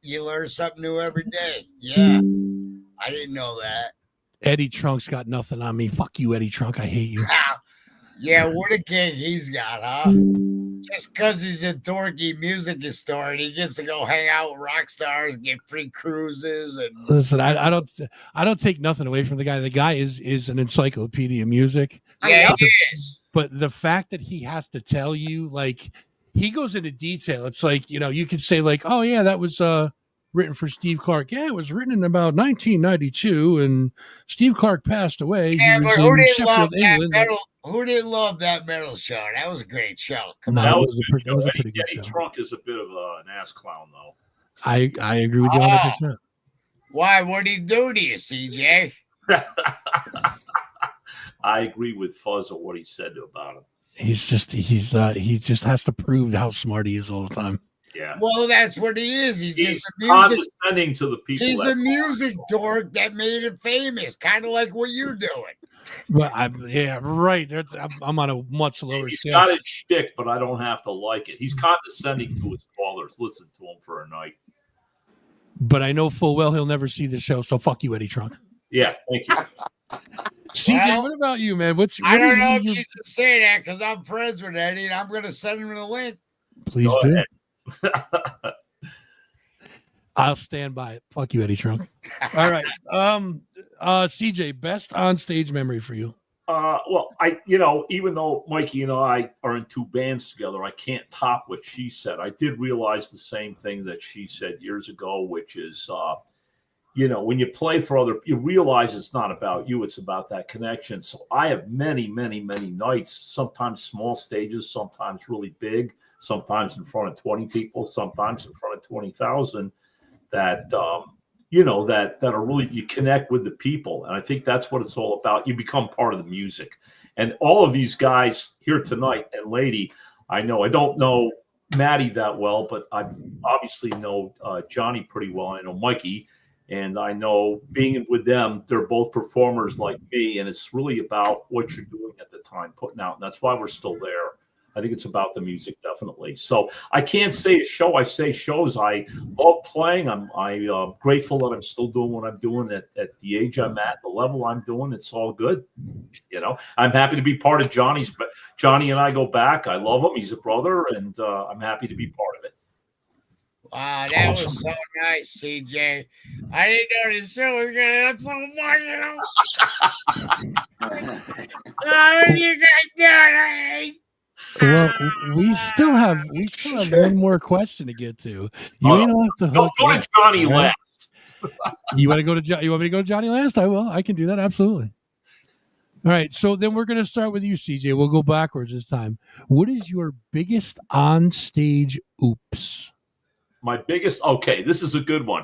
you learn something new every day. Yeah, I didn't know that. Eddie Trunk's got nothing on me. Fuck you, Eddie Trunk. I hate you. Yeah, what a gig he's got, huh? Just because he's a dorky music historian, he gets to go hang out with rock stars, get free cruises, and Listen, I don't take nothing away from the guy. The guy is an encyclopedia of music. yeah, he is. But the fact that he has to tell you, like, he goes into detail. It's like, you could say, like, oh yeah, that was written for Steve Clark. Yeah, it was written in about 1992, and Steve Clark passed away. Yeah, He was but who in didn't love Sheffield, that England. metal? Who didn't love that metal show? That was a great show. Come No, on. that was a pretty good Eddie show. Trunk is a bit of an ass clown, though. I agree with you 100%. Why? What did he do to you, CJ? I agree with Fuzz on what he said about him. He just has to prove how smart he is all the time. Yeah. Well, that's what he is. He's just a music. Condescending to the people. He's a music dork that made it famous, kind of like what you're doing. But right. I'm on a much lower He's scale. got his shtick, but I don't have to like it. He's condescending to his callers. Listen to him for a night. But I know full well he'll never see the show. So fuck you, Eddie Trunk. Yeah, thank you. CJ, what about you, man? I don't know if you should say that because I'm friends with Eddie, and I'm going to send him the link. Please do. I'll stand by it. Fuck you, Eddie Trunk. All right. CJ, best on stage memory for you. Well, even though Mikey and I are in two bands together, I can't top what she said. I did realize the same thing that she said years ago, which is, when you play for you realize it's not about you, it's about that connection. So I have many, many, many nights, sometimes small stages, sometimes really big, sometimes in front of 20 people, sometimes in front of 20,000 that, that are really, you connect with the people. And I think that's what it's all about. You become part of the music. And all of these guys here tonight and lady, I don't know Matty that well, but I obviously know Johnny pretty well. I know Mikey, and I know being with them, they're both performers like me. And it's really about what you're doing at the time, putting out. And that's why we're still there. I think it's about the music, definitely. So I can't say a show. I say shows. I love playing. I'm grateful that I'm still doing what I'm doing at the age I'm at, the level I'm doing. It's all good. I'm happy to be part of Johnny's. But Johnny and I go back. I love him. He's a brother, and I'm happy to be part of it. Wow, that was so nice, CJ. I didn't know the show was gonna have so emotional. Oh, you guys doing? Well, we still have one more question to get to. You ain't off the hook. Go to Johnny last. You want me to go to Johnny last? I will. I can do that. Absolutely. All right. So then we're going to start with you, CJ. We'll go backwards this time. What is your biggest on-stage oops? My biggest. Okay, this is a good one.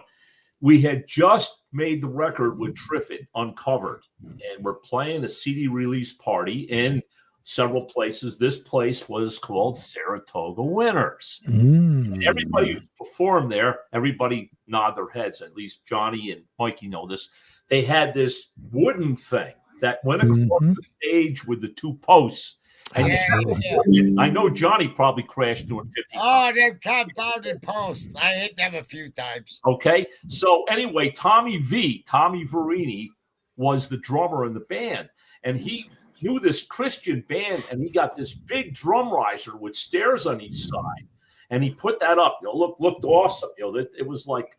We had just made the record with Triffid, Uncovered, and we're playing a CD release party in several places. This place was called Saratoga Winners. And everybody who performed there, everybody nod their heads. At least Johnny and Mikey know this. They had this wooden thing that went across the stage with the two posts. And I know Johnny probably crashed doing 50. Oh, them compounded posts. I hit them a few times. Okay. So anyway, Tommy Verini was the drummer in the band. And he knew this Christian band, and he got this big drum riser with stairs on each side, and he put that up. Looked awesome. It was like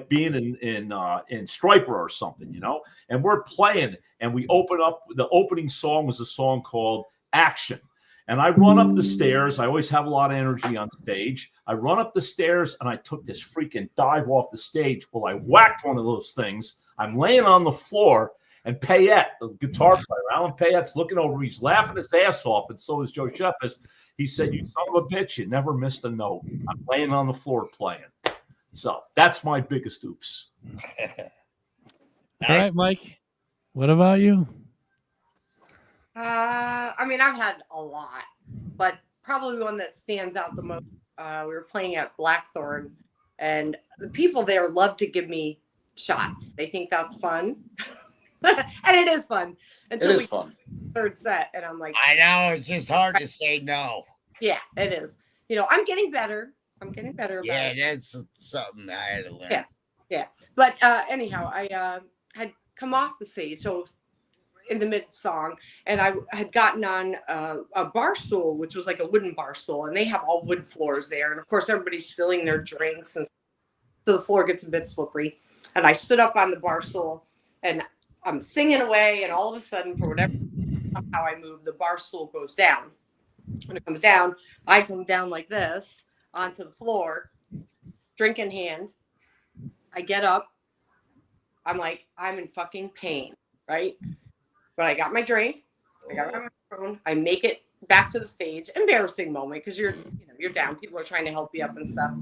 being in Striper or something, And we're playing, and we open up. The opening song was a song called Action, and I run up the stairs. I always have a lot of energy on stage. I run up the stairs, and I took this freaking dive off the stage. Well, I whacked one of those things. I'm laying on the floor. And Payette, the guitar player, Alan Payette's looking over. He's laughing his ass off, and so is Joe Shepis. He said, "You son of a bitch, you never missed a note." I'm laying on the floor playing. So that's my biggest oops. Nice. All right, Mike. What about you? I've had a lot, but probably one that stands out the most. We were playing at Blackthorn, and the people there love to give me shots. They think that's fun. And it is fun. Until it is fun. Third set, and I'm like, I know, it's just hard to say no. Yeah, it is. I'm getting better. Yeah, that's something I had to learn. Yeah. But anyhow, I had come off the stage, so in the mid-song, and I had gotten on a bar stool, which was like a wooden bar stool, and they have all wood floors there. And of course, everybody's filling their drinks, and so the floor gets a bit slippery. And I stood up on the bar stool, and I'm singing away, and all of a sudden, for whatever how I move, the bar stool goes down. When it comes down, I come down like this onto the floor, drink in hand. I get up. I'm like, I'm in fucking pain, right? But I got my drink. I got my microphone. I make it back to the stage. Embarrassing moment because you're down. People are trying to help you up and stuff.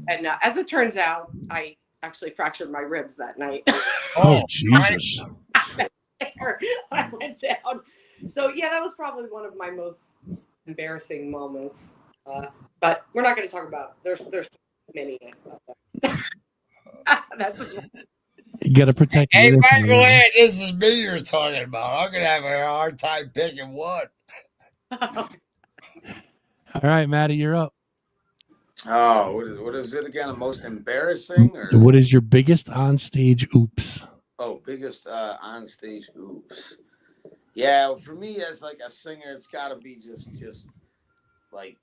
And as it turns out, I actually fractured my ribs that night. Oh, Jesus. I went down. So yeah, that was probably one of my most embarrassing moments. But we're not going to talk about it. There's many. That's just. You got to protect your Hey, listeners. Michael Ann, this is me you're talking about. I'm going to have a hard time picking one. All right, Matty, you're up. Oh, what is it again? The most embarrassing? Or? What is your biggest onstage oops? Oh, biggest onstage oops. Yeah, for me as like a singer, it's got to be just like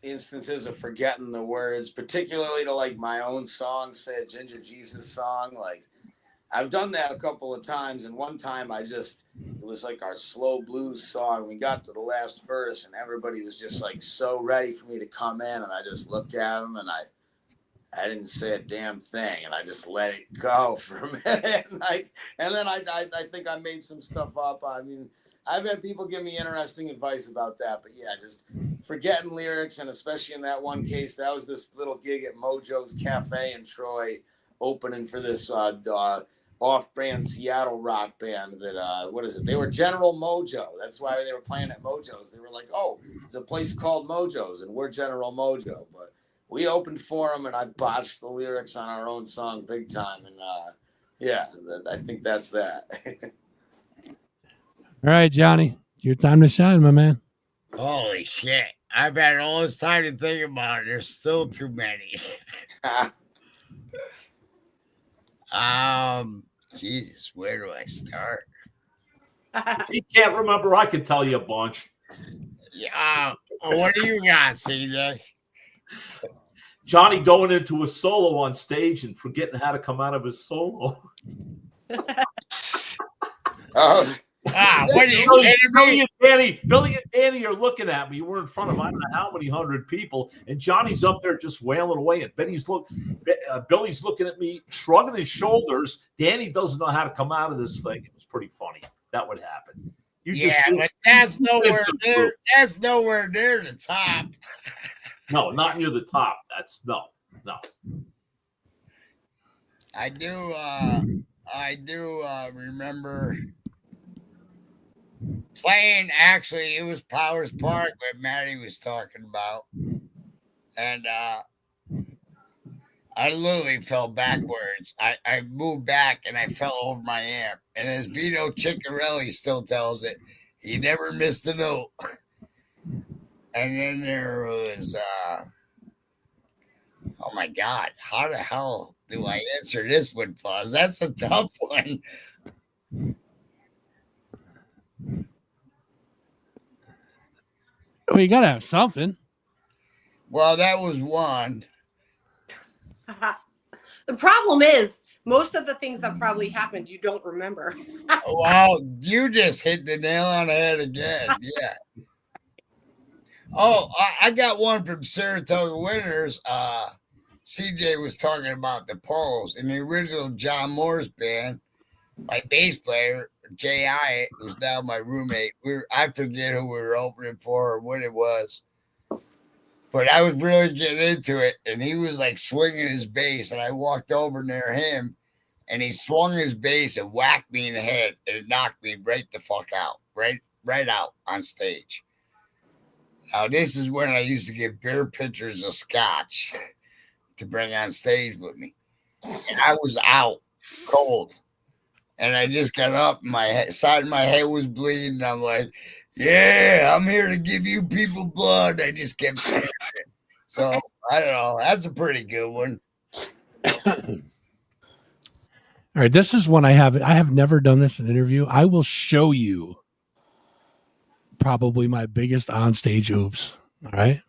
instances of forgetting the words, particularly to like my own song, say a Ginger Geezus song. Like I've done that a couple of times, and one time it was like our slow blues song. We got to the last verse, and everybody was just like so ready for me to come in, and I just looked at them, and I didn't say a damn thing, and I just let it go for a minute, and then I think I made some stuff up. I mean, I've had people give me interesting advice about that, but yeah, just forgetting lyrics, and especially in that one case, that was this little gig at Mojo's Cafe in Troy, opening for this off-brand Seattle rock band that, what is it? They were General Mojo. That's why they were playing at Mojo's. They were like, oh, there's a place called Mojo's, and we're General Mojo. But we opened for them, and I botched the lyrics on our own song big time. And, yeah, I think that's that. All right, Johnny, your time to shine, my man. Holy shit. I've had all this time to think about it. There's still too many. Jesus, where do I start? If you can't remember, I can tell you a bunch. Yeah. What do you got, CJ? Johnny going into a solo on stage and forgetting how to come out of his solo. What are you kidding me? Billy and Danny are looking at me. We're in front of I don't know how many hundred people, and Johnny's up there just wailing away. And Billy's looking at me, shrugging his shoulders. Danny doesn't know how to come out of this thing. It was pretty funny. That would happen. But that's nowhere near. That's nowhere near the top. No, not near the top. That's no. I do remember playing. Actually, it was Powers Park that Matty was talking about, and I literally fell backwards. I moved back and I fell over my amp. And as Vito Ciccarelli still tells it, he never missed a note. And then there was, oh my God, how the hell do I answer this one, Fuzz? That's a tough one. Well, you got to have something. Well, that was one. The problem is, most of the things that probably happened, you don't remember. Well, you just hit the nail on the head again. Yeah. Oh, I got one from Saratoga Winters. CJ was talking about the Poles in the original John Morse band. My bass player, J.I., was now my roommate. I forget who we were opening for or what it was. But I was really getting into it, and he was like swinging his bass, and I walked over near him, and he swung his bass and whacked me in the head, and it knocked me right the fuck out, right out on stage. Now, this is when I used to get beer pitchers of scotch to bring on stage with me, and I was out cold, and I just got up, and my side of my head was bleeding, and I'm like, yeah, I'm here to give you people blood. I just kept saying it. So, I don't know. That's a pretty good one. All right, this is one I have never done this in an interview. I will show you probably my biggest onstage oops. All right.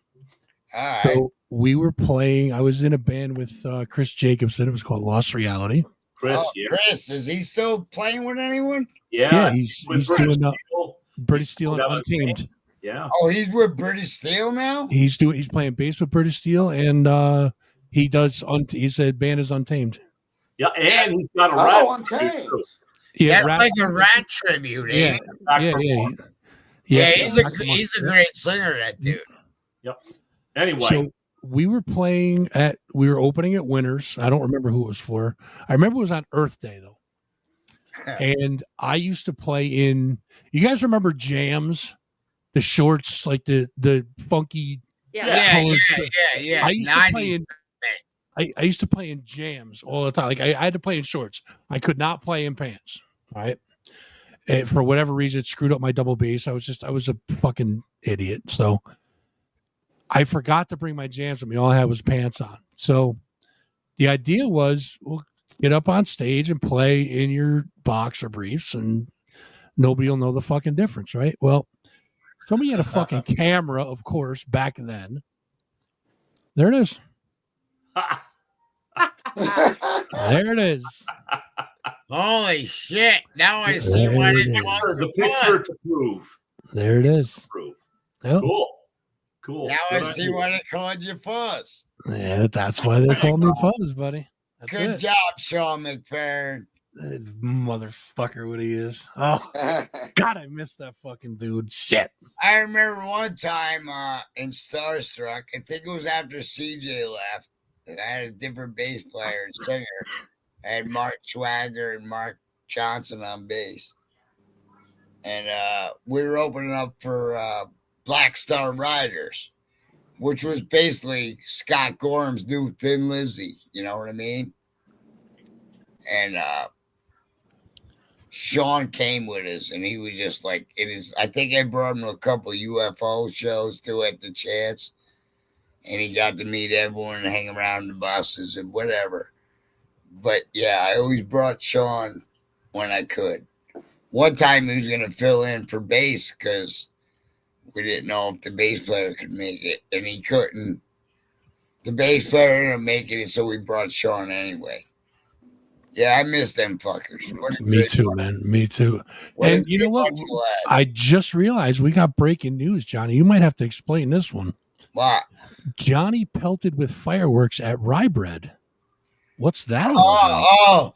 All right. So we were playing. I was in a band with Chris Jacobson. It was called Lost Reality. Chris, Oh, Chris, is he still playing with anyone? Yeah, he's with doing Steel. British Steel and Untamed. Yeah. Oh, he's with British Steel now? He's playing bass with British Steel, and he does. He said band is Untamed. Yeah, and he's got a rap. Untamed. Yeah, that's like a rat tribute. Yeah, yeah. He's a great singer, that dude. Yep. Anyway, so we were opening at Winners. I don't remember who it was for. I remember it was on Earth Day though. And I used to play in. You guys remember Jams, the shorts, like the funky. Yeah. I used to play in. I used to play in Jams all the time. Like I had to play in shorts. I could not play in pants. Right. And for whatever reason, it screwed up my double bass. I was a fucking idiot. So I forgot to bring my Jams with me. All I had was pants on. So the idea was, we'll get up on stage and play in your boxer briefs, and nobody will know the fucking difference, right? Well, somebody had a fucking camera, of course, back then. There it is. There it is. Holy shit. Now I see what it was. The picture to prove. There it is. Yep. Cool. Now I see why they called you Fuzz. Yeah, that's why they call me Fuzz, buddy. That's Good job, Sean McFerrin. Motherfucker, what he is. Oh, God, I miss that fucking dude. Shit. I remember one time in Starstruck, I think it was after CJ left, and I had a different bass player and singer. I had Mark Swagger and Mark Johnson on bass. And we were opening up for Black Star Riders, which was basically Scott Gorham's new Thin Lizzy. You know what I mean? And Sean came with us, and he was just like, it is. I think I brought him to a couple of UFO shows too at the Chance, and he got to meet everyone and hang around the buses and whatever. But yeah, I always brought Sean when I could. One time he was going to fill in for bass because we didn't know if the bass player could make it, and he couldn't. The bass player ended up making it, so we brought Sean anyway. Yeah, I miss them fuckers. Me too, man. Me too. And you know what? I just realized we got breaking news, Johnny. You might have to explain this one. What? Johnny pelted with fireworks at Rye Bread. What's that? Oh,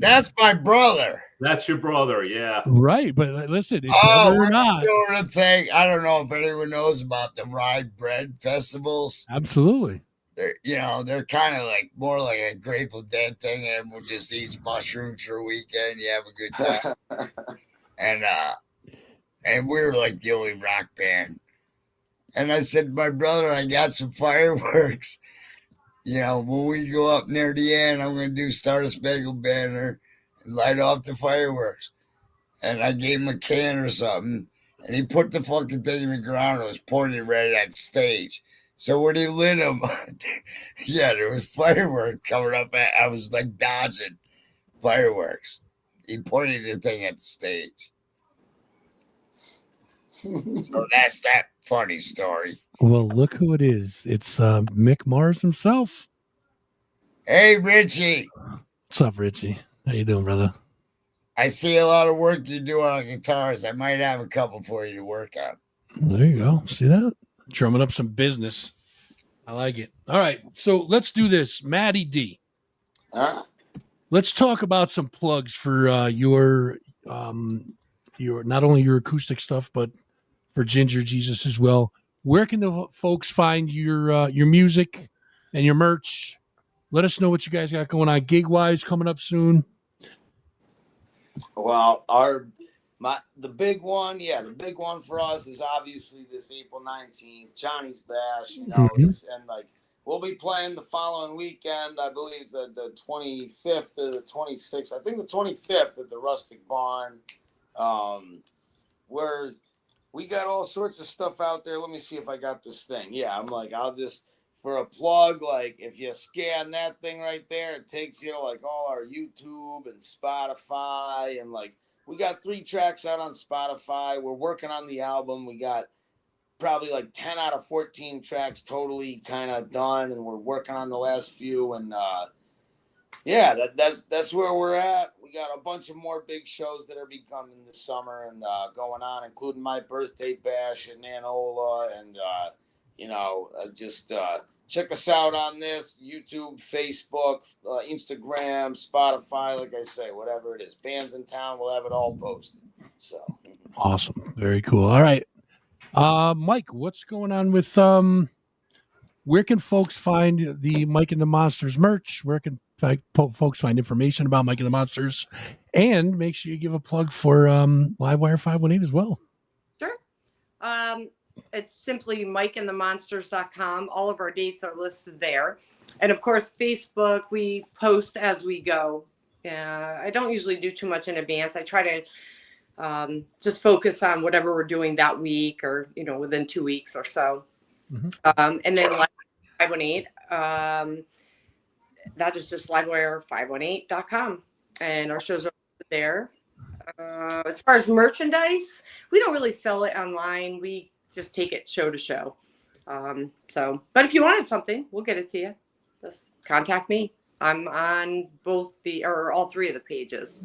that's my brother. That's your brother, yeah. Right, but listen, we're not doing a thing. I don't know if anyone knows about the Rye Bread festivals. Absolutely. They're kind of like more like a Grateful Dead thing, and everyone just eats mushrooms for a weekend. You have a good time. And we were like the only rock band. And I said, my brother, I got some fireworks. When we go up near the end, I'm going to do Star Spangled Banner and light off the fireworks. And I gave him a can or something, and he put the fucking thing in the ground. It was pointed right at the stage. So when he lit them, yeah, there was fireworks coming up. I was like dodging fireworks. He pointed the thing at the stage. So that's that funny story. Well, look who it is. It's Mick Mars himself. Hey, Richie. What's up, Richie? How you doing, brother? I see a lot of work you do on guitars. I might have a couple for you to work on. There you go. See that? Drumming up some business. I like it. All right. So let's do this. Matty D. Let's talk about some plugs for your not only your acoustic stuff, but for Ginger Geezus as well. Where can the folks find your music and your merch? Let us know what you guys got going on gig-wise coming up soon. Well, the big one for us is obviously this April 19th, Johnny's Bash, and like we'll be playing the following weekend, I believe the 25th or the 26th. I think the 25th at the Rustic Barn. Where we got all sorts of stuff out there. Let me see if I got this thing. Yeah, I'm like, I'll just for a plug, like if you scan that thing right there, it takes you to like all our YouTube and Spotify, and like we got 3 tracks out on Spotify. We're working on the album. We got probably like 10 out of 14 tracks totally kind of done, and we're working on the last few. And yeah, that's where we're at. We got a bunch of more big shows that are becoming this summer and going on, including my birthday bash at Nanola, and just check us out on this YouTube, Facebook, Instagram, Spotify. Like I say, whatever it is, bands in town, we'll have it all posted. So awesome, very cool. All right, Mike, what's going on with where can folks find the Mike and the Monsters merch? Where can folks find information about Mike and the Monsters? And make sure you give a plug for Livewire 518 as well. Sure. It's simply mikeandthemonsters.com. All of our dates are listed there. And of course, Facebook, we post as we go. I don't usually do too much in advance. I try to just focus on whatever we're doing that week or, within 2 weeks or so. Mm-hmm. And then 518, that is just livewire518.com. And our shows are there. As far as merchandise, we don't really sell it online. We just take it show to show. But if you wanted something, we'll get it to you. Just contact me. I'm on all 3 of the pages.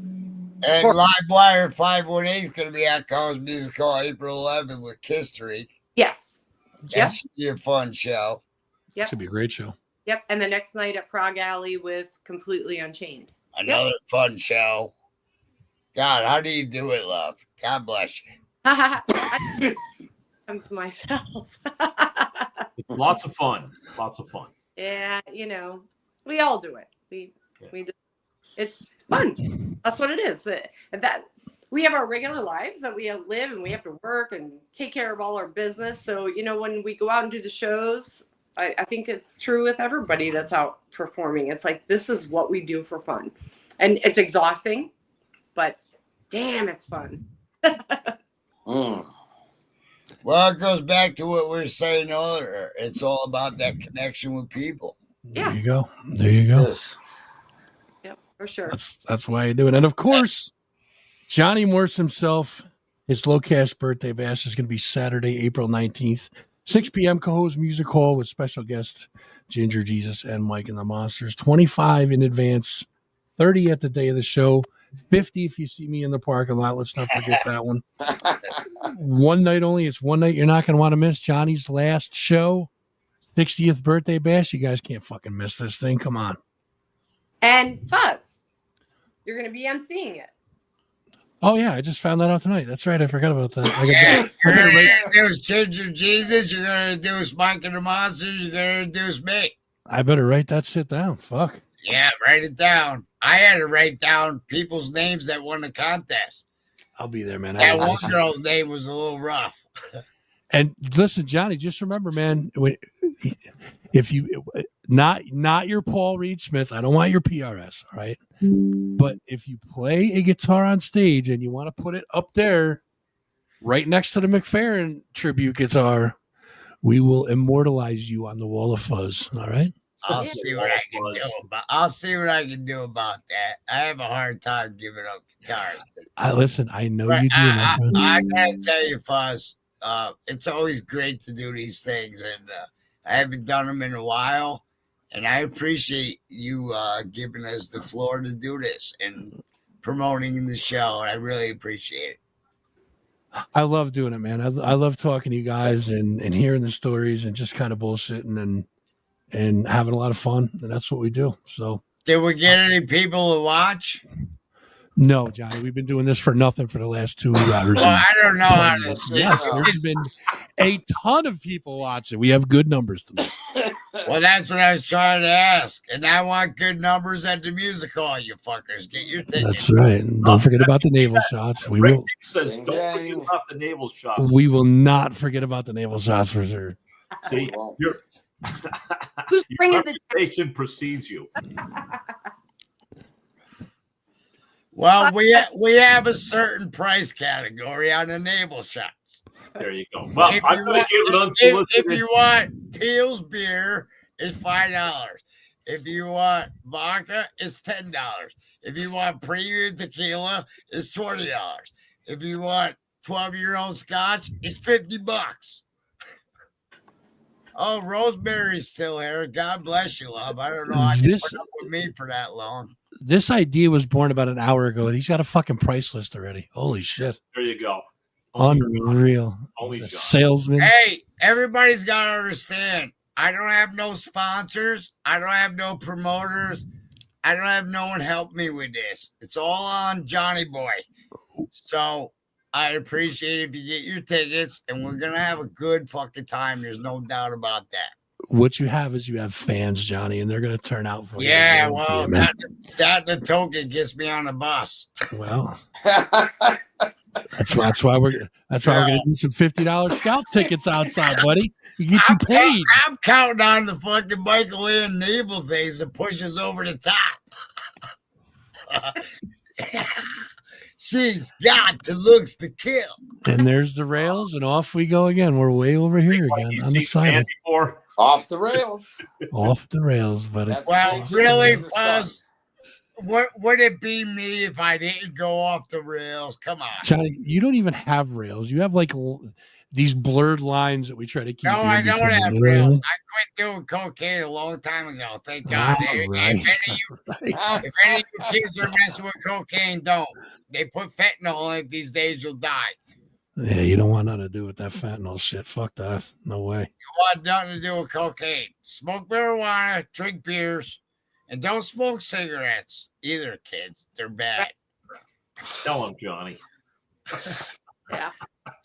And Livewire 518 is going to be at Cohoes Music Hall April 11th with History. Yes. That should be a fun show. Yep. Should be a great show. Yep. And the next night at Frog Alley with Completely Unchained. Another fun show. God, how do you do it, love? God bless you. I'm to myself. Lots of fun. Lots of fun. Yeah, we all do it. We do. It's fun. That's what it is. That we have our regular lives that we live, and we have to work and take care of all our business. So, when we go out and do the shows, I think it's true with everybody that's out performing. It's like, this is what we do for fun. And it's exhausting, but damn, it's fun. Well, it goes back to what we were saying earlier. It's all about that connection with people. Yeah. There you go. There you go. Yes. Yep, for sure. That's why I do it. And of course, Johnny Morse himself, his low cash birthday bash is going to be Saturday, April 19th, 6 p.m. Cohoes Music Hall with special guests Ginger Geezus and Mike and the Monsters. 25 in advance, 30 at the day of the show, 50 if you see me in the parking lot. Let's not forget that one. One night only. It's one night you're not going to want to miss. Johnny's last show, 60th birthday bash. You guys can't fucking miss this thing. Come on. And Fuzz, you're going to be emceeing it. Oh, yeah. I just found that out tonight. That's right. I forgot about that. You're going to introduce Ginger Geezus. You're going to introduce Mike and the Monsters. You're going to introduce me. I better write that shit down. Fuck. Yeah, write it down. I had to write down people's names that won the contest. I'll be there, man. That one girl's name was a little rough. And listen, Johnny, just remember, man, if you not your Paul Reed Smith, I don't want your PRS, all right? But if you play a guitar on stage and you want to put it up there right next to the McFerrin tribute guitar, we will immortalize you on the wall of Fuzz, all right? I'll see what I can do about that. I have a hard time giving up guitars. Listen, I know you do. I gotta tell you, Fuzz, it's always great to do these things, and I haven't done them in a while, and I appreciate you giving us the floor to do this and promoting the show. I really appreciate it. I love doing it, man. I love talking to you guys and hearing the stories and just kind of bullshitting and having a lot of fun, and that's what we do. So, did we get any people to watch? No, Johnny, we've been doing this for nothing for the last 2 hours. Well, I don't know how to say. Yes, there's been a ton of people watching. We have good numbers tonight. Well, that's what I was trying to ask, and I want good numbers at the music hall. You fuckers, get your tickets. That's right. And don't forget about the navel shots. We will. Says, don't forget about the navel shots. We will not forget about the navel shots for sure. See, you're. Who's bringing the reputation precedes you. Well, we have a certain price category on the navel shots. There you go. Well, I'm going to give it unsolicited. If you want Peel's beer it's $5. If you want vodka, it's $10. If you want premium tequila, it's $20. If you want 12-year-old scotch, it's $50. Oh, Rosemary's still here. God bless you, love. I don't know how you put up with me for that long. This idea was born about an hour ago. He's got a fucking price list already. Holy shit. There you go. Unreal. Only Salesman. Hey, everybody's got to understand. I don't have no sponsors. I don't have no promoters. I don't have no one help me with this. It's all on Johnny Boy. So I appreciate if you get your tickets, and we're going to have a good fucking time. There's no doubt about that. What you have is you have fans, Johnny, and they're going to turn out for you. Yeah, well, that the token gets me on the bus. Well, that's why we're going to do some $50 scalp tickets outside, buddy. You get you paid. I'm counting on the fucking Micheale Ann navel things that pushes over the top. She's got the looks to kill. And there's the rails, and off we go again. We're way over here again on the side. Off the rails. Off the rails, buddy. Well, really, Fuzz, would it be me if I didn't go off the rails? Come on. Johnny, you don't even have rails. You have like these blurred lines that we try to keep. No, I don't have rails. I quit doing cocaine a long time ago. Thank God. If any of you kids are messing with cocaine, don't. They put fentanyl in it these days, you'll die. Yeah, you don't want nothing to do with that fentanyl shit. Fuck that. No way. You want nothing to do with cocaine. Smoke marijuana, drink beers, and don't smoke cigarettes either, kids. They're bad. Tell him, Johnny. Yeah.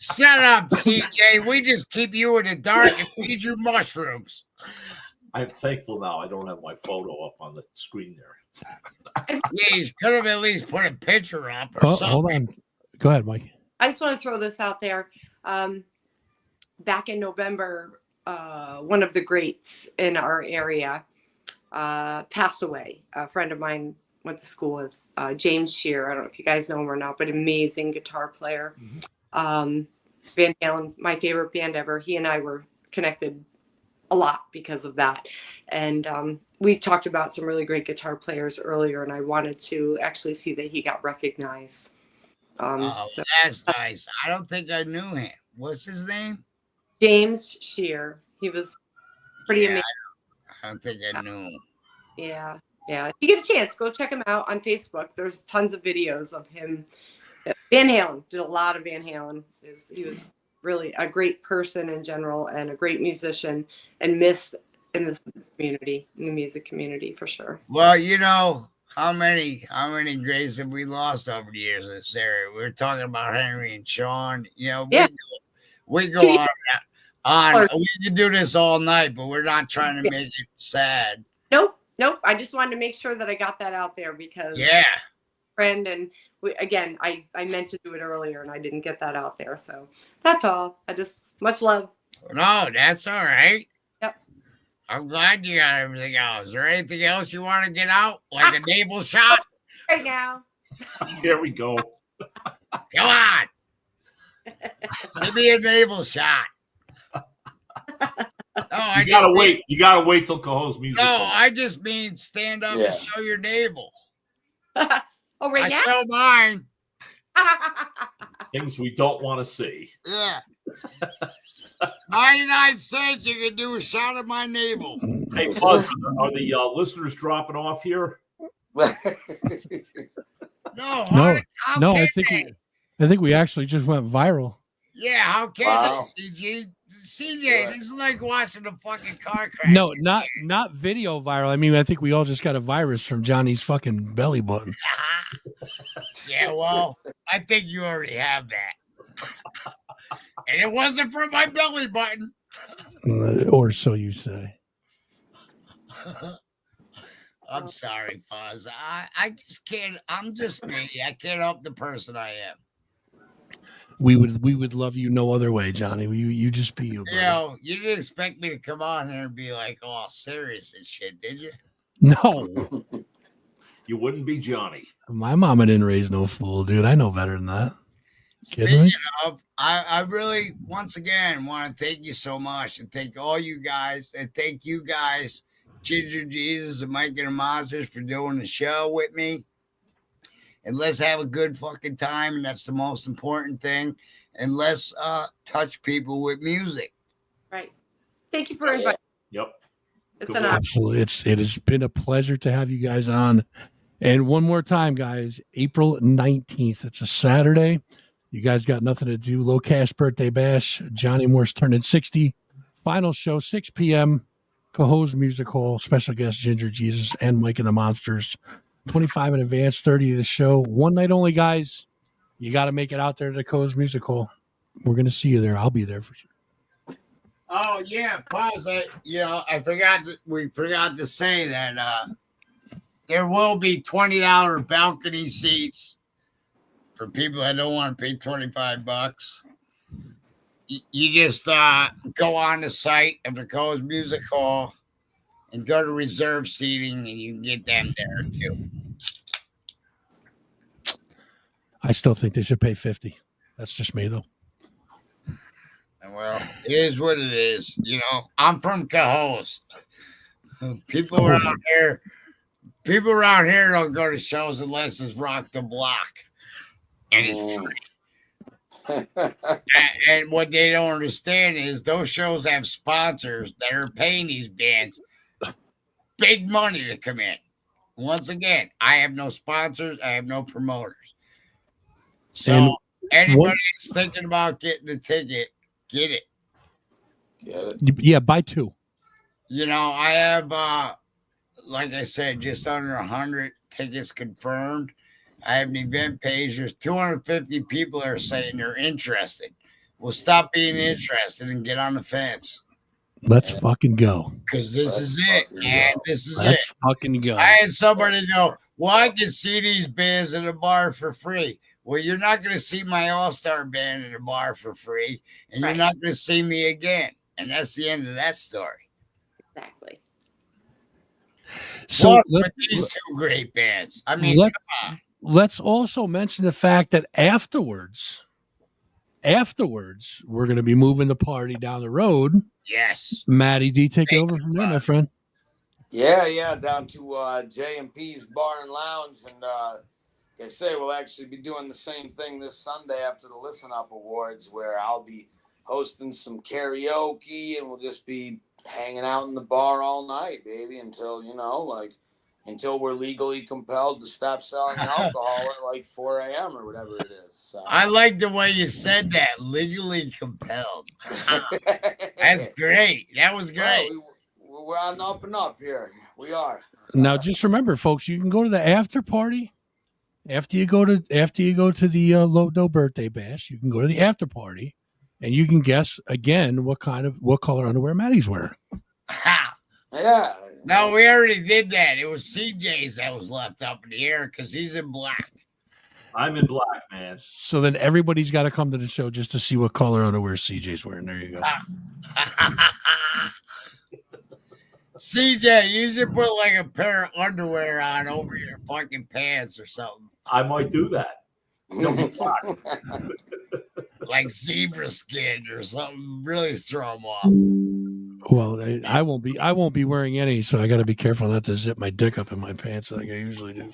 Shut up, CJ. We just keep you in the dark and feed you mushrooms. I'm thankful now I don't have my photo up on the screen there. Yeah, you could have at least put a picture up or something. Hold on. Go ahead, Mike. I just want to throw this out there. Back in November, one of the greats in our area passed away. A friend of mine went to school with James Shear. I don't know if you guys know him or not, but amazing guitar player. Van Halen, my favorite band ever. He and I were connected a lot because of that. And we talked about some really great guitar players earlier, and I wanted to actually see that he got recognized. So That's nice. I don't think I knew him. What's his name? James Shear. He was pretty amazing. I don't think I knew him. Yeah. If you get a chance, go check him out on Facebook. There's tons of videos of him. Van Halen did a lot of Van Halen. He was really a great person in general and a great musician, and missed in this community, in the music community for sure. Well, you know, how many greats have we lost over the years in this area? We were talking about Henry and Sean. You know, we go on. We can do this all night, but we're not trying to make it sad. Nope. I just wanted to make sure that I got that out there because friend and I meant to do it earlier and I didn't get that out there. So that's all. Much love. No, that's all right. Yep. I'm glad you got everything out. Is there anything else you want to get out? Like a navel shot? Right now. There we go. Come on. Give me a navel shot. No, you gotta wait. You gotta wait till Cohoes Music Hall. No, I just mean stand up and show your navel. Oh, right now? I show mine. Things we don't want to see. Yeah. 99 cents, you can do a shot of my navel. Hey, Fuzz, are the listeners dropping off here? No. I think we actually just went viral. Yeah, how can they, CJ, this is like watching a fucking car crash. No, not video viral. I mean, I think we all just got a virus from Johnny's fucking belly button. Yeah, well, I think you already have that. And it wasn't from my belly button. Or so you say. I'm sorry, Fuzz. I just can't. I'm just me. I can't help the person I am. We would love you no other way, Johnny. You just be you. Buddy. You know, you didn't expect me to come on here and be like all serious and shit, did you? No. You wouldn't be Johnny. My mama didn't raise no fool, dude. I know better than that. Speaking of, I really, once again, want to thank you so much and thank all you guys and thank you guys Ginger Geezus and Mike and the Monsters for doing the show with me. And let's have a good fucking time. And that's the most important thing. And let's touch people with music. Right. Thank you for inviting. Yep. It's Good an honor. Absolutely. It has been a pleasure to have you guys on. And one more time, guys, April 19th. It's a Saturday. You guys got nothing to do. Low Cash Birthday Bash. Johnny Morse turning 60. Final show, 6 p.m. Cohoes Music Hall. Special guest Ginger Geezus and Mike and the Monsters. 25 in advance, 30 of the show. One night only, guys. You got to make it out there to the Cohoes Music Hall. We're going to see you there. I'll be there for sure. Oh yeah, Fuzz. We forgot to say that there will be $20 balcony seats for people that don't want to pay $25. You just go on the site of the Cohoes Music Hall and go to reserve seating, and you can get them there too. I still think they should pay $50. That's just me, though. Well, it is what it is. You know, I'm from Cohoes. People around here don't go to shows unless it's Rock the Block, and it's free. And what they don't understand is those shows have sponsors that are paying these bands big money to come in. Once again, I have no sponsors. I have no promoters. So anybody that's thinking about getting a ticket, get it. Yeah, buy two. You know, I have, like I said, just under 100 tickets confirmed. I have an event page. There's 250 people that are saying they're interested. Well, stop being interested and get on the fence. Let's fucking go. Because this is it, man. This is Let's fucking go. I had somebody go, well, I can see these bands in a bar for free. Well, you're not going to see my all-star band in a bar for free, and you're not going to see me again. And that's the end of that story. Exactly. So these two great bands. I mean, come on. Let's also mention the fact that afterwards, we're going to be moving the party down the road. Yes. Matty D, take it over from there, my friend. Yeah, down to J&P's Bar and Lounge. And like I say, we'll actually be doing the same thing this Sunday after the Listen Up Awards, where I'll be hosting some karaoke, and we'll just be hanging out in the bar all night, baby, until we're legally compelled to stop selling alcohol at like 4 a.m. or whatever it is. So. I like the way you said that, legally compelled. That's great. That was great. Well, we're on the up and up here. We are. Now, just remember, folks, you can go to the after party. After you go to the Lodo birthday bash, you can go to the after party, and you can guess again what color underwear Matty's wearing. Yeah. No, we already did that. It was CJ's that was left up in the air because he's in black. I'm in black, man. So then everybody's got to come to the show just to see what color underwear CJ's wearing. There you go. CJ, you should put like a pair of underwear on over your fucking pants or something. I might do that. Don't be black. Like zebra skin or something. Really throw them off. Well, I won't be wearing any, so I got to be careful not to zip my dick up in my pants like I usually do.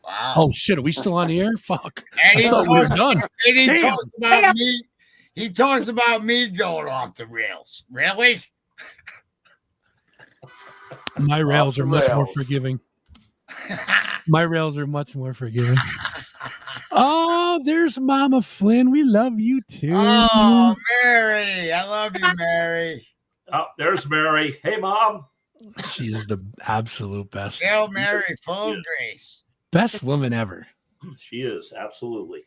Wow. Oh shit, are we still on the air? Fuck. And I thought we were done. And he talks about me. He talks about me going off the rails. Really? My rails are much more forgiving. My rails are much more forgiving. Oh, there's Mama Flynn. We love you too. Oh, Mary. I love you, Mary. Oh, there's Mary. Hey, Mom. She is the absolute best. Hail Mary, full of grace. Best woman ever. She is, absolutely.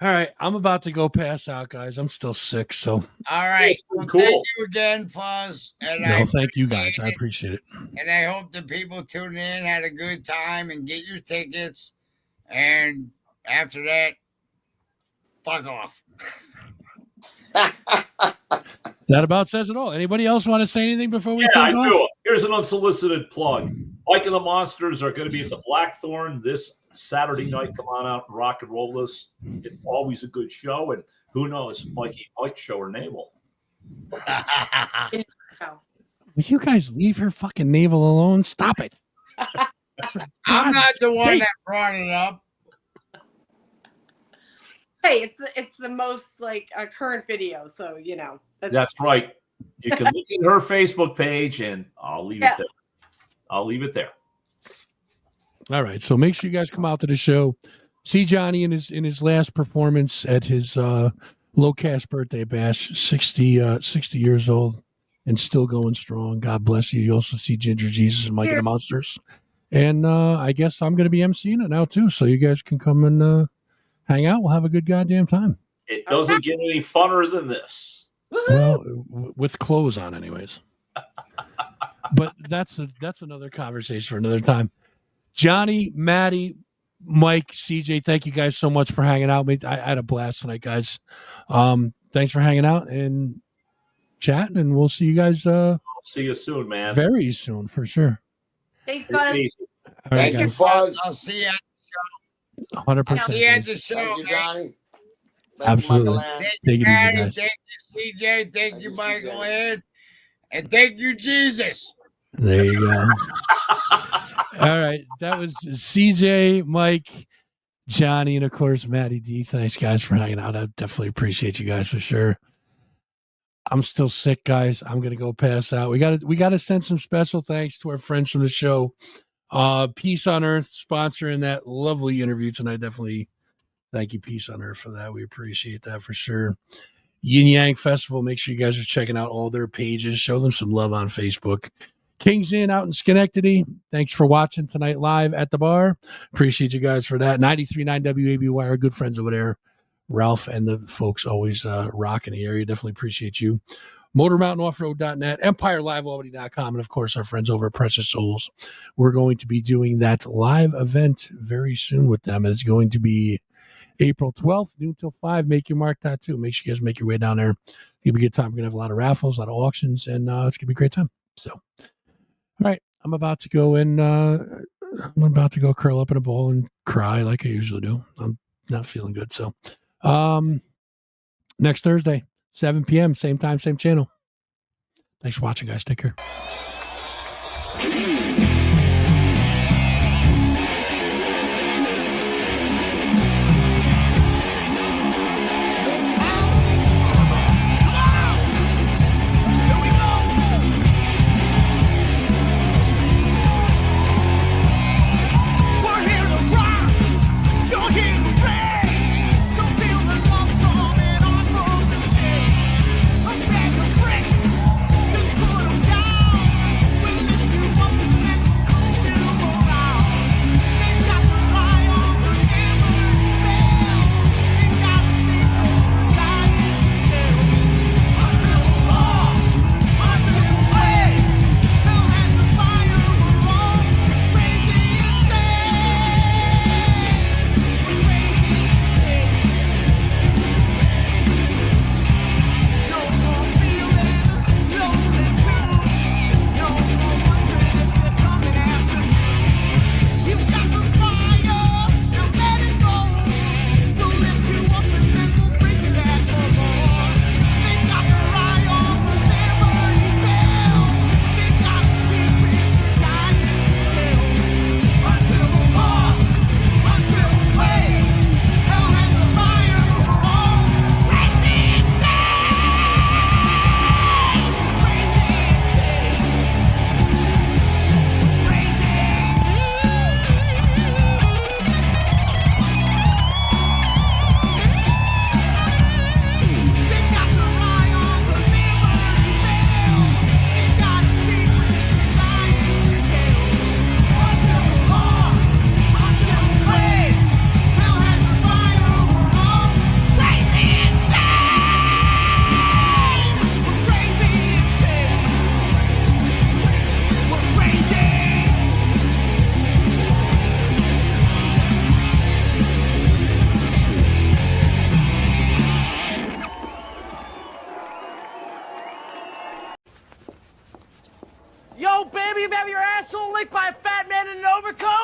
All right, I'm about to go pass out, guys. I'm still sick, so. All right. Well, cool. Thank you again, Fuzz. And Thank you, guys. I appreciate it. And I hope the people tuning in had a good time and get your tickets. And after that, fuck off. That about says it all. Anybody else want to say anything before we take I off? do. Here's an unsolicited plug. Mike and the Monsters are going to be at the Blackthorn this Saturday night. Come on out and rock and roll us. It's always a good show, and who knows, Mikey might show her navel. Would you guys leave her fucking navel alone? Stop it. I'm not the one Hey. that brought it up. Hey, it's the most like current video, so you know. That's right. You can look at her Facebook page, and I'll leave it there. I'll leave it there. All right. So make sure you guys come out to the show. See Johnny in his last performance at his low cash birthday bash, 60 years old and still going strong. God bless you. You also see Ginger Geezus and Mike and the Monsters. And I guess I'm going to be emceeing it now too. So you guys can come and hang out. We'll have a good goddamn time. It doesn't get any funner than this. Well, with clothes on anyways. But that's another conversation for another time. Johnny, Matty, Mike, CJ, thank you guys so much for hanging out. I had a blast tonight, guys. Thanks for hanging out and chatting, and we'll see you guys I'll see you soon, man. very soon for sure. Thanks, Fuzz. Thank you, Fuzz. I'll see you. 100%. I'll see you at the show. Thank you, man. Johnny. Thank Absolutely. You, Micheale Ann. Thank Take it you, easy, Matty. guys. Thank you, CJ. Thank you, you, Michael CJ. Ann. And thank you, Jesus. There you go. All right. That was CJ, Mike, Johnny, and of course, Matty D. Thanks, guys, for hanging out. I definitely appreciate you guys for sure. I'm still sick, guys. I'm gonna go pass out. We gotta send some special thanks to our friends from the show. Peace on Earth sponsoring that lovely interview tonight. Definitely thank you, Peace on Earth, for that. We appreciate that for sure. Yin Yang Festival. Make sure you guys are checking out all their pages. Show them some love on Facebook. Kings Inn out in Schenectady. Thanks for watching tonight live at the bar. Appreciate you guys for that. 93.9 WABY, our good friends over there. Ralph and the folks always rocking the area. Definitely appreciate you. MotorMountainOffroad.net, EmpireLiveAlbany.com, and of course our friends over at Precious Souls. We're going to be doing that live event very soon with them. And it's going to be April 12th, noon till 5. Make your mark tattoo. Make sure you guys make your way down there. It's going to be a good time. We're going to have a lot of raffles, a lot of auctions, and it's going to be a great time. So, all right, I'm about to go curl up in a ball and cry like I usually do. I'm not feeling good. So, next Thursday, 7 p.m., same time, same channel. Thanks for watching, guys. Take care. Yo, baby, you have your asshole licked by a fat man in an overcoat?